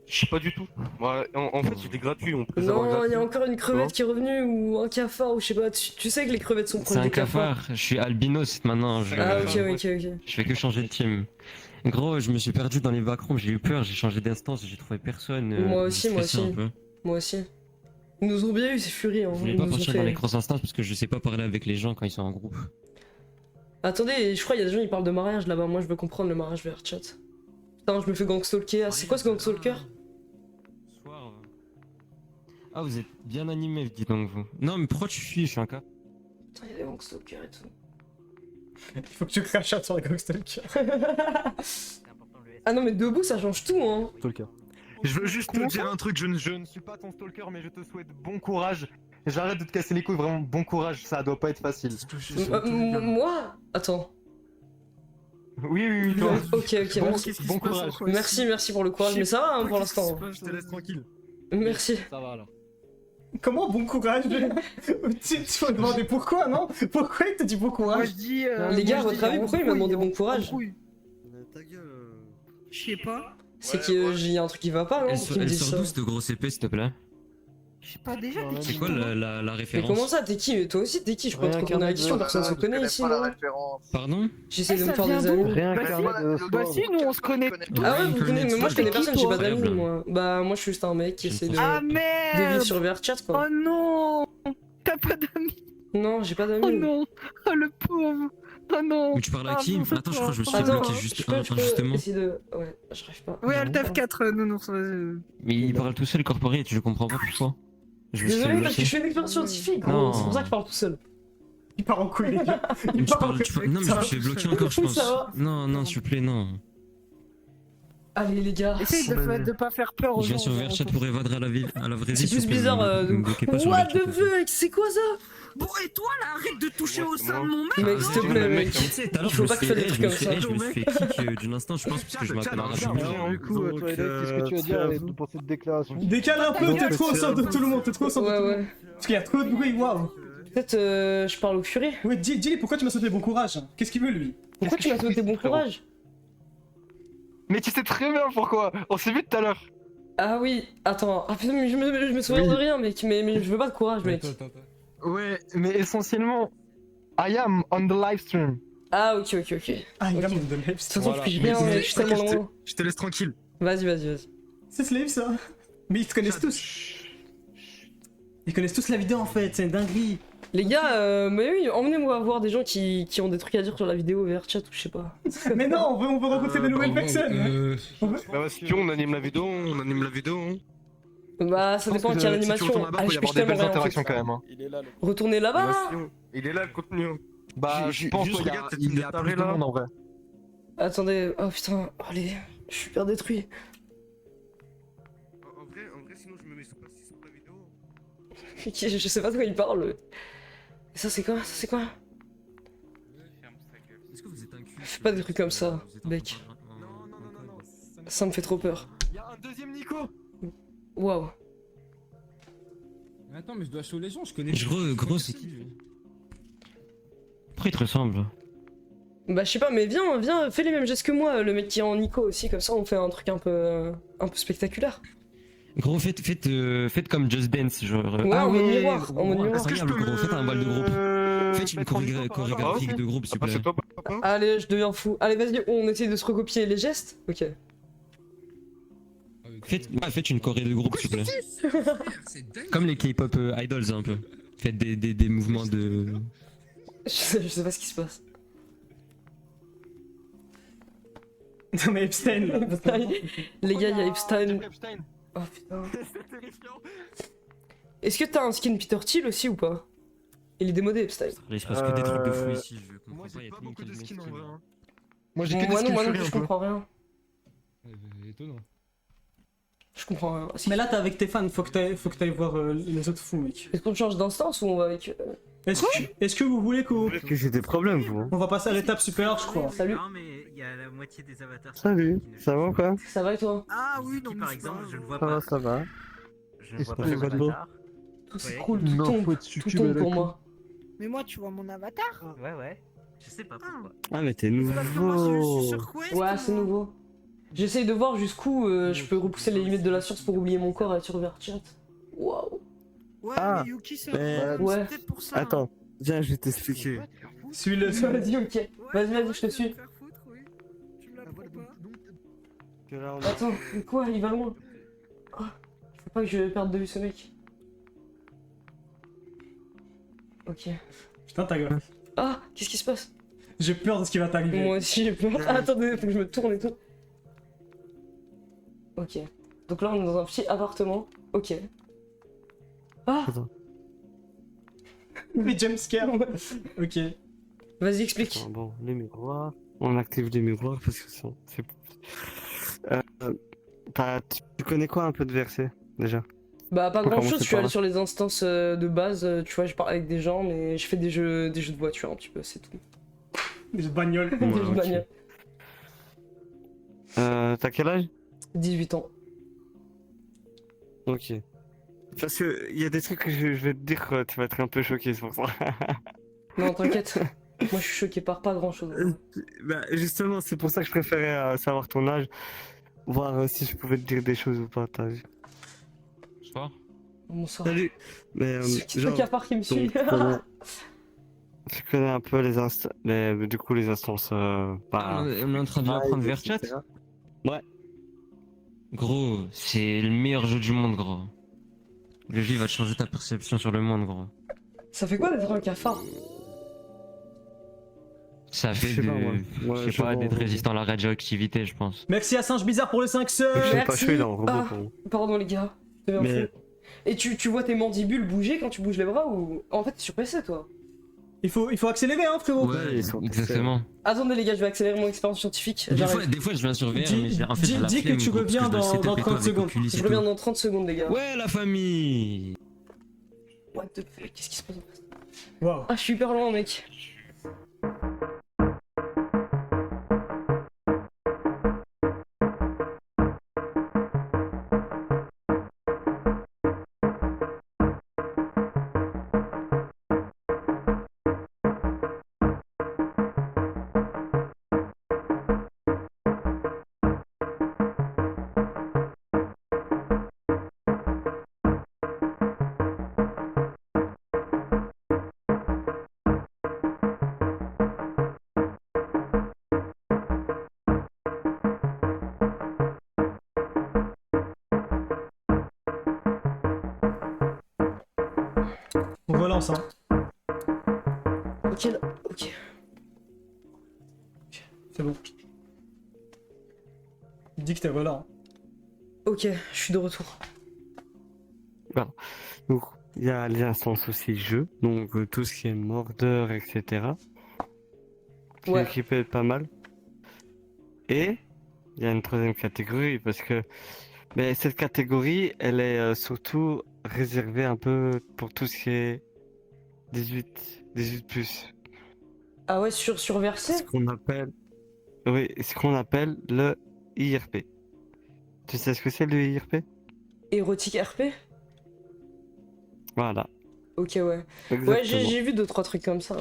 Speaker 8: Je sais pas du tout. Ouais, en fait, il est gratuit, on peut les avoir
Speaker 2: Non,
Speaker 8: gratuits.
Speaker 2: il y a encore une crevette
Speaker 8: Non.
Speaker 2: qui est revenue ou un cafard ou je sais pas. Tu sais que les crevettes sont
Speaker 7: C'est
Speaker 2: proches
Speaker 7: un
Speaker 2: des cafards.
Speaker 7: cafard, je suis albinos maintenant.
Speaker 2: Ah, ok.
Speaker 7: Je fais que changer de team. Gros, je me suis perdu dans les backrooms, j'ai eu peur, j'ai changé d'instance, j'ai trouvé personne.
Speaker 2: Moi aussi, moi
Speaker 7: stressé
Speaker 2: aussi.
Speaker 7: un peu.
Speaker 2: Moi aussi. Ils nous ont bien eu, ces furies. Hein.
Speaker 7: Je voulais
Speaker 2: Ils
Speaker 7: pas
Speaker 2: nous ont
Speaker 7: partir
Speaker 2: fait-
Speaker 7: dans les grosses instances parce que je sais pas parler avec les gens quand ils sont en groupe.
Speaker 2: Attendez, je crois qu'il y a des gens qui parlent de mariage là-bas. Moi, je veux comprendre le mariage vers chat. Putain, je me fais gangstalker. Ah, c'est quoi ce gangstalker?
Speaker 7: Soir. Ah, vous êtes bien animé, dis donc vous. Non, mais pourquoi tu fuis? Je suis un cas.
Speaker 2: Putain, il y a des gangstalkers et tout.
Speaker 3: Il faut que tu craches sur les gangstalkers.
Speaker 2: Ah non, mais debout, ça change tout, hein.
Speaker 10: Stalker.
Speaker 8: Je veux juste te dire un truc, je ne suis pas ton stalker, mais je te souhaite bon courage. J'arrête de te casser les couilles, vraiment bon courage, ça doit pas être facile.
Speaker 2: Moi? Attends.
Speaker 8: Oui, toi.
Speaker 2: Ok, merci.
Speaker 8: Bon courage.
Speaker 2: Merci pour le courage, mais ça va hein, pour l'instant.
Speaker 8: Je te laisse tranquille.
Speaker 2: Merci.
Speaker 8: Ça va alors.
Speaker 3: Comment bon courage? Tu vas demander pourquoi, non? Pourquoi il te dit bon courage?
Speaker 2: Les gars, à votre avis, pourquoi il m'a demandé bon courage?
Speaker 13: Ta gueule. Je sais pas.
Speaker 2: C'est qu'il y a un truc qui va pas, non?
Speaker 7: Elle
Speaker 2: pour qu'il me dise
Speaker 7: sort
Speaker 2: ça.
Speaker 7: d'où cette grosse épée, s'il te plaît?
Speaker 13: Je sais pas déjà.
Speaker 7: C'est quoi la
Speaker 2: Mais
Speaker 7: référence?
Speaker 2: comment ça, t'es qui? Toi aussi, t'es qui? Je crois que tu connais l'addition, personne se connaît ici, non?
Speaker 7: Pardon?
Speaker 2: J'essaie de me faire des amis.
Speaker 6: Bah si, nous on se connaît.
Speaker 2: Ah ouais, vous connaissez, mais moi je connais
Speaker 6: T'es qui,
Speaker 2: personne, j'ai
Speaker 6: toi
Speaker 2: pas d'amis
Speaker 7: Incroyable.
Speaker 2: moi. Bah moi je suis juste un mec qui essaie de
Speaker 6: Ah
Speaker 2: vivre
Speaker 6: merde.
Speaker 2: sur VRChat quoi.
Speaker 6: Oh non. T'as pas d'amis.
Speaker 2: Non, j'ai pas d'amis.
Speaker 6: Oh non. Oh le pauvre. Oh non.
Speaker 7: Mais tu parles à qui?
Speaker 6: non, c'est
Speaker 7: Attends, je crois que je me suis
Speaker 2: Attends,
Speaker 7: bloqué
Speaker 2: je
Speaker 7: juste
Speaker 2: peux
Speaker 7: injustement.
Speaker 2: essayer de... Ouais, j'arrive pas.
Speaker 6: Ouais, Alt F4, nounours, vas-y.
Speaker 7: Mais il parle tout seul, corporate, je comprends pas pourquoi. Je me suis fait
Speaker 2: Désolé parce que
Speaker 7: bloquer.
Speaker 2: je fais une expérience scientifique, gros.
Speaker 7: Non.
Speaker 2: C'est pour ça que je parle tout seul.
Speaker 3: Il part en couille, les gars.
Speaker 7: Mais non, mais je me suis fait bloquer encore, je pense.
Speaker 2: Ça va.
Speaker 7: Non, s'il vous plaît, non.
Speaker 2: Allez les gars.
Speaker 6: Essaye de pas faire peur aux
Speaker 7: Je viens
Speaker 6: gens.
Speaker 7: sur VRChat pour évadre à la vie, à la vraie vie.
Speaker 2: C'est
Speaker 7: s'il
Speaker 2: plus
Speaker 7: vous plaît,
Speaker 2: bizarre
Speaker 7: ne me bloquez pas sur
Speaker 2: What
Speaker 7: VRChat.
Speaker 2: the fuck? C'est quoi ça?
Speaker 13: Bon, et toi là, arrête de toucher au sein de mon mec.
Speaker 2: Mec, s'il te plaît, mec.
Speaker 7: Tu sais, tout à l'heure,
Speaker 2: Il faut pas que tu fasses des trucs comme ça.
Speaker 7: Je me suis fait kick d'une instance, je pense, parce que je m'appelle Arachimir.
Speaker 12: Du coup, toi, Alex, qu'est-ce que tu as à dire pour cette déclaration?
Speaker 3: Décale un peu, t'es trop au centre de tout le monde, t'es trop au centre de tout le monde.
Speaker 2: Ouais.
Speaker 3: Parce qu'il y a trop de bruit, waouh.
Speaker 2: Peut-être je parle au furie.
Speaker 3: Ouais, dis-lui pourquoi tu m'as souhaité bon courage? Qu'est-ce qu'il veut lui?
Speaker 2: Pourquoi tu m'as souhaité bon courage?
Speaker 8: Mais tu sais très bien pourquoi. On s'est vu tout à l'heure.
Speaker 2: Ah oui, attends. Ah putain, mais je me souviens de rien, mec. Mais je veux pas de courage, mec.
Speaker 8: Ouais, mais essentiellement, I am on the live stream.
Speaker 2: Ah ok.
Speaker 3: Ah, il a
Speaker 2: Ok.
Speaker 3: mon de
Speaker 2: De toute façon, je pige bien,
Speaker 8: Mais
Speaker 2: mais je suis tellement loin.
Speaker 8: Je te laisse tranquille.
Speaker 2: Vas-y.
Speaker 3: C'est Slave ça. Mais ils te connaissent tous. Ils connaissent tous la vidéo en fait, c'est une dinguerie.
Speaker 2: Les gars, mais oui, emmenez-moi voir des gens qui ont des trucs à dire sur la vidéo VRChat ou je sais pas.
Speaker 3: Mais non, on veut rencontrer des nouvelles personnes.
Speaker 8: Bah si tu veux, on anime la vidéo, hein.
Speaker 2: Bah ça dépend de quelle
Speaker 8: Si tu
Speaker 2: animation.
Speaker 8: retournes là-bas,
Speaker 2: Allez,
Speaker 8: faut y
Speaker 2: je
Speaker 8: avoir
Speaker 2: pige
Speaker 8: des
Speaker 2: tellement
Speaker 8: belles
Speaker 2: rien en
Speaker 8: interactions
Speaker 2: fait.
Speaker 8: quand même. Hein.
Speaker 2: Retournez là-bas.
Speaker 8: Bah, si, il est là le contenu. Bah je pense
Speaker 7: juste
Speaker 8: qu'il
Speaker 7: regarde,
Speaker 8: il y a plus de monde en vrai.
Speaker 2: Attendez, oh putain, allez, je suis super détruit.
Speaker 8: En vrai, sinon je me mets pas sur la vidéo.
Speaker 2: Je sais pas de quoi il parle. Et ça c'est quoi?
Speaker 7: Est-ce que vous êtes un cul?
Speaker 2: Fais pas des trucs comme ça, mec. Ça me fait trop peur.
Speaker 8: Il y a un deuxième Nico.
Speaker 2: Waouh.
Speaker 14: Attends, mais je dois show les gens, je connais.
Speaker 7: Gros, c'est qui lui? Pourquoi il te ressemble?
Speaker 2: Bah je sais pas, mais viens, fais les mêmes gestes que moi, le mec qui est en Nico aussi, comme ça on fait un truc un peu spectaculaire.
Speaker 7: Gros, faites comme Just Dance, genre.
Speaker 2: Ouais, en mode miroir, en mode miroir.
Speaker 7: Incroyable, gros, faites un bal de groupe. Faites une chorégraphie de groupe, s'il vous plaît.
Speaker 2: Allez, je deviens fou. Allez, vas-y, on essaye de se recopier les gestes. Ok.
Speaker 7: Faites une choré de groupe, s'il vous plaît. Comme les K-pop idols, un peu. Faites des mouvements de...
Speaker 2: Je sais pas ce qui se passe.
Speaker 3: Non mais Epstein là.
Speaker 2: Les gars, il y a Epstein. Oh putain. Est-ce que t'as un skin Peter Thiel aussi ou pas? Il est démodé Epstein.
Speaker 7: Il se passe que des trucs de fou ici, je comprends
Speaker 8: Moi
Speaker 7: pas,
Speaker 8: j'ai
Speaker 7: il y a
Speaker 8: pas
Speaker 7: tout le monde
Speaker 8: beaucoup
Speaker 7: qui
Speaker 8: de
Speaker 7: a le même
Speaker 8: skins en
Speaker 7: skin.
Speaker 8: vrai. Moi j'ai que des
Speaker 2: Moi
Speaker 8: skins
Speaker 2: non
Speaker 8: furry
Speaker 2: plus,
Speaker 8: un
Speaker 2: je
Speaker 8: peu.
Speaker 2: comprends rien.
Speaker 10: Étonnant.
Speaker 2: Je comprends rien.
Speaker 3: Mais là t'es avec tes fans, faut que t'ailles voir les autres fous mec.
Speaker 2: Est-ce qu'on change d'instance ou on va avec...
Speaker 3: Est-ce que vous voulez qu'on...
Speaker 12: Que j'ai des problèmes, vous.
Speaker 3: On va passer à l'étape supérieure je crois.
Speaker 2: Salut.
Speaker 14: Non, mais il y a la moitié des avatars.
Speaker 12: Salut, ça va ou quoi?
Speaker 2: Ça va et toi?
Speaker 13: Ah oui, non,
Speaker 14: Qui,
Speaker 13: mais
Speaker 14: par
Speaker 13: c'est
Speaker 14: exemple,
Speaker 13: pas-
Speaker 14: je ne vois
Speaker 12: Ça va,
Speaker 14: pas.
Speaker 12: ça va.
Speaker 14: Je ne vois pas
Speaker 12: Espèce
Speaker 14: mon
Speaker 12: de beau.
Speaker 14: avatar.
Speaker 2: Tout c'est
Speaker 14: Ouais.
Speaker 2: cool, tout
Speaker 12: Non,
Speaker 2: tombe.
Speaker 12: faut être
Speaker 2: Tout
Speaker 12: succube
Speaker 2: tombe
Speaker 12: à la
Speaker 2: pour
Speaker 12: con.
Speaker 2: moi.
Speaker 13: Mais moi, tu vois mon avatar?
Speaker 14: Ouais, ouais. Je sais pas pourquoi.
Speaker 12: Ah, mais t'es
Speaker 13: C'est parce que moi, je suis
Speaker 12: nouveau.
Speaker 13: sur Quest.
Speaker 2: Ouais, c'est
Speaker 13: moi.
Speaker 2: nouveau. J'essaye de voir jusqu'où je peux repousser les limites de la science pour oublier mon corps et être sur Verchat. Waouh.
Speaker 13: Ouais,
Speaker 12: Ah,
Speaker 13: mais Yuki, c'est
Speaker 12: mais-
Speaker 2: Ouais.
Speaker 13: peut-être pour ça. hein.
Speaker 12: Attends, viens, je vais t'expliquer.
Speaker 3: Suis-le.
Speaker 2: Vas-y, ok.
Speaker 13: Ouais,
Speaker 2: Vas-y, je te suis.
Speaker 13: faire foutre, oui. Tu me l'apprends pas.
Speaker 12: Que là, on-
Speaker 2: Attends, mais quoi? Il va loin. Oh, faut pas que je perde de vue ce mec. Ok.
Speaker 3: Putain ta gueule.
Speaker 2: Ah, qu'est-ce qui se passe?
Speaker 3: J'ai peur de ce qui va t'arriver.
Speaker 2: Moi aussi j'ai peur. Ah, attendez, faut que je me tourne et tout. Ok. Donc là on est dans un petit appartement. Ok. Ah,
Speaker 3: Mais jumpscare. Ok.
Speaker 2: vas-y explique.
Speaker 12: Attends, bon, les miroirs. On active les miroirs parce que c'est. Tu connais quoi un peu de verset déjà?
Speaker 2: Bah pas
Speaker 12: Faut
Speaker 2: grand chose,
Speaker 12: commencer
Speaker 2: je suis
Speaker 12: par
Speaker 2: allé
Speaker 12: là.
Speaker 2: sur les instances de base, tu vois, je parle avec des gens, mais je fais des jeux de voiture un petit peu, c'est tout.
Speaker 3: Des bagnoles.
Speaker 2: Des jeux de
Speaker 12: ok.
Speaker 2: bagnole.
Speaker 12: T'as quel âge?
Speaker 2: 18 ans.
Speaker 12: Ok. Parce que y a des trucs que je vais te dire, tu vas être un peu choqué, c'est pour ça.
Speaker 2: Non t'inquiète, moi je suis choqué par pas grand chose.
Speaker 12: Bah, justement, c'est pour ça que je préférais savoir ton âge, voir si je pouvais te dire des choses ou pas. T'as vu?
Speaker 7: Bonsoir.
Speaker 2: Bonsoir.
Speaker 12: Salut. Mais
Speaker 2: C'est
Speaker 12: genre,
Speaker 2: un cafard qui me suit.
Speaker 12: tu connais un peu les instances, du coup les instances.
Speaker 7: Ah, on est en train de apprendre Verchat.
Speaker 12: Ouais.
Speaker 7: Gros, c'est le meilleur jeu du monde, gros. Le jeu il va te changer ta perception sur le monde, gros.
Speaker 2: Ça fait quoi d'être un cafard?
Speaker 7: Ça fait
Speaker 12: Je sais
Speaker 7: de...
Speaker 12: pas, moi. Ouais,
Speaker 7: je sais
Speaker 12: je
Speaker 7: pas,
Speaker 12: vois,
Speaker 7: d'être
Speaker 12: ouais.
Speaker 7: résistant à la radioactivité, je pense.
Speaker 3: Merci à Singe Bizarre pour les 5 sœurs.
Speaker 12: Je sais pas,
Speaker 2: Merci.
Speaker 12: je suis dans le robot
Speaker 2: Ah.
Speaker 12: pour moi.
Speaker 2: Pardon les gars. C'est bien
Speaker 12: Mais-
Speaker 2: fou. Et tu vois tes mandibules bouger quand tu bouges les bras ou... En fait t'es sur PC toi.
Speaker 3: Il faut accélérer hein frérot.
Speaker 7: Ouais,
Speaker 12: ils sont
Speaker 7: exactement.
Speaker 2: Attendez les gars, je vais accélérer mon expérience scientifique. J'arrive.
Speaker 7: Des fois, je viens sur VR,
Speaker 3: Dis-
Speaker 7: mais en fait,
Speaker 3: dis-
Speaker 7: j'ai la
Speaker 3: dis que
Speaker 7: flemme,
Speaker 3: tu
Speaker 7: gros, parce
Speaker 3: reviens
Speaker 7: je dois
Speaker 3: dans-
Speaker 7: setup
Speaker 3: dans
Speaker 7: et tout
Speaker 3: 30
Speaker 7: avec
Speaker 3: secondes.
Speaker 7: Oculus et
Speaker 2: Je reviens
Speaker 7: tout.
Speaker 2: dans 30 secondes les gars.
Speaker 7: Ouais, la famille.
Speaker 2: What the fuck, qu'est-ce qui se passe?
Speaker 3: Waouh.
Speaker 2: Ah je suis hyper loin mec.
Speaker 3: On relance hein.
Speaker 2: Ok là, ok.
Speaker 3: C'est bon. Dis que t'es relais. Hein.
Speaker 2: Ok, je suis de retour.
Speaker 12: Donc, il y a les instances aussi jeux, donc tout ce qui est mordeur, etc.
Speaker 2: Ouais.
Speaker 12: Qui peut être pas mal. Et il y a une troisième catégorie parce que mais cette catégorie, elle est surtout réservée un peu pour tout ce qui est 18 plus.
Speaker 2: Ah ouais, sur Versé?
Speaker 12: Ce qu'on appelle, oui, ce qu'on appelle le IRP. Tu sais ce que c'est le IRP?
Speaker 2: Érotique RP?
Speaker 12: Voilà.
Speaker 2: Ok ouais. Ouais
Speaker 12: Exactement.
Speaker 2: j'ai vu 2-3 trucs comme ça.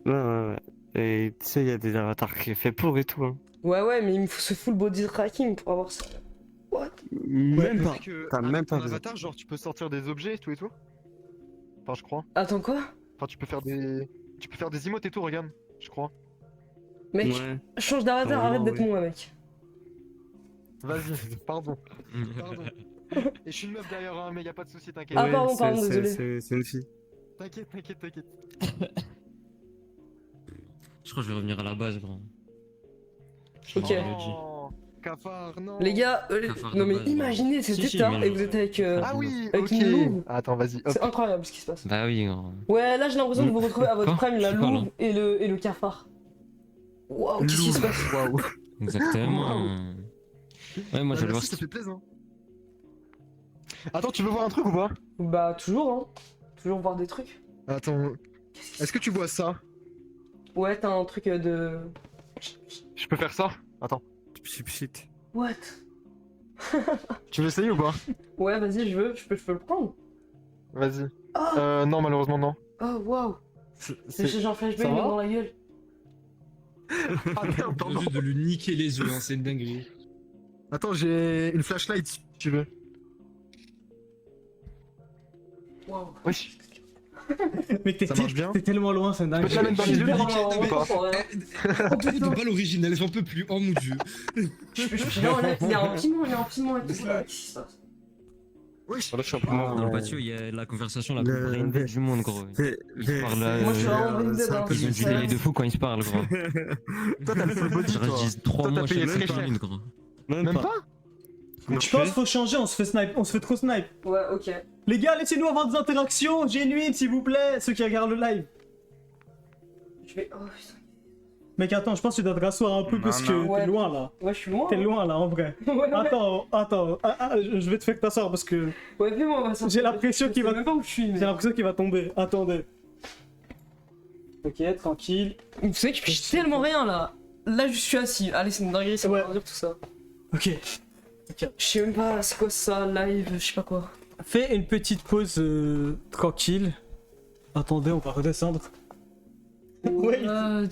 Speaker 12: Ouais. Et tu sais, il y a des avatars qui est fait pour et tout. Hein.
Speaker 2: Ouais mais il me faut ce full body tracking pour avoir ça. What?
Speaker 12: Même pas.
Speaker 8: Parce que
Speaker 12: T'as même pas
Speaker 8: un
Speaker 12: besoin.
Speaker 8: avatar, genre tu peux sortir des objets et tout. Enfin, je crois.
Speaker 2: Attends quoi?
Speaker 8: Enfin, tu peux faire des emotes et tout, regarde. je crois.
Speaker 2: Mec,
Speaker 12: Ouais.
Speaker 2: change d'avatar, arrête
Speaker 12: Normalement,
Speaker 2: d'être
Speaker 12: oui.
Speaker 2: moi, mec.
Speaker 8: Vas-y, pardon. Pardon. Et je suis une meuf d'ailleurs, hein, mais y a pas de souci, t'inquiète.
Speaker 2: Ah, pardon, pardon, désolé.
Speaker 12: C'est une fille.
Speaker 8: T'inquiète, t'inquiète, t'inquiète.
Speaker 7: Je crois que je vais revenir à la base, gros.
Speaker 2: Ok.
Speaker 8: Oh, cafard, non.
Speaker 2: Les gars,
Speaker 7: Cafard
Speaker 2: non
Speaker 7: de
Speaker 2: mais
Speaker 7: base,
Speaker 2: imaginez cet
Speaker 7: Si, si,
Speaker 2: état
Speaker 7: mais
Speaker 2: et vous êtes avec,
Speaker 8: Ah oui,
Speaker 2: avec
Speaker 8: ok.
Speaker 2: une louve.
Speaker 8: Attends, vas-y, hop.
Speaker 2: C'est incroyable ce qui se passe.
Speaker 7: Bah oui, gros.
Speaker 2: Ouais, là j'ai l'impression de vous retrouver à votre
Speaker 7: Quoi
Speaker 2: prime, la
Speaker 7: Je sais pas,
Speaker 2: louve
Speaker 7: là.
Speaker 2: et le cafard. Waouh, qu'est-ce qui se passe?
Speaker 8: Waouh.
Speaker 7: Exactement. Ouais, moi je vais voir
Speaker 8: Merci, ça
Speaker 7: si...
Speaker 8: fait plaisir. Attends, tu veux voir un truc ou pas?
Speaker 2: Bah toujours, hein. Toujours voir des trucs.
Speaker 8: Attends. Est-ce que tu vois ça?
Speaker 2: Ouais, t'as un truc de...
Speaker 8: Je peux faire ça? Attends.
Speaker 12: Pchit.
Speaker 2: What?
Speaker 8: Tu veux essayer ou pas?
Speaker 2: Ouais, vas-y, je peux le prendre.
Speaker 8: Vas-y.
Speaker 2: Ah,
Speaker 8: Non, malheureusement, non.
Speaker 2: oh waouh. J'ai un flashback
Speaker 8: Ça va
Speaker 2: dans la gueule.
Speaker 8: Ah merde, pardon.
Speaker 10: de lui niquer les yeux, hein, c'est une dinguerie.
Speaker 8: Attends, j'ai une flashlight si tu veux.
Speaker 2: Waouh.
Speaker 8: Wesh.
Speaker 3: Mec,
Speaker 8: Ça marche bien.
Speaker 3: t'es tellement loin, c'est
Speaker 8: Je
Speaker 3: dingue.
Speaker 8: peux te la mettre dans les yeux?
Speaker 2: Super
Speaker 8: ou pas?
Speaker 2: en-
Speaker 10: De balle originale, j'en peux plus, oh mon dieu.
Speaker 2: Non, là, il y a un piment, et tout ça. Qu'est-ce qui se passe?
Speaker 8: Wesh.
Speaker 7: Là, je suis un peu mort. Dans le patio, il y a la conversation la plus
Speaker 12: Le-
Speaker 7: brain dead du monde, gros. Ils parlent,
Speaker 2: Moi, je suis vraiment brain dead, hein.
Speaker 7: ils ont du délai de fou quand ils se parlent, gros.
Speaker 8: Toi, t'as le full body,
Speaker 7: Je
Speaker 8: toi.
Speaker 7: dis 3
Speaker 8: Toi,
Speaker 7: mois,
Speaker 8: t'as
Speaker 7: je
Speaker 8: payé
Speaker 7: sais
Speaker 8: très
Speaker 7: pas
Speaker 8: cher.
Speaker 7: une, gros.
Speaker 8: Même pas?
Speaker 3: Je pense qu'il faut changer, on se fait snipe, on se fait trop snipe.
Speaker 2: Ouais, ok.
Speaker 3: Les gars, laissez-nous avoir des interactions genuines, s'il vous plaît, ceux qui regardent le live.
Speaker 2: Je vais... Oh putain.
Speaker 3: Mec, attends, je pense que tu dois te rasseoir un peu
Speaker 1: Non,
Speaker 3: parce
Speaker 1: non.
Speaker 3: que
Speaker 2: Ouais.
Speaker 3: t'es loin là.
Speaker 2: Ouais, je suis loin.
Speaker 3: T'es
Speaker 2: hein.
Speaker 3: loin là, en vrai.
Speaker 2: Ouais, ouais.
Speaker 3: Attends, je vais te faire t'asseoir parce que
Speaker 2: Ouais, fais-moi, on va sortir.
Speaker 3: j'ai l'impression qu'il
Speaker 2: Je sais
Speaker 3: va...
Speaker 2: même pas où je suis, mais...
Speaker 3: J'ai l'impression qu'il va tomber. Attendez. Ok, tranquille.
Speaker 2: Vous savez que je pige tellement rien, là. Là, je suis assis. Allez, c'est une dinguerie, ça
Speaker 3: Ouais.
Speaker 2: va dire tout ça.
Speaker 3: Ok.
Speaker 2: Je sais même pas, c'est quoi ça, live, je sais pas quoi.
Speaker 3: Fais une petite pause tranquille. Attendez, on va redescendre. Ouais.
Speaker 2: What?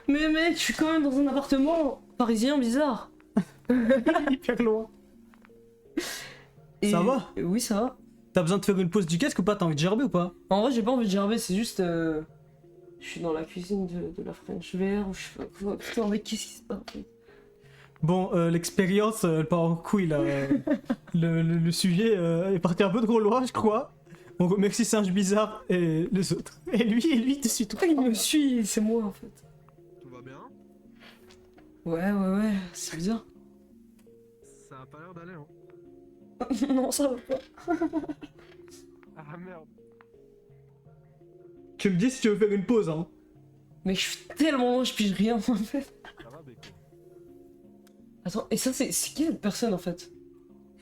Speaker 2: Mais mec, je suis quand même dans un appartement parisien bizarre.
Speaker 3: Hyper loin. Ça va?
Speaker 2: Oui, ça va.
Speaker 3: T'as besoin de faire une pause du casque ou pas? T'as envie de gerber ou pas?
Speaker 2: En vrai, j'ai pas envie de gerber, c'est juste... Je suis dans la cuisine de la French Vert, ou je sais pas quoi. Putain, mec, qu'est-ce qui se passe?
Speaker 3: Bon, l'expérience, elle part en couille là. Le sujet est parti un peu trop loin, je crois. On remercie Singe Bizarre et les autres. Et lui, dessus tout.
Speaker 2: Il me suit, c'est moi en fait.
Speaker 8: Tout va bien?
Speaker 2: Ouais, c'est bizarre.
Speaker 8: Ça a pas l'air d'aller, hein.
Speaker 2: Non, ça va pas.
Speaker 8: Ah merde.
Speaker 3: Tu me dis si tu veux faire une pause, hein.
Speaker 2: Mais je suis tellement loin, je pige rien en fait.
Speaker 8: Ça va, Beko?
Speaker 2: Attends, et ça, c'est qui cette personne en fait?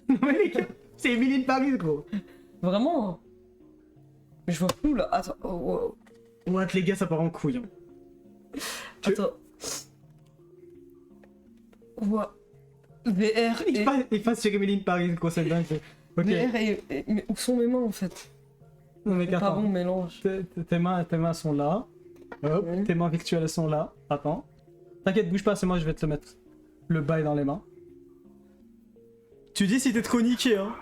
Speaker 3: Mais les gars, c'est Emily de Paris, gros.
Speaker 2: Vraiment hein. Mais je vois plus là. Attends, oh, wow.
Speaker 3: Ouais, les gars, ça part en couille. Hein.
Speaker 2: Attends. Ouais. VR et...
Speaker 3: Il passe sur Emily de Paris, quoi, c'est dingue. Ok.
Speaker 2: VR et... Mais où sont mes mains en fait?
Speaker 3: Non, mec,
Speaker 2: Pas
Speaker 3: attends.
Speaker 2: bon mélange.
Speaker 3: Tes mains sont là. Hop,
Speaker 2: Ouais.
Speaker 3: tes mains virtuelles sont là. Attends. T'inquiète, bouge pas, c'est moi, je vais te le mettre. Le bail dans les mains. Tu dis si t'es trop niqué, hein.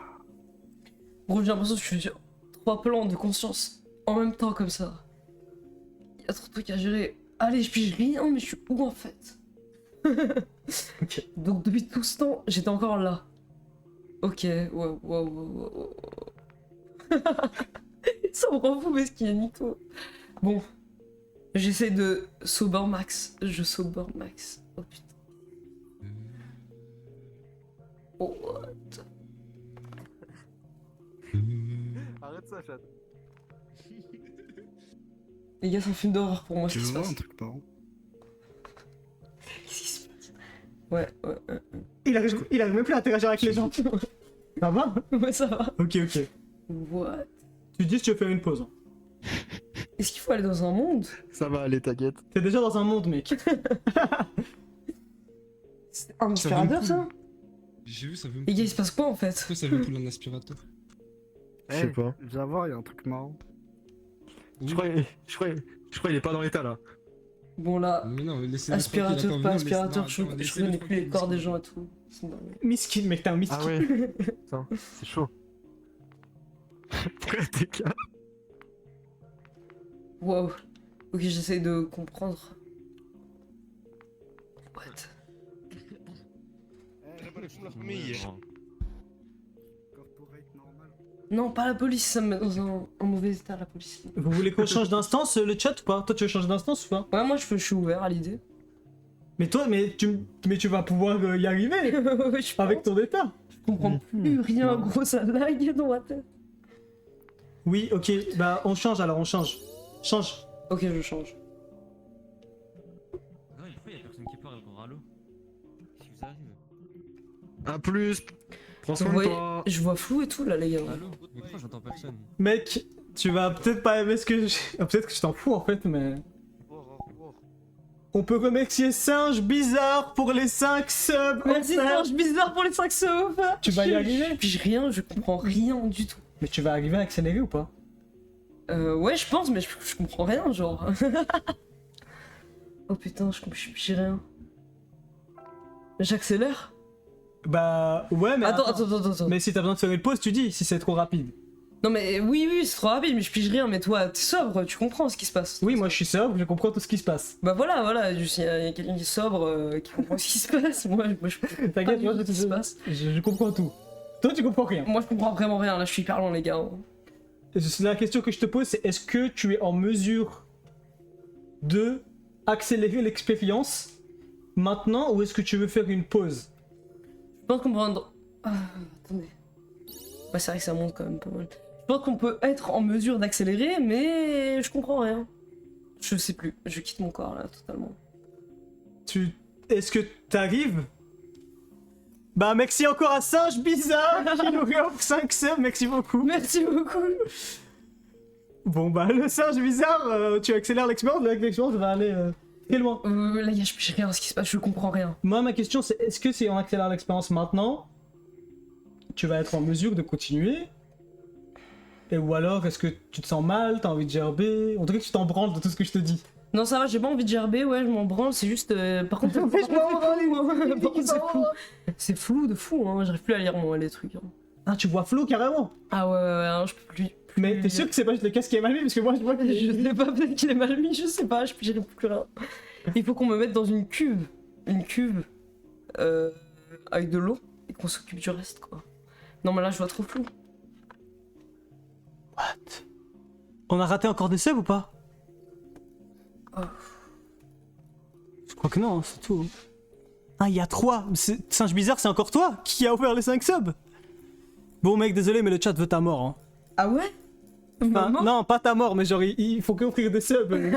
Speaker 2: Gros, j'ai l'impression que je suis sur 3 plans de conscience en même temps comme ça. Il y a trop de trucs à gérer. Allez, je pige rien, mais je suis où en fait?
Speaker 3: Ok.
Speaker 2: Donc depuis tout ce temps, j'étais encore là. Ok, wow. Ça me rend fou parce qu'il y a Nito. Bon. J'essaie de sober max. Je sober max. Oh putain. Oh what?
Speaker 8: Arrête ça, chat.
Speaker 2: Les gars, c'est un film d'horreur pour moi ce
Speaker 1: Tu
Speaker 2: qui
Speaker 1: veux
Speaker 2: se
Speaker 1: voir
Speaker 2: passe.
Speaker 1: un truc marrant?
Speaker 2: Qu'est-ce qui se passe? Ouais.
Speaker 3: Il arrive même plus à interagir avec les gens. Ça va?
Speaker 2: Ouais, ça va.
Speaker 3: Ok.
Speaker 2: What?
Speaker 3: Tu dis si tu veux faire une pause. Hein.
Speaker 2: Est-ce qu'il faut aller dans un monde?
Speaker 8: Ça va aller, t'inquiète.
Speaker 3: T'es déjà dans un monde, mec.
Speaker 2: C'est un aspirateur ça?
Speaker 10: J'ai vu, ça veut me
Speaker 2: Les gars, il se passe quoi en fait?
Speaker 10: Pourquoi ça veut pouler un aspirateur?
Speaker 8: Je sais pas.
Speaker 1: Viens voir, il y a un truc marrant.
Speaker 8: Je crois il est pas dans l'état là.
Speaker 2: Bon là,
Speaker 10: Mais non, laissez
Speaker 2: aspirateur, pas aspirateur, je connais plus les corps des gens et tout. C'est une dinguerie.
Speaker 3: Miskin, mec, t'es un miskin.
Speaker 8: Ah ouais. Putain, c'est chaud. Pourquoi t'es calme?
Speaker 2: Wow. Ok, j'essaye de comprendre. What?
Speaker 8: Révolution de la famille.
Speaker 2: Non, pas la police, ça me met dans un mauvais état, la police.
Speaker 3: Vous voulez qu'on change d'instance le chat ou pas? Toi tu veux changer d'instance ou pas?
Speaker 2: Ouais, moi je suis ouvert à l'idée.
Speaker 3: Mais toi, mais tu vas pouvoir y arriver
Speaker 2: Ouais, je
Speaker 3: avec ton état.
Speaker 2: Je comprends plus rien, gros, ça lag dans ma tête.
Speaker 3: Oui, ok, bah on change alors, on change. Change.
Speaker 2: Ok, je change.
Speaker 7: Ouais, des fois, y'a personne qui parle, gros râleau. Si vous arrivez.
Speaker 8: A plus. Prends soin
Speaker 2: Vous
Speaker 8: de
Speaker 2: voyez,
Speaker 8: toi.
Speaker 2: je vois flou et tout là, les gars.
Speaker 7: Allô? Mais pourquoi j'entends personne?
Speaker 3: Mec, tu vas peut-être pas aimer ce que je... Peut-être que je t'en fous en fait, mais... On peut remercier Singe Bizarre pour les 5 subs.
Speaker 2: Merci
Speaker 3: Serge.
Speaker 2: Serge Bizarre pour les 5 subs.
Speaker 3: Tu vas y arriver?
Speaker 2: Je pige rien, je comprends rien du tout.
Speaker 3: Mais tu vas arriver à accélérer ou pas?
Speaker 2: Ouais, je pense, mais je comprends rien, genre. Oh putain, je pige rien. J'accélère?
Speaker 3: Bah ouais, mais
Speaker 2: Attends.
Speaker 3: Mais si t'as besoin de faire une pause, tu dis si c'est trop rapide.
Speaker 2: Non mais oui, c'est trop rapide, mais je pige rien, mais toi, t'es sobre, tu comprends ce qui se passe.
Speaker 3: Oui, moi je suis sobre, je comprends tout ce qui se passe.
Speaker 2: Bah voilà, il y a quelqu'un qui est sobre, qui comprend ce qui se passe. Moi je comprends pas
Speaker 3: T'inquiète,
Speaker 2: du
Speaker 3: moi
Speaker 2: tout ce qui se passe.
Speaker 3: je comprends tout. Toi tu comprends rien.
Speaker 2: Moi je comprends vraiment rien, là je suis hyper lent les gars.
Speaker 3: La question que je te pose c'est est-ce que tu es en mesure de accélérer l'expérience maintenant ou est-ce que tu veux faire une pause?
Speaker 2: Je pense qu'on peut... attendez. Ouais, c'est vrai que ça monte quand même pas mal. Je pense qu'on peut être en mesure d'accélérer, mais je comprends rien. Je sais plus, je quitte mon corps là, totalement.
Speaker 3: Est-ce que t'arrives? Bah merci encore à Singe Bizarre qui nous réoffre 5 subs, merci beaucoup.
Speaker 2: Merci beaucoup.
Speaker 3: Bon bah le Singe Bizarre, tu accélères l'expérience, l'expérience va aller très loin.
Speaker 2: Là, je pige rien à ce qui se passe, je comprends rien.
Speaker 3: Moi ma question c'est est-ce que si on accélère l'expérience maintenant, tu vas être en mesure de continuer? Et ou alors est-ce que tu te sens mal, t'as envie de gerber? On dirait que tu t'en branles de tout ce que je te dis.
Speaker 2: Non ça va, j'ai pas envie de gerber, ouais, je m'en branle, c'est juste... Par contre, c'est flou. C'est flou de fou, hein, j'arrive plus à lire moi les trucs. Hein.
Speaker 3: Ah tu vois flou carrément?
Speaker 2: Ah ouais, hein, je peux plus...
Speaker 3: Mais t'es sûr que c'est pas juste le casque qui est mal mis? Parce que moi je vois que...
Speaker 2: Je sais pas, peut-être qu'il est mal mis, je sais pas, je pigerai plus rien. Il faut qu'on me mette dans une cuve. Une cuve avec de l'eau et qu'on s'occupe du reste quoi. Non mais là je vois trop flou.
Speaker 3: What? On a raté encore des subs ou pas?
Speaker 2: Oh.
Speaker 3: Je crois que non, hein, c'est tout. Ah il y a 3! Singe Bizarre c'est encore toi qui a offert les 5 subs! Bon mec désolé mais le chat veut ta mort hein.
Speaker 2: Ah ouais?
Speaker 3: Enfin, non pas ta mort mais genre il faut qu'offrir des subs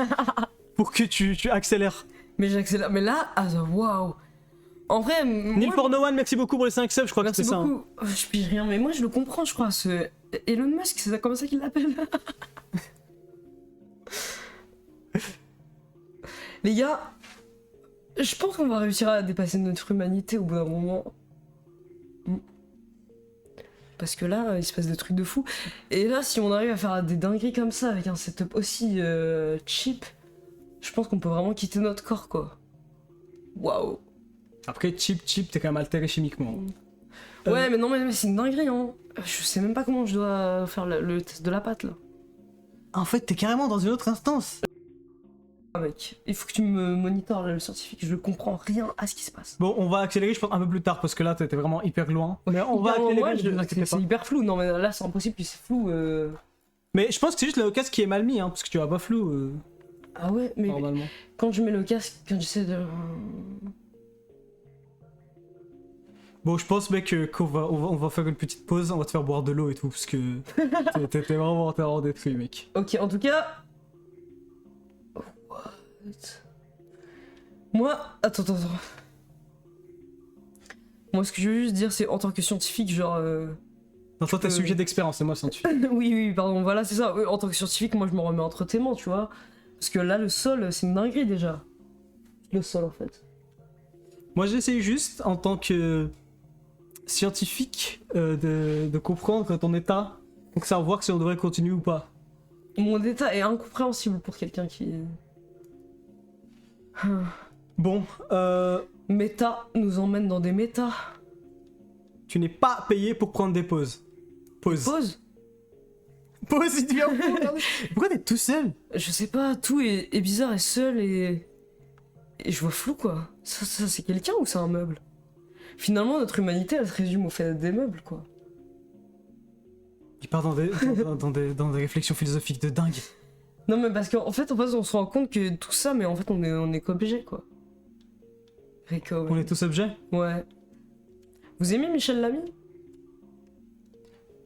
Speaker 3: pour que tu accélères.
Speaker 2: Mais j'accélère, mais là, ah waouh! En vrai,
Speaker 3: Neil for No One, merci beaucoup pour les 5 subs, je crois que c'est ça.
Speaker 2: Merci beaucoup. Je pige rien, mais moi je le comprends, je crois. Ce Elon Musk, c'est comme ça qu'il l'appelle. Les gars, je pense qu'on va réussir à dépasser notre humanité au bout d'un moment. Parce que là, il se passe des trucs de fou. Et là, si on arrive à faire des dingueries comme ça avec un setup aussi cheap, je pense qu'on peut vraiment quitter notre corps, quoi. Waouh.
Speaker 3: Après, cheap, t'es quand même altéré chimiquement.
Speaker 2: Ouais, mais non, mais c'est une dinguerie, hein. Je sais même pas comment je dois faire le test de la pâte, là.
Speaker 3: En fait, t'es carrément dans une autre instance.
Speaker 2: Ah, mec, il faut que tu me monitores, là, le scientifique. Je comprends rien à ce qui se passe.
Speaker 3: Bon, on va accélérer, je pense, un peu plus tard, parce que là, t'étais vraiment hyper loin. Mais on va accélérer,
Speaker 2: c'est hyper flou. Non, mais là, c'est impossible, puis c'est flou.
Speaker 3: Mais je pense que c'est juste le casque qui est mal mis, hein, parce que tu vas pas flou.
Speaker 2: Ah ouais, mais
Speaker 3: normalement.
Speaker 2: Quand je mets le casque, quand j'essaie de...
Speaker 3: Bon, je pense, mec, on va faire une petite pause, on va te faire boire de l'eau et tout, parce que t'es vraiment détruit, mec.
Speaker 2: Ok, en tout cas... What? Moi... Attends. Moi, ce que je veux juste dire, c'est en tant que scientifique, genre...
Speaker 3: Non, toi, t'es sujet d'expérience, c'est moi scientifique.
Speaker 2: oui, pardon, voilà, c'est ça. En tant que scientifique, moi, je me remets entre tes mains, tu vois. Parce que là, le sol, c'est une dinguerie, déjà. Le sol, en fait.
Speaker 3: Moi, j'essaye juste, en tant que scientifique, de comprendre ton état, pour savoir si on devrait continuer ou pas.
Speaker 2: Mon état est incompréhensible pour quelqu'un qui...
Speaker 3: Bon,
Speaker 2: Méta nous emmène dans des méta.
Speaker 3: Tu n'es pas payé pour prendre des pauses. Pause. Pause, il devient fou, regardez. Pourquoi t'es tout seul?
Speaker 2: Je sais pas, tout est bizarre et seul et je vois flou quoi. Ça c'est quelqu'un ou c'est un meuble? Finalement notre humanité elle se résume au fait des meubles quoi.
Speaker 3: Il part dans des réflexions philosophiques de dingue.
Speaker 2: Non mais parce qu'en fait on se rend compte que tout ça mais en fait on est qu'objet quoi. Rico, ouais.
Speaker 3: On est tous objets?
Speaker 2: Ouais. Vous aimez Michel Lamy?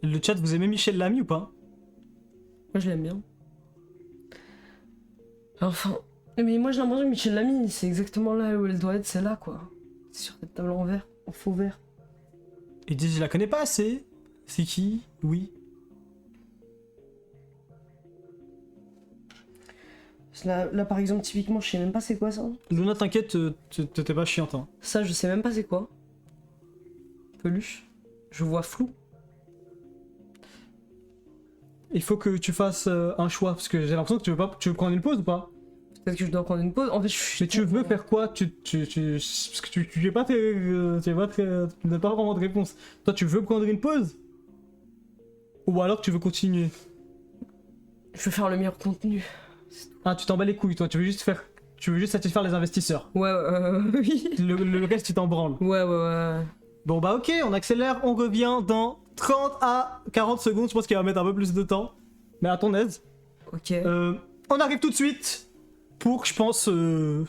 Speaker 3: Le chat, vous aimez Michel Lamy ou pas?
Speaker 2: Moi je l'aime bien. Enfin, mais moi j'ai l'impression que Michel Lamy c'est exactement là où elle doit être, c'est là quoi. C'est sur cette table en verre, en faux verre.
Speaker 3: Ils disent je la connais pas assez. C'est qui? Oui.
Speaker 2: Là par exemple typiquement je sais même pas c'est quoi ça.
Speaker 3: Luna t'inquiète, t'es pas chiante hein.
Speaker 2: Ça je sais même pas c'est quoi. Peluche. Je vois flou.
Speaker 3: Il faut que tu fasses un choix, parce que j'ai l'impression que tu veux prendre une pause ou pas?
Speaker 2: Peut-être que je dois prendre une pause. En fait,
Speaker 3: Mais tu veux faire quoi? Parce que tu n'as pas, pas vraiment de réponse. Toi, tu veux prendre une pause? Ou alors tu veux continuer?
Speaker 2: Je veux faire le meilleur contenu.
Speaker 3: Ah, tu t'en bats les couilles, toi. Tu veux juste satisfaire les investisseurs.
Speaker 2: Ouais, oui.
Speaker 3: Le reste, tu t'en branles.
Speaker 2: Ouais.
Speaker 3: Bon, bah ok, on accélère, on revient dans 30 à 40 secondes. Je pense qu'il va mettre un peu plus de temps. Mais à ton aise.
Speaker 2: Ok.
Speaker 3: On arrive tout de suite pour, je pense que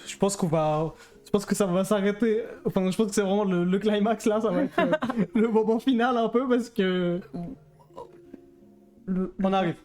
Speaker 3: ça va s'arrêter. Enfin, je pense que c'est vraiment le climax là. Ça va être le moment final un peu parce que. On arrive.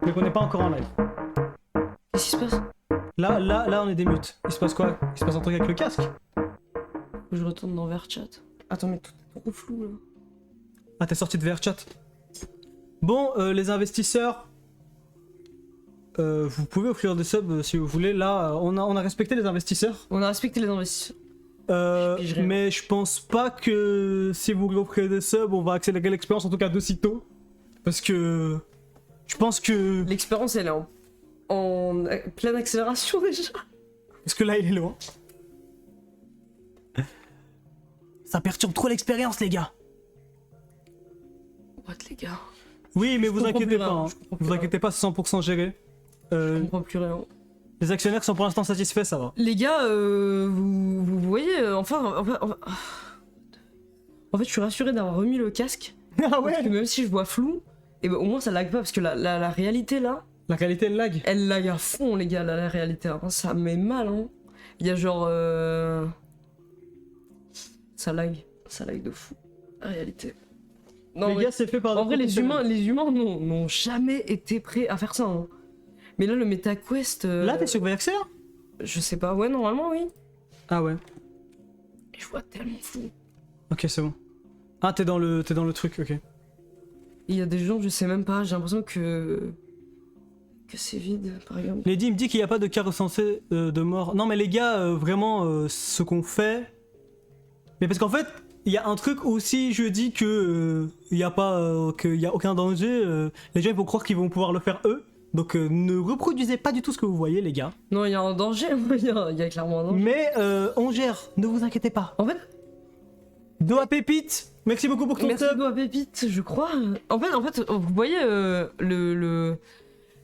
Speaker 3: Mais on n'est pas encore en live.
Speaker 2: Qu'est-ce qui se passe?
Speaker 3: Là, on est des mutes. Il se passe quoi? Il se passe un truc avec le casque?
Speaker 2: Je retourne dans VRChat. Attends, mais tout est trop flou là.
Speaker 3: Ah, t'es sorti de VRChat. Bon, les investisseurs, vous pouvez offrir des subs si vous voulez. Là, on a respecté les investisseurs.
Speaker 2: On a respecté les investisseurs.
Speaker 3: Mais je pense pas que si vous offrez des subs, on va accélérer l'expérience, en tout cas de sitôt. Parce que je pense que...
Speaker 2: L'expérience, elle est en pleine accélération déjà.
Speaker 3: Parce que là, il est loin. Ça perturbe trop l'expérience, les gars.
Speaker 2: What, les gars?
Speaker 3: Oui, mais vous
Speaker 2: comprends
Speaker 3: inquiétez
Speaker 2: plus
Speaker 3: pas.
Speaker 2: rien,
Speaker 3: Hein.
Speaker 2: je comprends
Speaker 3: Vous
Speaker 2: plus
Speaker 3: inquiétez pas, c'est 100% géré.
Speaker 2: Je comprends plus rien.
Speaker 3: Les actionnaires sont pour l'instant satisfaits, ça va.
Speaker 2: Les gars, vous voyez, en fait, je suis rassuré d'avoir remis le casque.
Speaker 3: Ah ouais.
Speaker 2: Parce que même si je vois flou, et ben, au moins ça lag pas, parce que la réalité là...
Speaker 3: La réalité, elle lag?
Speaker 2: Elle lag à fond, les gars, là, la réalité. Hein. Ça met mal, hein. Il y a genre... Ça lag de fou, la réalité. Non,
Speaker 3: les gars, c'est fait par...
Speaker 2: En vrai, les humains n'ont jamais été prêts à faire ça. Hein. Mais là, le MetaQuest...
Speaker 3: Là, t'es sur VRC là?
Speaker 2: Je sais pas, ouais, normalement, oui.
Speaker 3: Ah ouais.
Speaker 2: Et je vois tellement flou.
Speaker 3: Ok, c'est bon. Ah, t'es dans le truc, ok.
Speaker 2: Il y a des gens, je sais même pas, j'ai l'impression que c'est vide, par exemple.
Speaker 3: Lady, il me dit qu'il n'y a pas de cas recensés de mort. Non, mais les gars, vraiment, ce qu'on fait. Mais parce qu'en fait, il y a un truc aussi, je dis que il y a pas, qu'il y a aucun danger. Les gens ils vont croire qu'ils vont pouvoir le faire eux. Donc ne reproduisez pas du tout ce que vous voyez, les gars.
Speaker 2: Non, il y a un danger, il y a clairement un danger.
Speaker 3: Mais on gère, ne vous inquiétez pas.
Speaker 2: En fait,
Speaker 3: Doa Pépite, merci beaucoup pour ton
Speaker 2: merci
Speaker 3: sub.
Speaker 2: Doa Pépite, je crois. En fait, vous voyez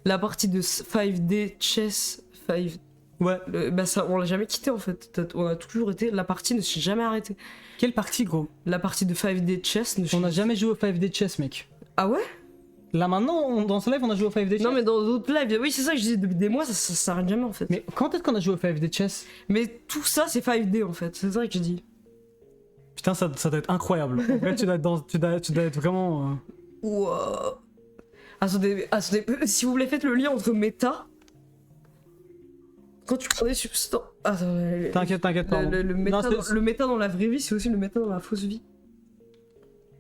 Speaker 2: la partie de 5D chess, 5...
Speaker 3: Ouais.
Speaker 2: Bah ça, on l'a jamais quitté en fait. On a toujours été. La partie ne s'est jamais arrêtée.
Speaker 3: Quelle partie, gros?
Speaker 2: La partie de 5D chess.
Speaker 3: On n'a jamais joué au 5D chess, mec.
Speaker 2: Ah ouais?
Speaker 3: Là maintenant, dans ce live, on a joué au 5D chess.
Speaker 2: Non, mais dans d'autres lives, oui, c'est ça que je disais depuis des mois, ça s'arrête jamais en fait.
Speaker 3: Mais quand est-ce qu'on a joué au 5D chess?
Speaker 2: Mais tout ça, c'est 5D en fait. C'est ça que je dis.
Speaker 3: Putain, ça doit être incroyable. En fait, tu dois être vraiment.
Speaker 2: Wow. Attendez, si vous voulez, faites le lien entre méta. Quand tu prends des substances.
Speaker 3: T'inquiète, pardon.
Speaker 2: Le méta dans la vraie vie, c'est aussi le méta dans la fausse vie.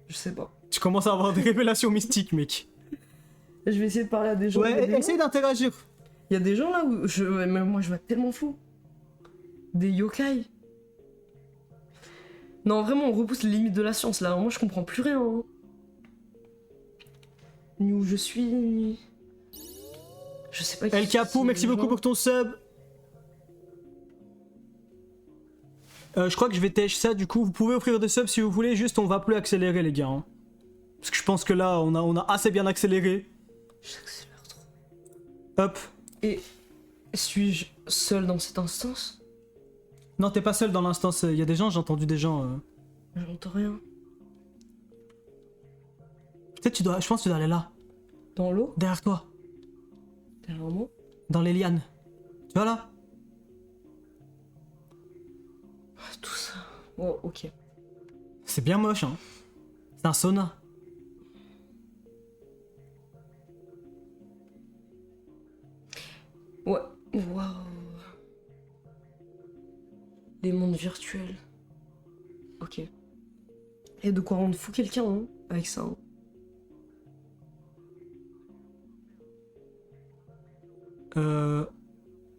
Speaker 2: Je sais pas.
Speaker 3: Tu commences à avoir des révélations mystiques, mec.
Speaker 2: Je vais essayer de parler à des gens.
Speaker 3: Ouais, essaye d'interagir.
Speaker 2: Il y a des gens là où moi je vois tellement flou. Des yokai. Non, vraiment, on repousse les limites de la science là. Moi je comprends plus rien. Hein. Ni où je suis. Je sais pas qui.
Speaker 3: El Capou, merci beaucoup pour ton sub. Je crois que je vais tèche ça, du coup, vous pouvez offrir des subs si vous voulez, juste on va plus accélérer les gars. Hein. Parce que je pense que là, on a assez bien accéléré.
Speaker 2: J'accélère trop.
Speaker 3: Hop.
Speaker 2: Et suis-je seul dans cette instance?
Speaker 3: Non, t'es pas seul dans l'instance, il y a des gens, j'ai entendu des gens...
Speaker 2: J'entends rien.
Speaker 3: Peut-être je pense que tu dois aller là.
Speaker 2: Dans l'eau?
Speaker 3: Derrière toi.
Speaker 2: Derrière moi?
Speaker 3: Dans les lianes. Tu vois là?
Speaker 2: Tout ça. Oh, ok.
Speaker 3: C'est bien moche, hein. C'est un sauna.
Speaker 2: Ouais. Waouh. Les mondes virtuels. Ok. Et de quoi rendre fou quelqu'un, hein, avec ça. Hein.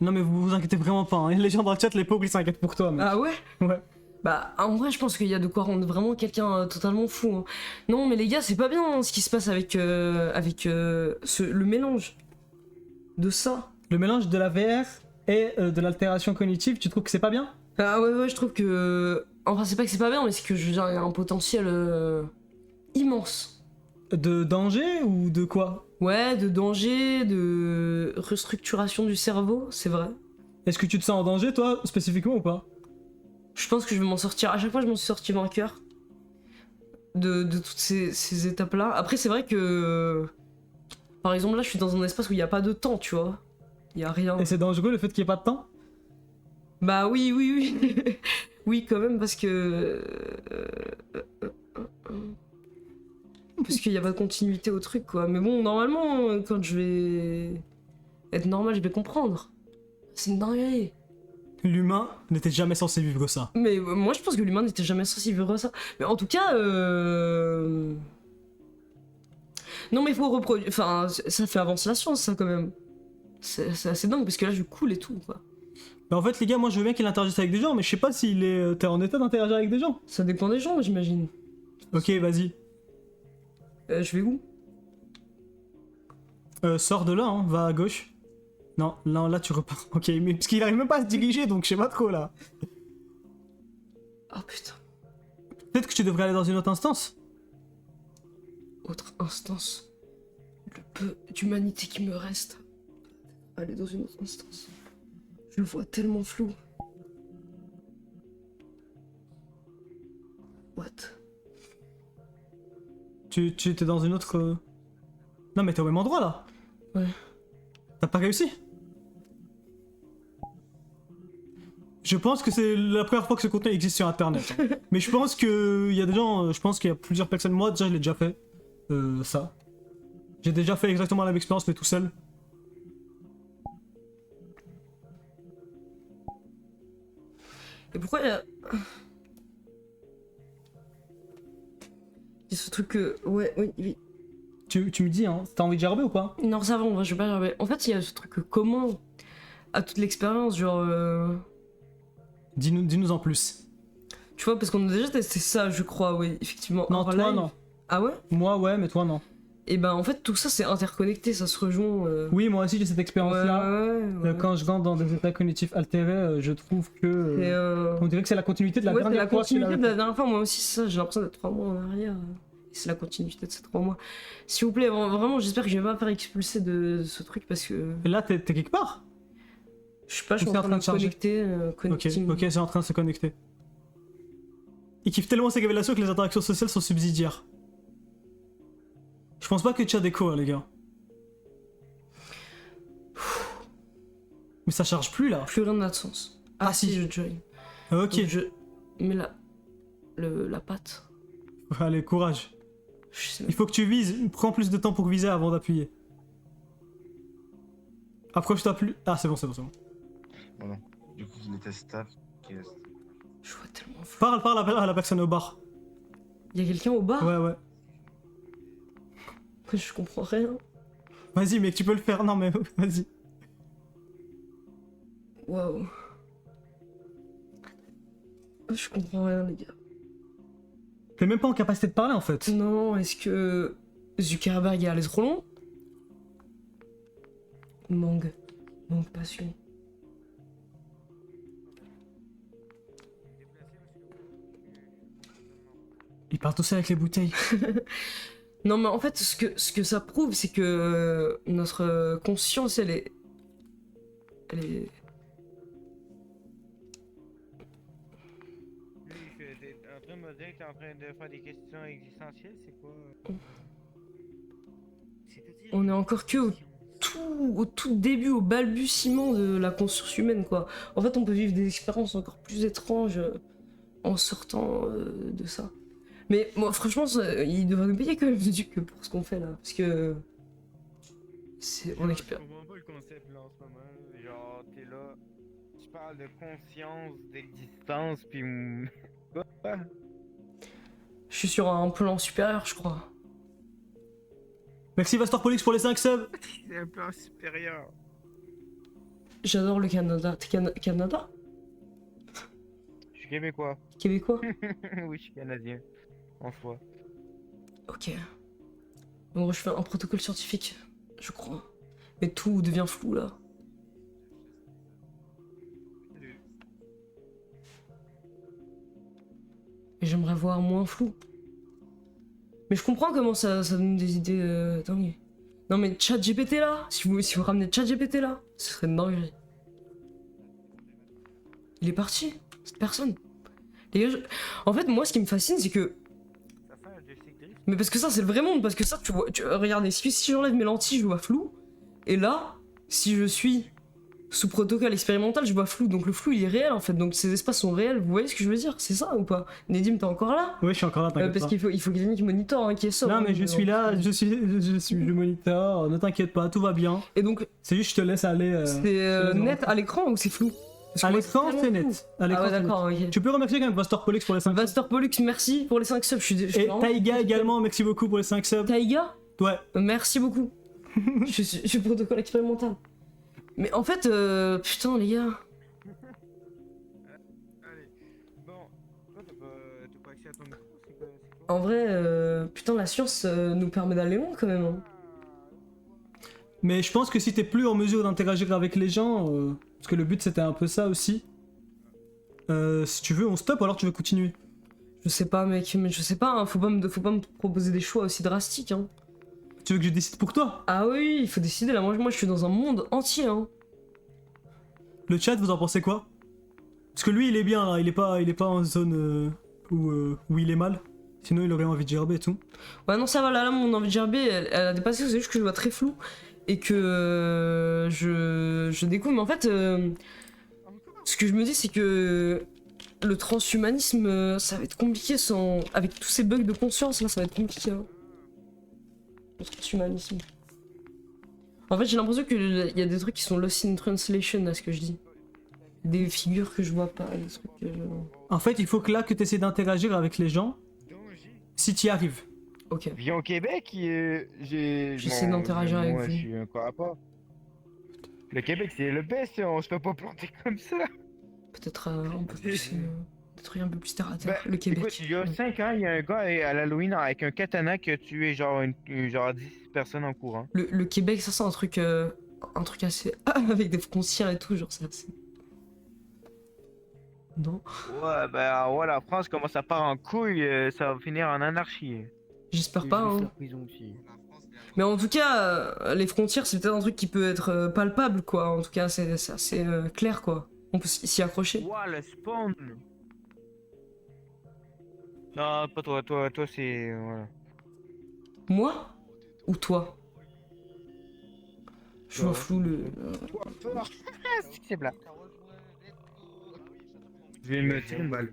Speaker 3: Non mais vous vous inquiétez vraiment pas, hein. Les gens dans le chat, les pauvres, ils s'inquiètent pour toi. Mec.
Speaker 2: Ah ouais?
Speaker 3: Ouais.
Speaker 2: Bah, en vrai, je pense qu'il y a de quoi rendre vraiment quelqu'un totalement fou. Hein. Non, mais les gars, c'est pas bien hein, ce qui se passe avec, le mélange de ça.
Speaker 3: Le mélange de la VR et de l'altération cognitive, tu trouves que c'est pas bien?
Speaker 2: Ah ouais, je trouve que... Enfin, c'est pas que c'est pas bien, mais c'est que je veux dire, il y a un potentiel immense.
Speaker 3: De danger ou de quoi?
Speaker 2: Ouais, de danger, de restructuration du cerveau, c'est vrai.
Speaker 3: Est-ce que tu te sens en danger, toi, spécifiquement ou pas?
Speaker 2: Je pense que je vais m'en sortir. À chaque fois, je m'en suis sorti vainqueur de toutes ces étapes-là. Après, c'est vrai que... Par exemple, là, je suis dans un espace où il n'y a pas de temps, tu vois. Il n'y a rien.
Speaker 3: Et c'est dangereux, le fait qu'il n'y ait pas de temps?
Speaker 2: Bah oui. Oui, quand même, parce que... Parce qu'il n'y a pas de continuité au truc, quoi. Mais bon, normalement, quand je vais être normal, je vais comprendre. C'est une dinguerie.
Speaker 3: L'humain n'était jamais censé vivre ça.
Speaker 2: Mais moi, je pense que l'humain n'était jamais censé vivre ça. Mais en tout cas, non, mais il faut reproduire... Enfin, ça fait avancer la science, ça, quand même. C'est assez dingue, parce que là, je coule et tout, quoi.
Speaker 3: Bah en fait, les gars, moi, je veux bien qu'il interagisse avec des gens, mais je sais pas s'il est... T'es en état d'interagir avec des gens.
Speaker 2: Ça dépend des gens, j'imagine.
Speaker 3: Ok, vas-y.
Speaker 2: Je vais où?
Speaker 3: Sors de là, hein, va à gauche. Non, là tu repars. Ok, mais parce qu'il arrive même pas à se diriger, donc je sais pas trop là.
Speaker 2: Oh putain.
Speaker 3: Peut-être que tu devrais aller dans une autre instance.
Speaker 2: Autre instance. Le peu d'humanité qui me reste. Aller dans une autre instance. Je le vois tellement flou. What?
Speaker 3: Tu t'es dans une autre... Non mais t'es au même endroit là.
Speaker 2: Ouais.
Speaker 3: T'as pas réussi? Je pense que c'est la première fois que ce contenu existe sur internet. Hein. Mais je pense qu'il y a des gens, je pense qu'il y a plusieurs personnes. Moi déjà je l'ai déjà fait. Ça. J'ai déjà fait exactement la même expérience mais tout seul.
Speaker 2: Et pourquoi il y a... Il y a ce truc que. Ouais, oui, oui.
Speaker 3: Tu me dis, hein, t'as envie de gerber ou pas?
Speaker 2: Non, ça va, en vrai, je vais pas gerber. En fait, il y a ce truc que comment, à toute l'expérience, genre.
Speaker 3: Dis-nous en plus.
Speaker 2: Tu vois, parce qu'on a déjà testé ça, je crois, oui, effectivement.
Speaker 3: Non,
Speaker 2: hors
Speaker 3: toi,
Speaker 2: live.
Speaker 3: non.
Speaker 2: Ah ouais?
Speaker 3: Moi, ouais, mais toi, non.
Speaker 2: Et ben, en fait, tout ça, c'est interconnecté, ça se rejoint.
Speaker 3: Oui, moi aussi, j'ai cette expérience-là.
Speaker 2: Ouais.
Speaker 3: Quand je rentre dans des états cognitifs altérés, je trouve que. On dirait que c'est la continuité de la
Speaker 2: Ouais, c'est
Speaker 3: dernière
Speaker 2: la
Speaker 3: fois.
Speaker 2: continuité de la dernière fois, moi aussi, c'est ça, j'ai l'impression d'être 3 mois en arrière. Et c'est la continuité de ces 3 mois. S'il vous plaît, vraiment, j'espère que je vais pas me faire expulser de ce truc parce que.
Speaker 3: Et là, t'es quelque part?
Speaker 2: Je sais pas, je suis
Speaker 3: Ou
Speaker 2: en train de me
Speaker 3: charger
Speaker 2: connecter.
Speaker 3: Ok, c'est en train de se connecter. Il kiffe tellement ces révélations que les interactions sociales sont subsidiaires. Je pense pas que tu as des cours, les gars. Mais ça charge plus là.
Speaker 2: Plus rien n'a de sens. Ah si, je join.
Speaker 3: Ok.
Speaker 2: Donc, je mets la patte.
Speaker 3: Allez, courage. Il faut que tu vises. Prends plus de temps pour viser avant d'appuyer. Approche-toi plus. Ah, c'est bon.
Speaker 15: Voilà. Du coup, les tests staff.
Speaker 2: Je vois tellement fou.
Speaker 3: Parle à la personne au bar.
Speaker 2: Y'a quelqu'un au bar?
Speaker 3: Ouais.
Speaker 2: Je comprends rien.
Speaker 3: Vas-y, mec, tu peux le faire. Non, mais vas-y.
Speaker 2: Waouh. Je comprends rien, les gars.
Speaker 3: T'es même pas en capacité de parler en fait.
Speaker 2: Non, est-ce que Zuckerberg est allé trop long? Manque passion.
Speaker 3: Il part tout seul avec les bouteilles.
Speaker 2: Non, mais en fait, ce que ça prouve, c'est que notre conscience, elle est.
Speaker 12: T'es en train de me dire que t'es en train de faire des questions existentielles, c'est quoi?
Speaker 2: On est encore que au tout début, au balbutiement de la conscience humaine, quoi. En fait, on peut vivre des expériences encore plus étranges en sortant de ça. Mais moi, franchement, il devrait nous payer quand même que pour ce qu'on fait là, parce que c'est on
Speaker 12: Je
Speaker 2: expérience.
Speaker 12: comprends pas le concept là en ce moment. Genre, t'es là, tu parles de conscience, d'existence, puis. Quoi?
Speaker 2: Je suis sur un plan supérieur, je crois.
Speaker 3: Merci Vastorpolix pour les 5 subs.
Speaker 12: C'est un plan supérieur.
Speaker 2: J'adore le Canada. T'es Canada?
Speaker 12: Je suis québécois.
Speaker 2: Québécois?
Speaker 12: Oui, je suis canadien. En soi.
Speaker 2: Ok. En gros, je fais un protocole scientifique, je crois. Mais tout devient flou là. Et j'aimerais voir moins flou. Mais je comprends comment ça donne des idées dingues. Non mais ChatGPT là, si vous ramenez ChatGPT là, ce serait une dinguerie. Il est parti, cette personne. Les gars, en fait, moi, ce qui me fascine, c'est que. Mais parce que ça, c'est le vrai monde, parce que ça, tu vois. Regardez, si j'enlève mes lentilles, je vois flou. Et là, si je suis sous protocole expérimental, je vois flou. Donc le flou, il est réel en fait. Donc ces espaces sont réels. Vous voyez ce que je veux dire? C'est ça ou pas? Nedim, t'es encore là?
Speaker 3: Oui, je suis encore là, t'inquiète
Speaker 2: parce
Speaker 3: pas.
Speaker 2: qu'il faut que quelqu'un qui monitore, hein, qui est sobre.
Speaker 3: Non, mais je suis là, je monitor, ne t'inquiète pas, tout va bien.
Speaker 2: Et donc.
Speaker 3: C'est juste, je te laisse aller.
Speaker 2: C'est net à l'écran ou c'est flou?
Speaker 3: À l'écran, c'est net.
Speaker 2: Ah ouais, d'accord, ok.
Speaker 3: Tu peux remercier quand même Vastorpolix pour les 5 subs.
Speaker 2: Vastorpolix, merci pour les 5 subs.
Speaker 3: Et Taïga également, merci beaucoup pour les 5 subs.
Speaker 2: Taïga?
Speaker 3: Ouais.
Speaker 2: Merci beaucoup. je suis protocole expérimental. Mais en fait, putain, les gars.
Speaker 12: Allez. Bon, toi, t'as pas accès à ton micro, c'est quoi?
Speaker 2: En vrai, putain, la science nous permet d'aller loin quand même. Hein.
Speaker 3: Mais je pense que si t'es plus en mesure d'interagir avec les gens, parce que le but c'était un peu ça aussi, si tu veux on stoppe ou alors tu veux continuer?
Speaker 2: Je sais pas mec, mais je sais pas, hein, faut pas me proposer des choix aussi drastiques. Hein.
Speaker 3: Tu veux que je décide pour toi?
Speaker 2: Ah oui, il faut décider là, moi je suis dans un monde entier. Hein.
Speaker 3: Le chat, vous en pensez quoi? Parce que lui il est bien là, il est pas en zone où il est mal. Sinon il aurait envie de gerber et tout.
Speaker 2: Ouais non ça va, là mon envie de gerber elle a dépassé, c'est juste que je vois très flou. Et que je découvre, mais en fait, ce que je me dis, c'est que le transhumanisme, ça va être compliqué sans. Avec tous ces bugs de conscience, là, ça va être compliqué. Hein. Le transhumanisme. En fait, j'ai l'impression qu'il y a des trucs qui sont lost in translation, là, ce que je dis. Des figures que je vois pas, des trucs que je...
Speaker 3: En fait, il faut que là que tu essaies d'interagir avec les gens, si tu y arrives.
Speaker 2: Ok.
Speaker 16: Viens au Québec,
Speaker 2: J'essaie d'interagir avec
Speaker 16: moi,
Speaker 2: vous.
Speaker 16: Je suis encore à part. Le Québec, c'est le best, on se fait pas planter comme ça.
Speaker 2: Peut-être un peu plus. Des trucs un peu plus terre à terre.
Speaker 16: Ben,
Speaker 2: le Québec.
Speaker 16: Écoute, il y a 5 ans, il y a un gars à l'Halloween avec un katana qui a tué genre 10 personnes en courant.
Speaker 2: Le Québec, ça c'est un truc assez. avec des frontières et tout, genre c'est assez. Non.
Speaker 16: Ouais, bah ouais, la France commence à part en couille, ça va finir en anarchie.
Speaker 2: J'espère pas, hein. Mais en tout cas, les frontières, c'est peut-être un truc qui peut être palpable, quoi. En tout cas, c'est assez clair, quoi. On peut s'y accrocher.
Speaker 16: Ouah, le spawn. Non, pas toi, toi c'est... Voilà.
Speaker 2: Moi ou toi? Je vois flou le.
Speaker 16: C'est blague. Je vais me tirer une balle.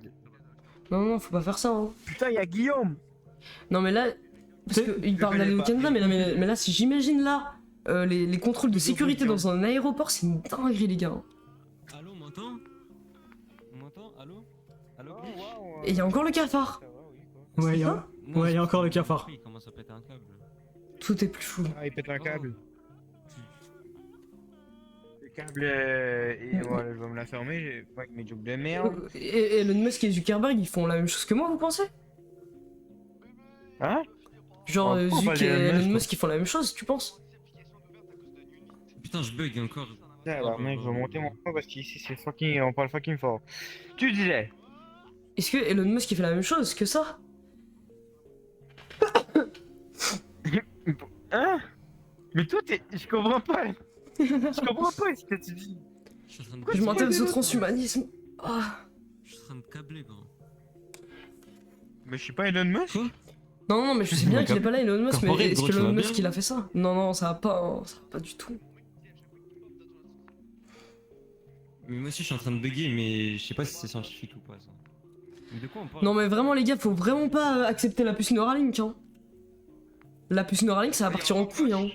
Speaker 2: Non, faut pas faire ça, hein.
Speaker 16: Putain, y'a Guillaume.
Speaker 2: Non, mais là. Parce qu'il parle d'aller au Canada, mais là, si j'imagine là, les contrôles de sécurité dans un aéroport, c'est une dinguerie, les gars.
Speaker 7: Allô, on m'entend? On m'entend? Allô? Allô?
Speaker 2: Et il y a encore le cafard.
Speaker 3: Ouais, il y a encore le cafard.
Speaker 7: Il commence à péter un câble.
Speaker 2: Tout est plus flou.
Speaker 16: Ah, il pète un câble. Le câble, et voilà, je vais me la fermer, j'ai pas avec mes jokes de merde.
Speaker 2: Et Elon Musk et Zuckerberg, ils font la même chose que moi, vous pensez?
Speaker 16: Hein?
Speaker 2: Genre,
Speaker 16: Oh, pourquoi
Speaker 2: Zuck et
Speaker 16: Elon Musk,
Speaker 2: Elon Musk, ils font la même chose, tu penses?
Speaker 7: Putain, je bug encore.
Speaker 16: Alors, mec, je vais monter mon point parce qu'ici c'est fucking. On parle fucking fort. Tu disais?
Speaker 2: Est-ce que Elon Musk il fait la même chose que ça?
Speaker 16: Hein? Mais toi, je comprends pas. Je comprends pas ce que tu dis.
Speaker 2: Je m'intéresse au transhumanisme. Ah.
Speaker 7: Je suis en train de câbler, gros.
Speaker 16: Mais je suis pas Elon Musk?
Speaker 2: Non, mais je sais bien qu'il est pas là, Elon Musk, mais
Speaker 7: Corporate,
Speaker 2: est-ce
Speaker 7: gros,
Speaker 2: que
Speaker 7: tu
Speaker 2: Elon
Speaker 7: vas
Speaker 2: Musk
Speaker 7: bien
Speaker 2: il a fait ça? Non, ça va pas, hein, ça va pas du tout.
Speaker 7: Mais moi aussi, je suis en train de bugger, mais je sais pas si c'est scientifique ou pas, ça. Mais de quoi on parle?
Speaker 2: Non, mais vraiment, les gars, faut vraiment pas accepter la puce Neuralink, hein. La puce Neuralink, ça va partir en couille, hein.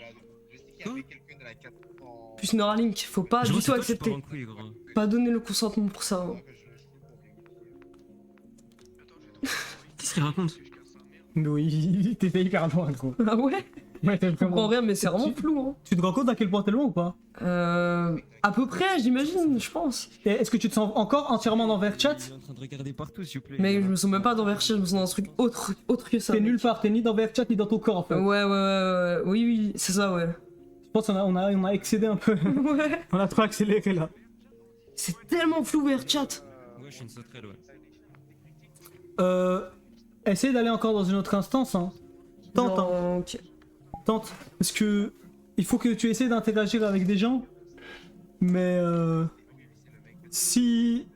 Speaker 2: Puce Neuralink, faut pas
Speaker 7: Je
Speaker 2: du
Speaker 7: vois,
Speaker 2: tout
Speaker 7: c'est toi qui
Speaker 2: accepter.
Speaker 7: pars en couille, gros.
Speaker 2: Pas donner le consentement pour ça. Hein.
Speaker 7: Qu'est-ce qu'il raconte?
Speaker 3: Oui, t'étais hyper loin, gros.
Speaker 2: Ah ouais?
Speaker 3: Ouais, t'es
Speaker 2: Je comprends rien, mais c'est vraiment
Speaker 3: Tu-
Speaker 2: flou, hein.
Speaker 3: Tu te rends compte à quel point t'es loin ou pas?
Speaker 2: À peu près, j'imagine, je pense.
Speaker 3: Et est-ce que tu te sens encore entièrement dans VRChat?
Speaker 7: Il est en train de regarder partout, s'il vous plaît.
Speaker 2: Mais je me sens même pas dans Verchel, je me sens dans un truc autre que ça.
Speaker 3: T'es nulle part, t'es ni dans VRChat ni dans ton corps en fait.
Speaker 2: Ouais, oui, c'est ça, ouais.
Speaker 3: Je pense qu'on a excédé un peu.
Speaker 2: Ouais.
Speaker 3: On a trop accéléré là.
Speaker 2: C'est tellement flou Verchat.
Speaker 7: Ouais, je suis une sauterelle, ouais.
Speaker 3: Essaye d'aller encore dans une autre instance, hein. Tente,
Speaker 2: Genre,
Speaker 3: hein.
Speaker 2: ok.
Speaker 3: Tente. Parce que il faut que tu essaies d'interagir avec des gens. Mais si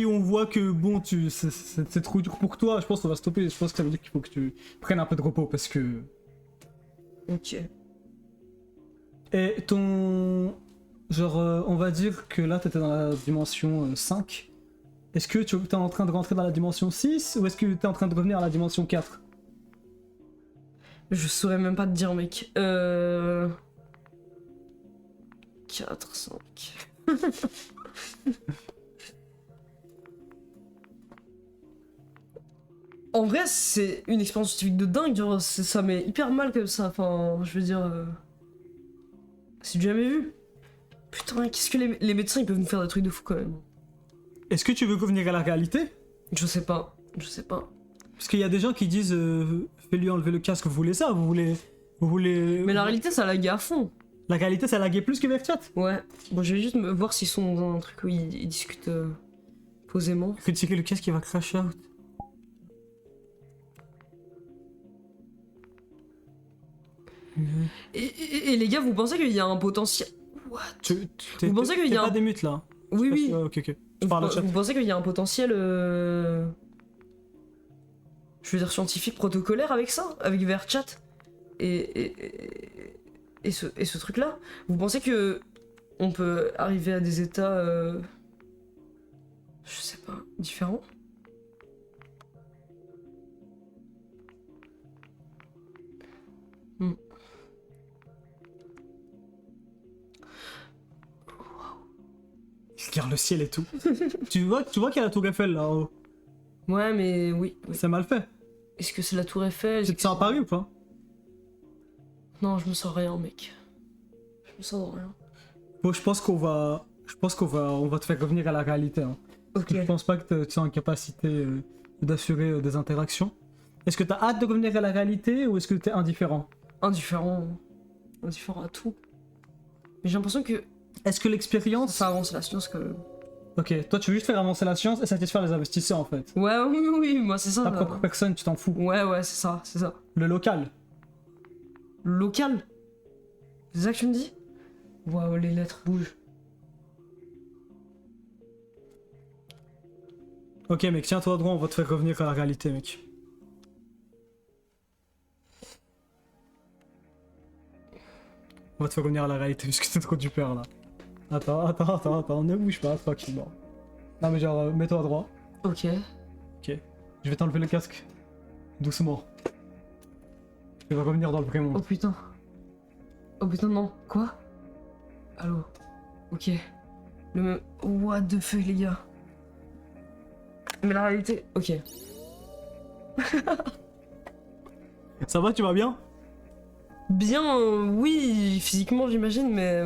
Speaker 3: on voit que bon, c'est trop dur pour toi, je pense qu'on va stopper. Je pense que ça veut dire qu'il faut que tu prennes un peu de repos parce que.
Speaker 2: Ok.
Speaker 3: Et ton. Genre, on va dire que là t'étais dans la dimension 5. Est-ce que tu es en train de rentrer dans la dimension 6 ou est-ce que tu es en train de revenir à la dimension 4?
Speaker 2: Je saurais même pas te dire, mec. 4, 5. En vrai, c'est une expérience scientifique de dingue, genre, ça met hyper mal comme ça, enfin, je veux dire... C'est du jamais vu. Putain, qu'est-ce que les médecins, ils peuvent nous faire des trucs de fou quand même.
Speaker 3: Est-ce que tu veux revenir à la réalité?
Speaker 2: Je sais pas.
Speaker 3: Parce qu'il y a des gens qui disent fais-lui enlever le casque, vous voulez ça? Vous voulez...
Speaker 2: Mais la réalité, ça laguait à fond.
Speaker 3: La réalité, ça laguait plus que VRChat?
Speaker 2: Ouais. Bon, je vais juste me voir s'ils sont dans un truc où ils discutent posément.
Speaker 3: Critiquer le casque qui va crash out.
Speaker 2: Et les gars, vous pensez qu'il y a un potentiel... What? Vous pensez qu'il y a
Speaker 3: pas
Speaker 2: un...
Speaker 3: des mutes là?
Speaker 2: Oui, oui.
Speaker 3: Ok. Je parle au chat.
Speaker 2: Vous pensez qu'il y a un potentiel... Je veux dire scientifique protocolaire avec ça? Avec VRChat? Et ce truc-là? Vous pensez que... On peut arriver à des états... Je sais pas, différents?
Speaker 3: Regarde le ciel et tout. tu vois qu'il y a la tour Eiffel là-haut.
Speaker 2: Ouais, mais oui.
Speaker 3: C'est mal fait.
Speaker 2: Est-ce que c'est la Tour Eiffel?
Speaker 3: Tu te sens à Paris ou pas?
Speaker 2: Non, je me sens rien, mec. Je me sens rien.
Speaker 3: Bon, je pense qu'on va te faire revenir à la réalité. Hein. Parce que je pense pas que tu es en capacité d'assurer des interactions. Est-ce que t'as hâte de revenir à la réalité ou est-ce que t'es indifférent?
Speaker 2: Indifférent à tout. Mais j'ai l'impression que
Speaker 3: est-ce que l'expérience...
Speaker 2: Ça avance la science quand même.
Speaker 3: Ok, toi tu veux juste faire avancer la science et satisfaire les investisseurs en fait.
Speaker 2: Ouais, oui, moi c'est ça.
Speaker 3: Ta propre personne, tu t'en fous.
Speaker 2: Ouais, c'est ça.
Speaker 3: Le local.
Speaker 2: Local? C'est ça que tu me dis? Waouh, les lettres bougent.
Speaker 3: Ok mec, tiens-toi droit, on va te faire revenir à la réalité mec. On va te faire revenir à la réalité parce que t'es trop du père là. Attends, ne bouge pas, tranquillement. Non mais genre, mets-toi à droit.
Speaker 2: Ok.
Speaker 3: Ok. Je vais t'enlever le casque. Doucement. Tu vas revenir dans le vrai monde.
Speaker 2: Oh putain, non. Quoi? Allô? Ok. Le même... What the fuck les gars? Mais la réalité... Ok.
Speaker 3: Ça va, tu vas bien?
Speaker 2: Bien, oui, physiquement j'imagine, mais...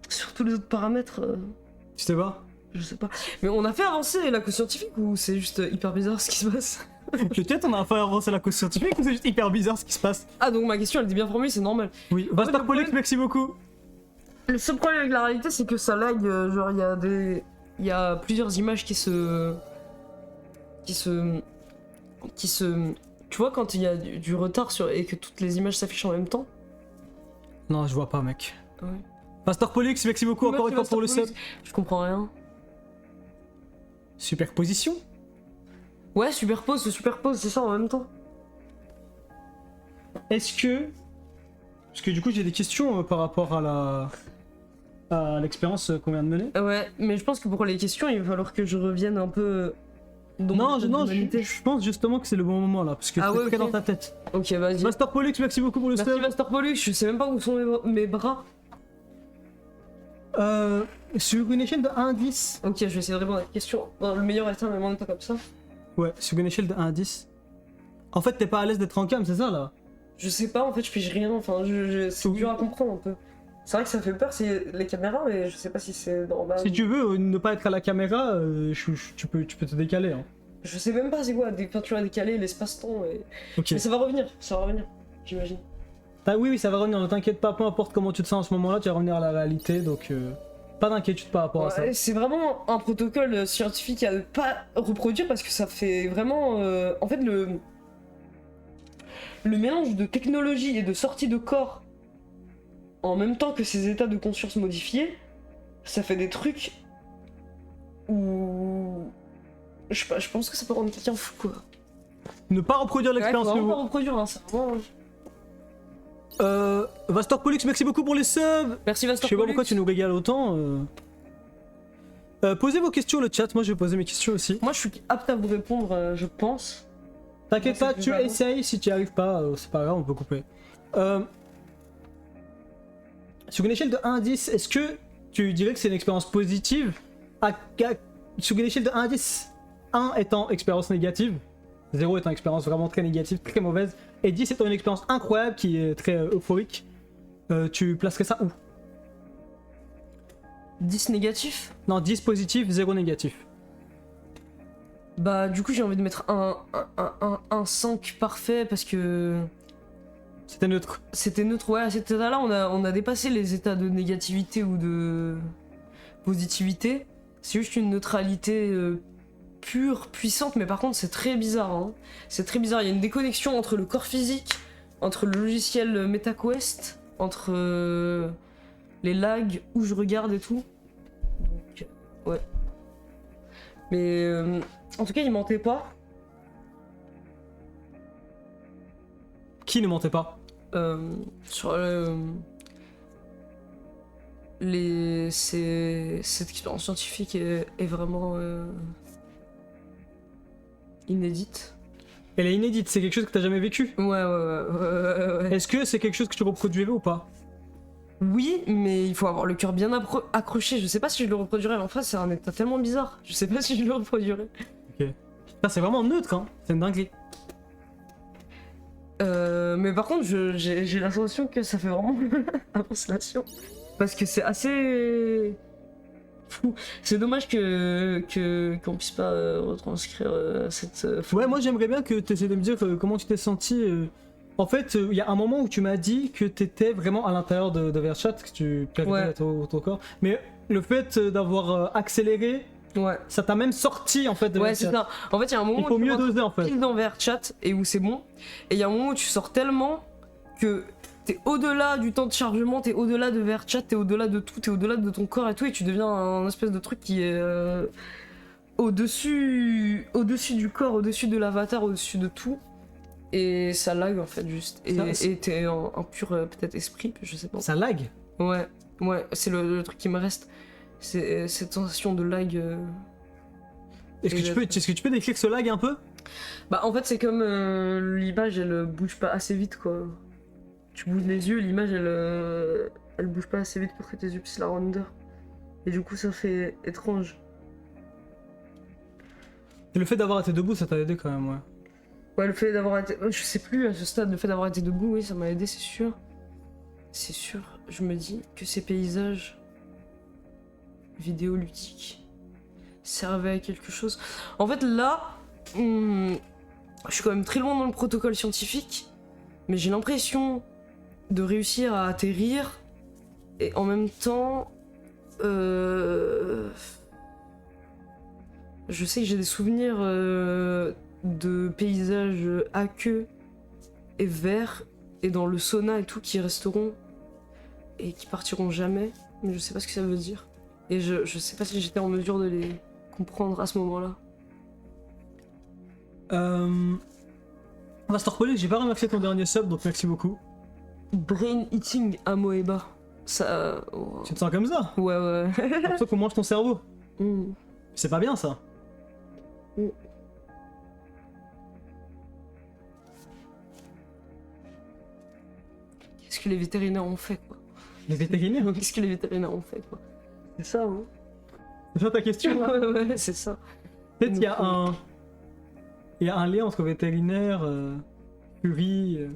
Speaker 2: sur tous les autres paramètres...
Speaker 3: Tu sais pas?
Speaker 2: Je sais pas. Mais on a fait avancer la cause scientifique ou c'est juste hyper bizarre ce qui se passe?
Speaker 3: Peut-être on a fait avancer la cause scientifique ou c'est juste hyper bizarre ce qui se passe?
Speaker 2: Ah donc ma question elle était bien formulée, c'est normal.
Speaker 3: Oui, Vastar Pollux, merci beaucoup.
Speaker 2: Le seul problème avec la réalité c'est que ça lag, genre il y a plusieurs images qui se... Tu vois quand il y a du retard et que toutes les images s'affichent en même temps?
Speaker 3: Non, je vois pas mec.
Speaker 2: Ouais.
Speaker 3: Vastar Pollux, merci beaucoup encore une fois pour le sub.
Speaker 2: Je comprends rien.
Speaker 3: Superposition?
Speaker 2: Ouais, superpose, c'est ça en même temps.
Speaker 3: Est-ce que... Parce que du coup j'ai des questions par rapport à l'expérience qu'on vient de mener.
Speaker 2: Ouais, mais je pense que pour les questions, il va falloir que je revienne un peu...
Speaker 3: Non, je pense justement que c'est le bon moment là, parce que c'est très dans ta tête.
Speaker 2: Ok, vas-y.
Speaker 3: Vastar Pollux, merci beaucoup pour le sub.
Speaker 2: Merci Vastar Pollux, je sais même pas où sont mes bras.
Speaker 3: Sur une échelle de 1 à 10.
Speaker 2: Ok, je vais essayer de répondre à la question dans le meilleur état, mais en même temps comme ça.
Speaker 3: Ouais, sur une échelle de 1 à 10. En fait, t'es pas à l'aise d'être en cam, c'est ça là?
Speaker 2: Je sais pas, en fait, je pige rien, enfin, c'est dur à comprendre un peu. C'est vrai que ça fait peur, c'est les caméras, mais je sais pas si c'est normal.
Speaker 3: Si tu veux ne pas être à la caméra, tu peux te décaler. Hein.
Speaker 2: Je sais même pas c'est quoi, des peintures à décaler, l'espace-temps et...
Speaker 3: Ok.
Speaker 2: Mais ça va revenir, j'imagine.
Speaker 3: Oui, ça va revenir, ne t'inquiète pas, peu importe comment tu te sens en ce moment-là, tu vas revenir à la réalité, donc pas d'inquiétude par rapport à ça.
Speaker 2: C'est vraiment un protocole scientifique à ne pas reproduire parce que ça fait vraiment... en fait, le mélange de technologie et de sortie de corps en même temps que ces états de conscience modifiés, ça fait des trucs où... Je sais pas, je pense que ça peut rendre quelqu'un fou, quoi.
Speaker 3: Ne pas reproduire l'expérience
Speaker 2: ouais,
Speaker 3: que vous...
Speaker 2: pas reproduire, hein, c'est vraiment...
Speaker 3: Vastor Pollux, merci beaucoup pour les subs.
Speaker 2: Merci Vastor Pollux.
Speaker 3: Je sais pas pourquoi tu nous régales autant. Posez vos questions le chat, moi je vais poser mes questions aussi.
Speaker 2: Moi je suis apte à vous répondre, je pense.
Speaker 3: T'inquiète pas, tu essayes, si tu y arrives pas, c'est pas grave, on peut couper. Sur une échelle de 1 à 10, est-ce que tu dirais que c'est une expérience positive sur une échelle de 1 à 10, 1 étant expérience négative, 0 étant expérience vraiment très négative, très mauvaise, et 10 étant une expérience incroyable qui est très euphorique, tu placerais ça où?
Speaker 2: 10 négatif?
Speaker 3: Non, 10 positif, 0 négatif.
Speaker 2: Bah du coup j'ai envie de mettre un 5 parfait parce que...
Speaker 3: C'était neutre.
Speaker 2: C'était neutre, ouais, à cet état-là on a dépassé les états de négativité ou de positivité. C'est juste une neutralité pure, puissante, mais par contre c'est très bizarre. Hein. C'est très bizarre, il y a une déconnexion entre le corps physique, entre le logiciel MetaQuest, entre les lags où je regarde et tout. Donc, ouais. Mais en tout cas il mentait pas.
Speaker 3: Qui ne mentait pas?
Speaker 2: Sur cette expérience scientifique est vraiment inédite.
Speaker 3: Elle est inédite, c'est quelque chose que t'as jamais vécu?
Speaker 2: Ouais.
Speaker 3: Est-ce que c'est quelque chose que tu reproduirais ou pas?
Speaker 2: Oui, mais il faut avoir le cœur bien accroché. Je sais pas si je le reproduirais, mais en fait c'est un état tellement bizarre. Je sais pas si je le reproduirais.
Speaker 3: Ok. Ça, c'est vraiment neutre, hein. C'est une dinguerie.
Speaker 2: Mais par contre, j'ai la sensation que ça fait vraiment avançation. Parce que c'est assez fou. C'est dommage qu'on puisse pas retranscrire cette.
Speaker 3: Ouais, moi j'aimerais bien que tu essaies de me dire comment tu t'es senti. En fait, il y a un moment où tu m'as dit que t'étais vraiment à l'intérieur de VRChat, que tu perdais ton corps. Mais le fait d'avoir accéléré, ça t'a même sorti en fait de
Speaker 2: Ouais,
Speaker 3: VRChat.
Speaker 2: c'est ça. En fait, il y a un moment
Speaker 3: il faut
Speaker 2: où tu
Speaker 3: mieux
Speaker 2: rentres
Speaker 3: doser en fait.
Speaker 2: pile dans VRChat et où c'est bon. Et il y a un moment où tu sors tellement que t'es au-delà du temps de chargement, t'es au-delà de VRChat, t'es au-delà de tout, t'es au-delà de ton corps et tout, et tu deviens un espèce de truc qui est au-dessus du corps, au-dessus de l'avatar, au-dessus de tout. Et ça lag en fait juste. Et t'es un pur peut-être esprit, je sais pas.
Speaker 3: Ça lag?
Speaker 2: Ouais, c'est le truc qui me reste. C'est cette sensation de lag.
Speaker 3: Est-ce que tu peux décrire ce lag un peu?
Speaker 2: Bah en fait c'est comme l'image elle bouge pas assez vite quoi. Tu bouges les yeux, l'image elle bouge pas assez vite pour que tes yeux puissent la render. Et du coup ça fait étrange.
Speaker 3: Et le fait d'avoir été debout, ça t'a aidé quand même, ouais.
Speaker 2: Ouais, le fait d'avoir été... Je sais plus à ce stade, le fait d'avoir été debout, oui, ça m'a aidé, c'est sûr. C'est sûr, je me dis que ces paysages vidéoludiques servaient à quelque chose. En fait, là, je suis quand même très loin dans le protocole scientifique, mais j'ai l'impression de réussir à atterrir, et en même temps... Je sais que j'ai des souvenirs de paysages aqueux et verts et dans le sauna et tout qui resteront et qui partiront jamais, mais je sais pas ce que ça veut dire. Et je sais pas si j'étais en mesure de les comprendre à ce moment-là.
Speaker 3: On va se reposer, j'ai pas remercié ton dernier sub, donc merci beaucoup.
Speaker 2: Brain eating à Moeba. Ça...
Speaker 3: Tu te sens comme ça?
Speaker 2: Ouais.
Speaker 3: J'ai l'impression qu'on mange ton cerveau. C'est pas bien ça.
Speaker 2: Qu'est-ce que les vétérinaires ont fait quoi?
Speaker 3: Les vétérinaires?
Speaker 2: Qu'est-ce que les vétérinaires ont fait quoi? C'est ça hein?
Speaker 3: C'est ça ta question là?
Speaker 2: Ouais, c'est ça.
Speaker 3: Peut-être qu'il y a un lien entre vétérinaire, furie...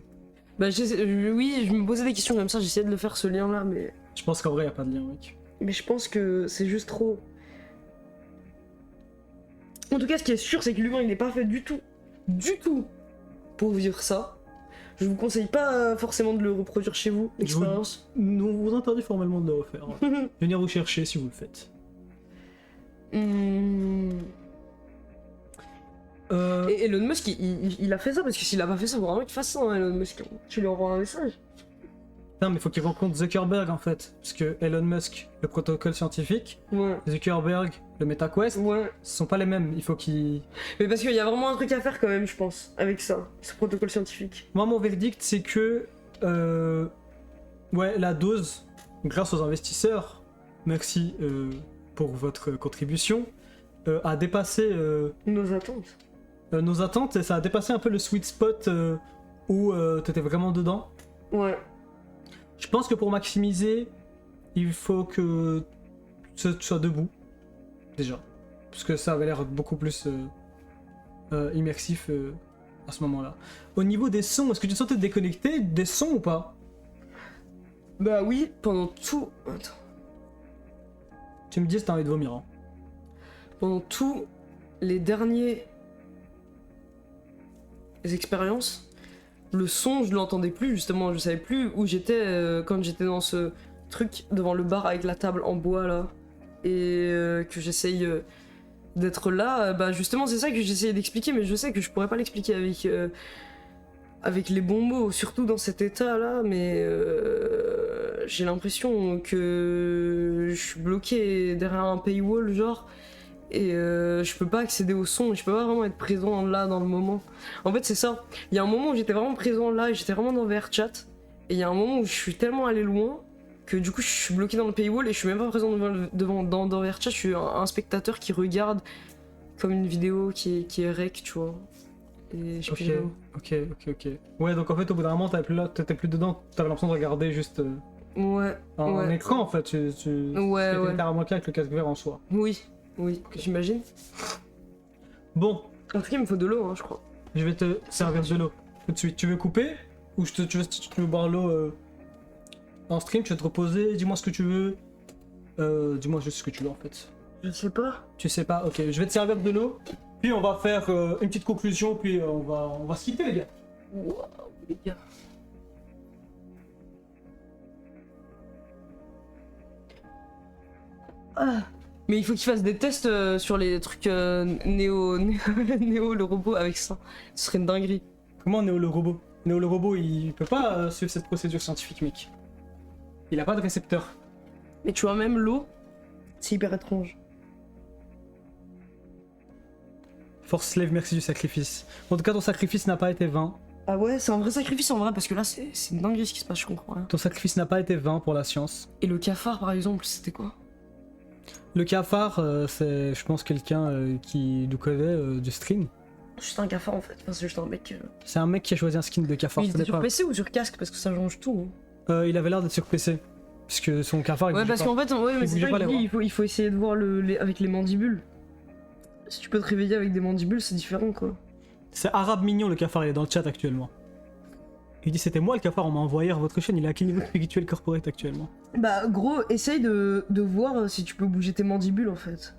Speaker 2: Bah oui, je me posais des questions comme ça, j'essayais de le faire ce lien là, mais...
Speaker 3: Je pense qu'en vrai, y a pas de lien, mec.
Speaker 2: Mais je pense que c'est juste trop... En tout cas, ce qui est sûr, c'est que l'humain, il n'est pas fait du tout pour vivre ça. Je vous conseille pas forcément de le reproduire chez vous, l'expérience.
Speaker 3: Nous vous interdit formellement de le refaire. Venir vous chercher si vous le faites.
Speaker 2: Et Elon Musk, il a fait ça, parce que s'il a pas fait ça, faut vraiment qu'il fasse ça, hein, Elon Musk. Tu lui envoies un message.
Speaker 3: Non, mais il faut qu'il rencontre Zuckerberg en fait. Parce que Elon Musk, le protocole scientifique, Zuckerberg, le MetaQuest, ce sont pas les mêmes. Il faut qu'il.
Speaker 2: Mais parce qu'il y a vraiment un truc à faire quand même, je pense, avec ça, ce protocole scientifique.
Speaker 3: Moi, mon verdict, c'est que. Ouais, la dose, grâce aux investisseurs, merci pour votre contribution, a dépassé.
Speaker 2: Nos attentes.
Speaker 3: Nos attentes, et ça a dépassé un peu le sweet spot où t'étais vraiment dedans.
Speaker 2: Ouais.
Speaker 3: Je pense que pour maximiser, il faut que tu sois debout, déjà. Parce que ça avait l'air beaucoup plus immersif à ce moment-là. Au niveau des sons, est-ce que tu te sentais déconnecté des sons ou pas?
Speaker 2: Bah oui, pendant tout... Attends.
Speaker 3: Tu me dis si t'as envie de vomir. Hein.
Speaker 2: Pendant tous les derniers expériences, le son, je l'entendais plus, justement, je savais plus où j'étais quand j'étais dans ce truc devant le bar avec la table en bois là, et que j'essaye d'être là, bah justement c'est ça que j'essayais d'expliquer, mais je sais que je pourrais pas l'expliquer avec les bons mots, surtout dans cet état là, mais j'ai l'impression que je suis bloqué derrière un paywall genre, et je peux pas accéder au son, je peux pas vraiment être présent là dans le moment. En fait c'est ça, il y a un moment où j'étais vraiment présent là et j'étais vraiment dans VRChat, et il y a un moment où je suis tellement allé loin que du coup je suis bloqué dans le paywall et je suis même pas présent dans VRChat, je suis un spectateur qui regarde comme une vidéo qui est rec, tu vois. Et je
Speaker 3: Ok. Ouais, donc en fait au bout d'un moment t'étais plus dedans, t'avais l'impression de regarder juste un écran en fait, tu littéralement avec le casque vert en soi.
Speaker 2: Oui, j'imagine.
Speaker 3: Bon,
Speaker 2: En tout cas, il me faut de l'eau, hein, je crois.
Speaker 3: Je vais te servir de l'eau tout de suite. Tu veux couper? Ou tu veux boire l'eau en stream? Tu veux te reposer? Dis-moi ce que tu veux. Dis-moi juste ce que tu veux en fait.
Speaker 2: Je sais pas.
Speaker 3: Tu sais pas? Ok, je vais te servir de l'eau. Puis on va faire une petite conclusion, puis on va se quitter les gars.
Speaker 2: Waouh, les gars. Ah. Mais il faut qu'il fasse des tests sur les trucs Néo, le robot avec ça. Ce serait une dinguerie.
Speaker 3: Comment Néo le robot? Néo le robot il peut pas suivre cette procédure scientifique mec. Il a pas de récepteur.
Speaker 2: Mais tu vois même l'eau, c'est hyper étrange.
Speaker 3: Force Slave, merci du sacrifice. En tout cas ton sacrifice n'a pas été vain.
Speaker 2: Ah ouais, c'est un vrai sacrifice en vrai parce que là c'est une dinguerie ce qui se passe, je comprends rien.
Speaker 3: Ton sacrifice n'a pas été vain pour la science.
Speaker 2: Et le cafard par exemple, c'était quoi?
Speaker 3: Le cafard, c'est je pense quelqu'un qui nous connaît du stream.
Speaker 2: Juste un cafard en fait, enfin, c'est juste un mec.
Speaker 3: C'est un mec qui a choisi un skin de cafard.
Speaker 2: Il
Speaker 3: ça
Speaker 2: était sur
Speaker 3: dépend.
Speaker 2: PC ou sur casque parce que ça change tout. Hein.
Speaker 3: Il avait l'air d'être sur PC. Puisque son cafard il
Speaker 2: Ouais,
Speaker 3: bougeait
Speaker 2: parce
Speaker 3: pas.
Speaker 2: qu'en fait, ouais, mais
Speaker 3: Il
Speaker 2: c'est
Speaker 3: bougeait
Speaker 2: ça
Speaker 3: pas
Speaker 2: que
Speaker 3: les
Speaker 2: je dis,
Speaker 3: bras.
Speaker 2: il faut essayer de voir avec les mandibules. Si tu peux te réveiller avec des mandibules, c'est différent quoi.
Speaker 3: C'est Arabe Mignon le cafard, il est dans le chat actuellement. Il dit c'était moi le cafard, on m'a envoyé à votre chaîne, il est à quel niveau spirituel corporate actuellement?
Speaker 2: Bah gros, essaye de voir si tu peux bouger tes mandibules en fait.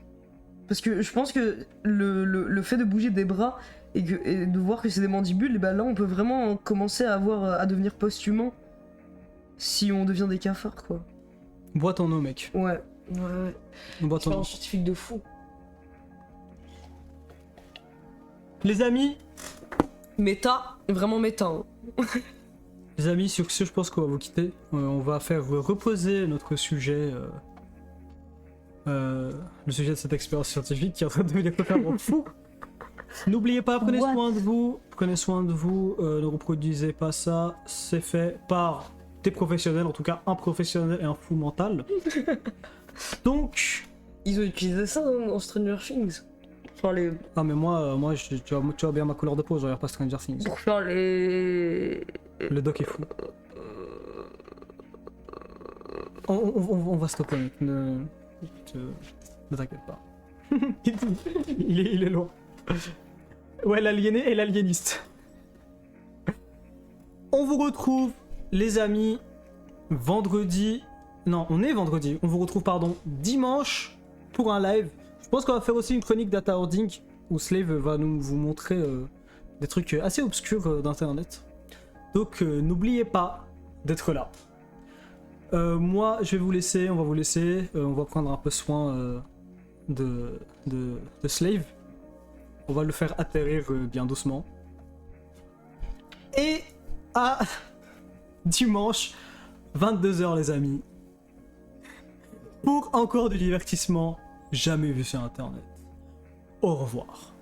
Speaker 2: Parce que je pense que le fait de bouger des bras et de voir que c'est des mandibules, et bah là on peut vraiment commencer à devenir post-humain. Si on devient des cafards quoi.
Speaker 3: Bois ton eau mec.
Speaker 2: Ouais.
Speaker 3: Bois ton
Speaker 2: C'est
Speaker 3: eau.
Speaker 2: un scientifique de fou.
Speaker 3: Les amis,
Speaker 2: Méta, vraiment méta. Hein.
Speaker 3: les amis, sur ce je pense qu'on va vous quitter. On va faire reposer notre sujet. Le sujet de cette expérience scientifique qui est en train de devenir totalement fou. N'oubliez pas, prenez soin de vous. Prenez soin de vous. Ne reproduisez pas ça. C'est fait par des professionnels, en tout cas un professionnel et un fou mental. Donc...
Speaker 2: Ils ont utilisé ça dans Stranger Things. Enfin, les...
Speaker 3: Ah mais moi tu vois bien ma couleur de peau, je regarde pas Stranger Things.
Speaker 2: Pour faire les...
Speaker 3: Le doc est fou. On va stopper mec, ne t'inquiète pas. il est loin. Ouais, l'aliéné et l'aliéniste. On vous retrouve, les amis, vendredi... Non, on est vendredi. On vous retrouve, pardon, dimanche pour un live. Je pense qu'on va faire aussi une chronique data hoarding où Slave va vous montrer des trucs assez obscurs d'internet. Donc n'oubliez pas d'être là. Moi, je vais vous laisser, on va vous laisser. On va prendre un peu soin de Slave. On va le faire atterrir bien doucement. Et à dimanche, 22h les amis. Pour encore du divertissement jamais vu sur internet. Au revoir.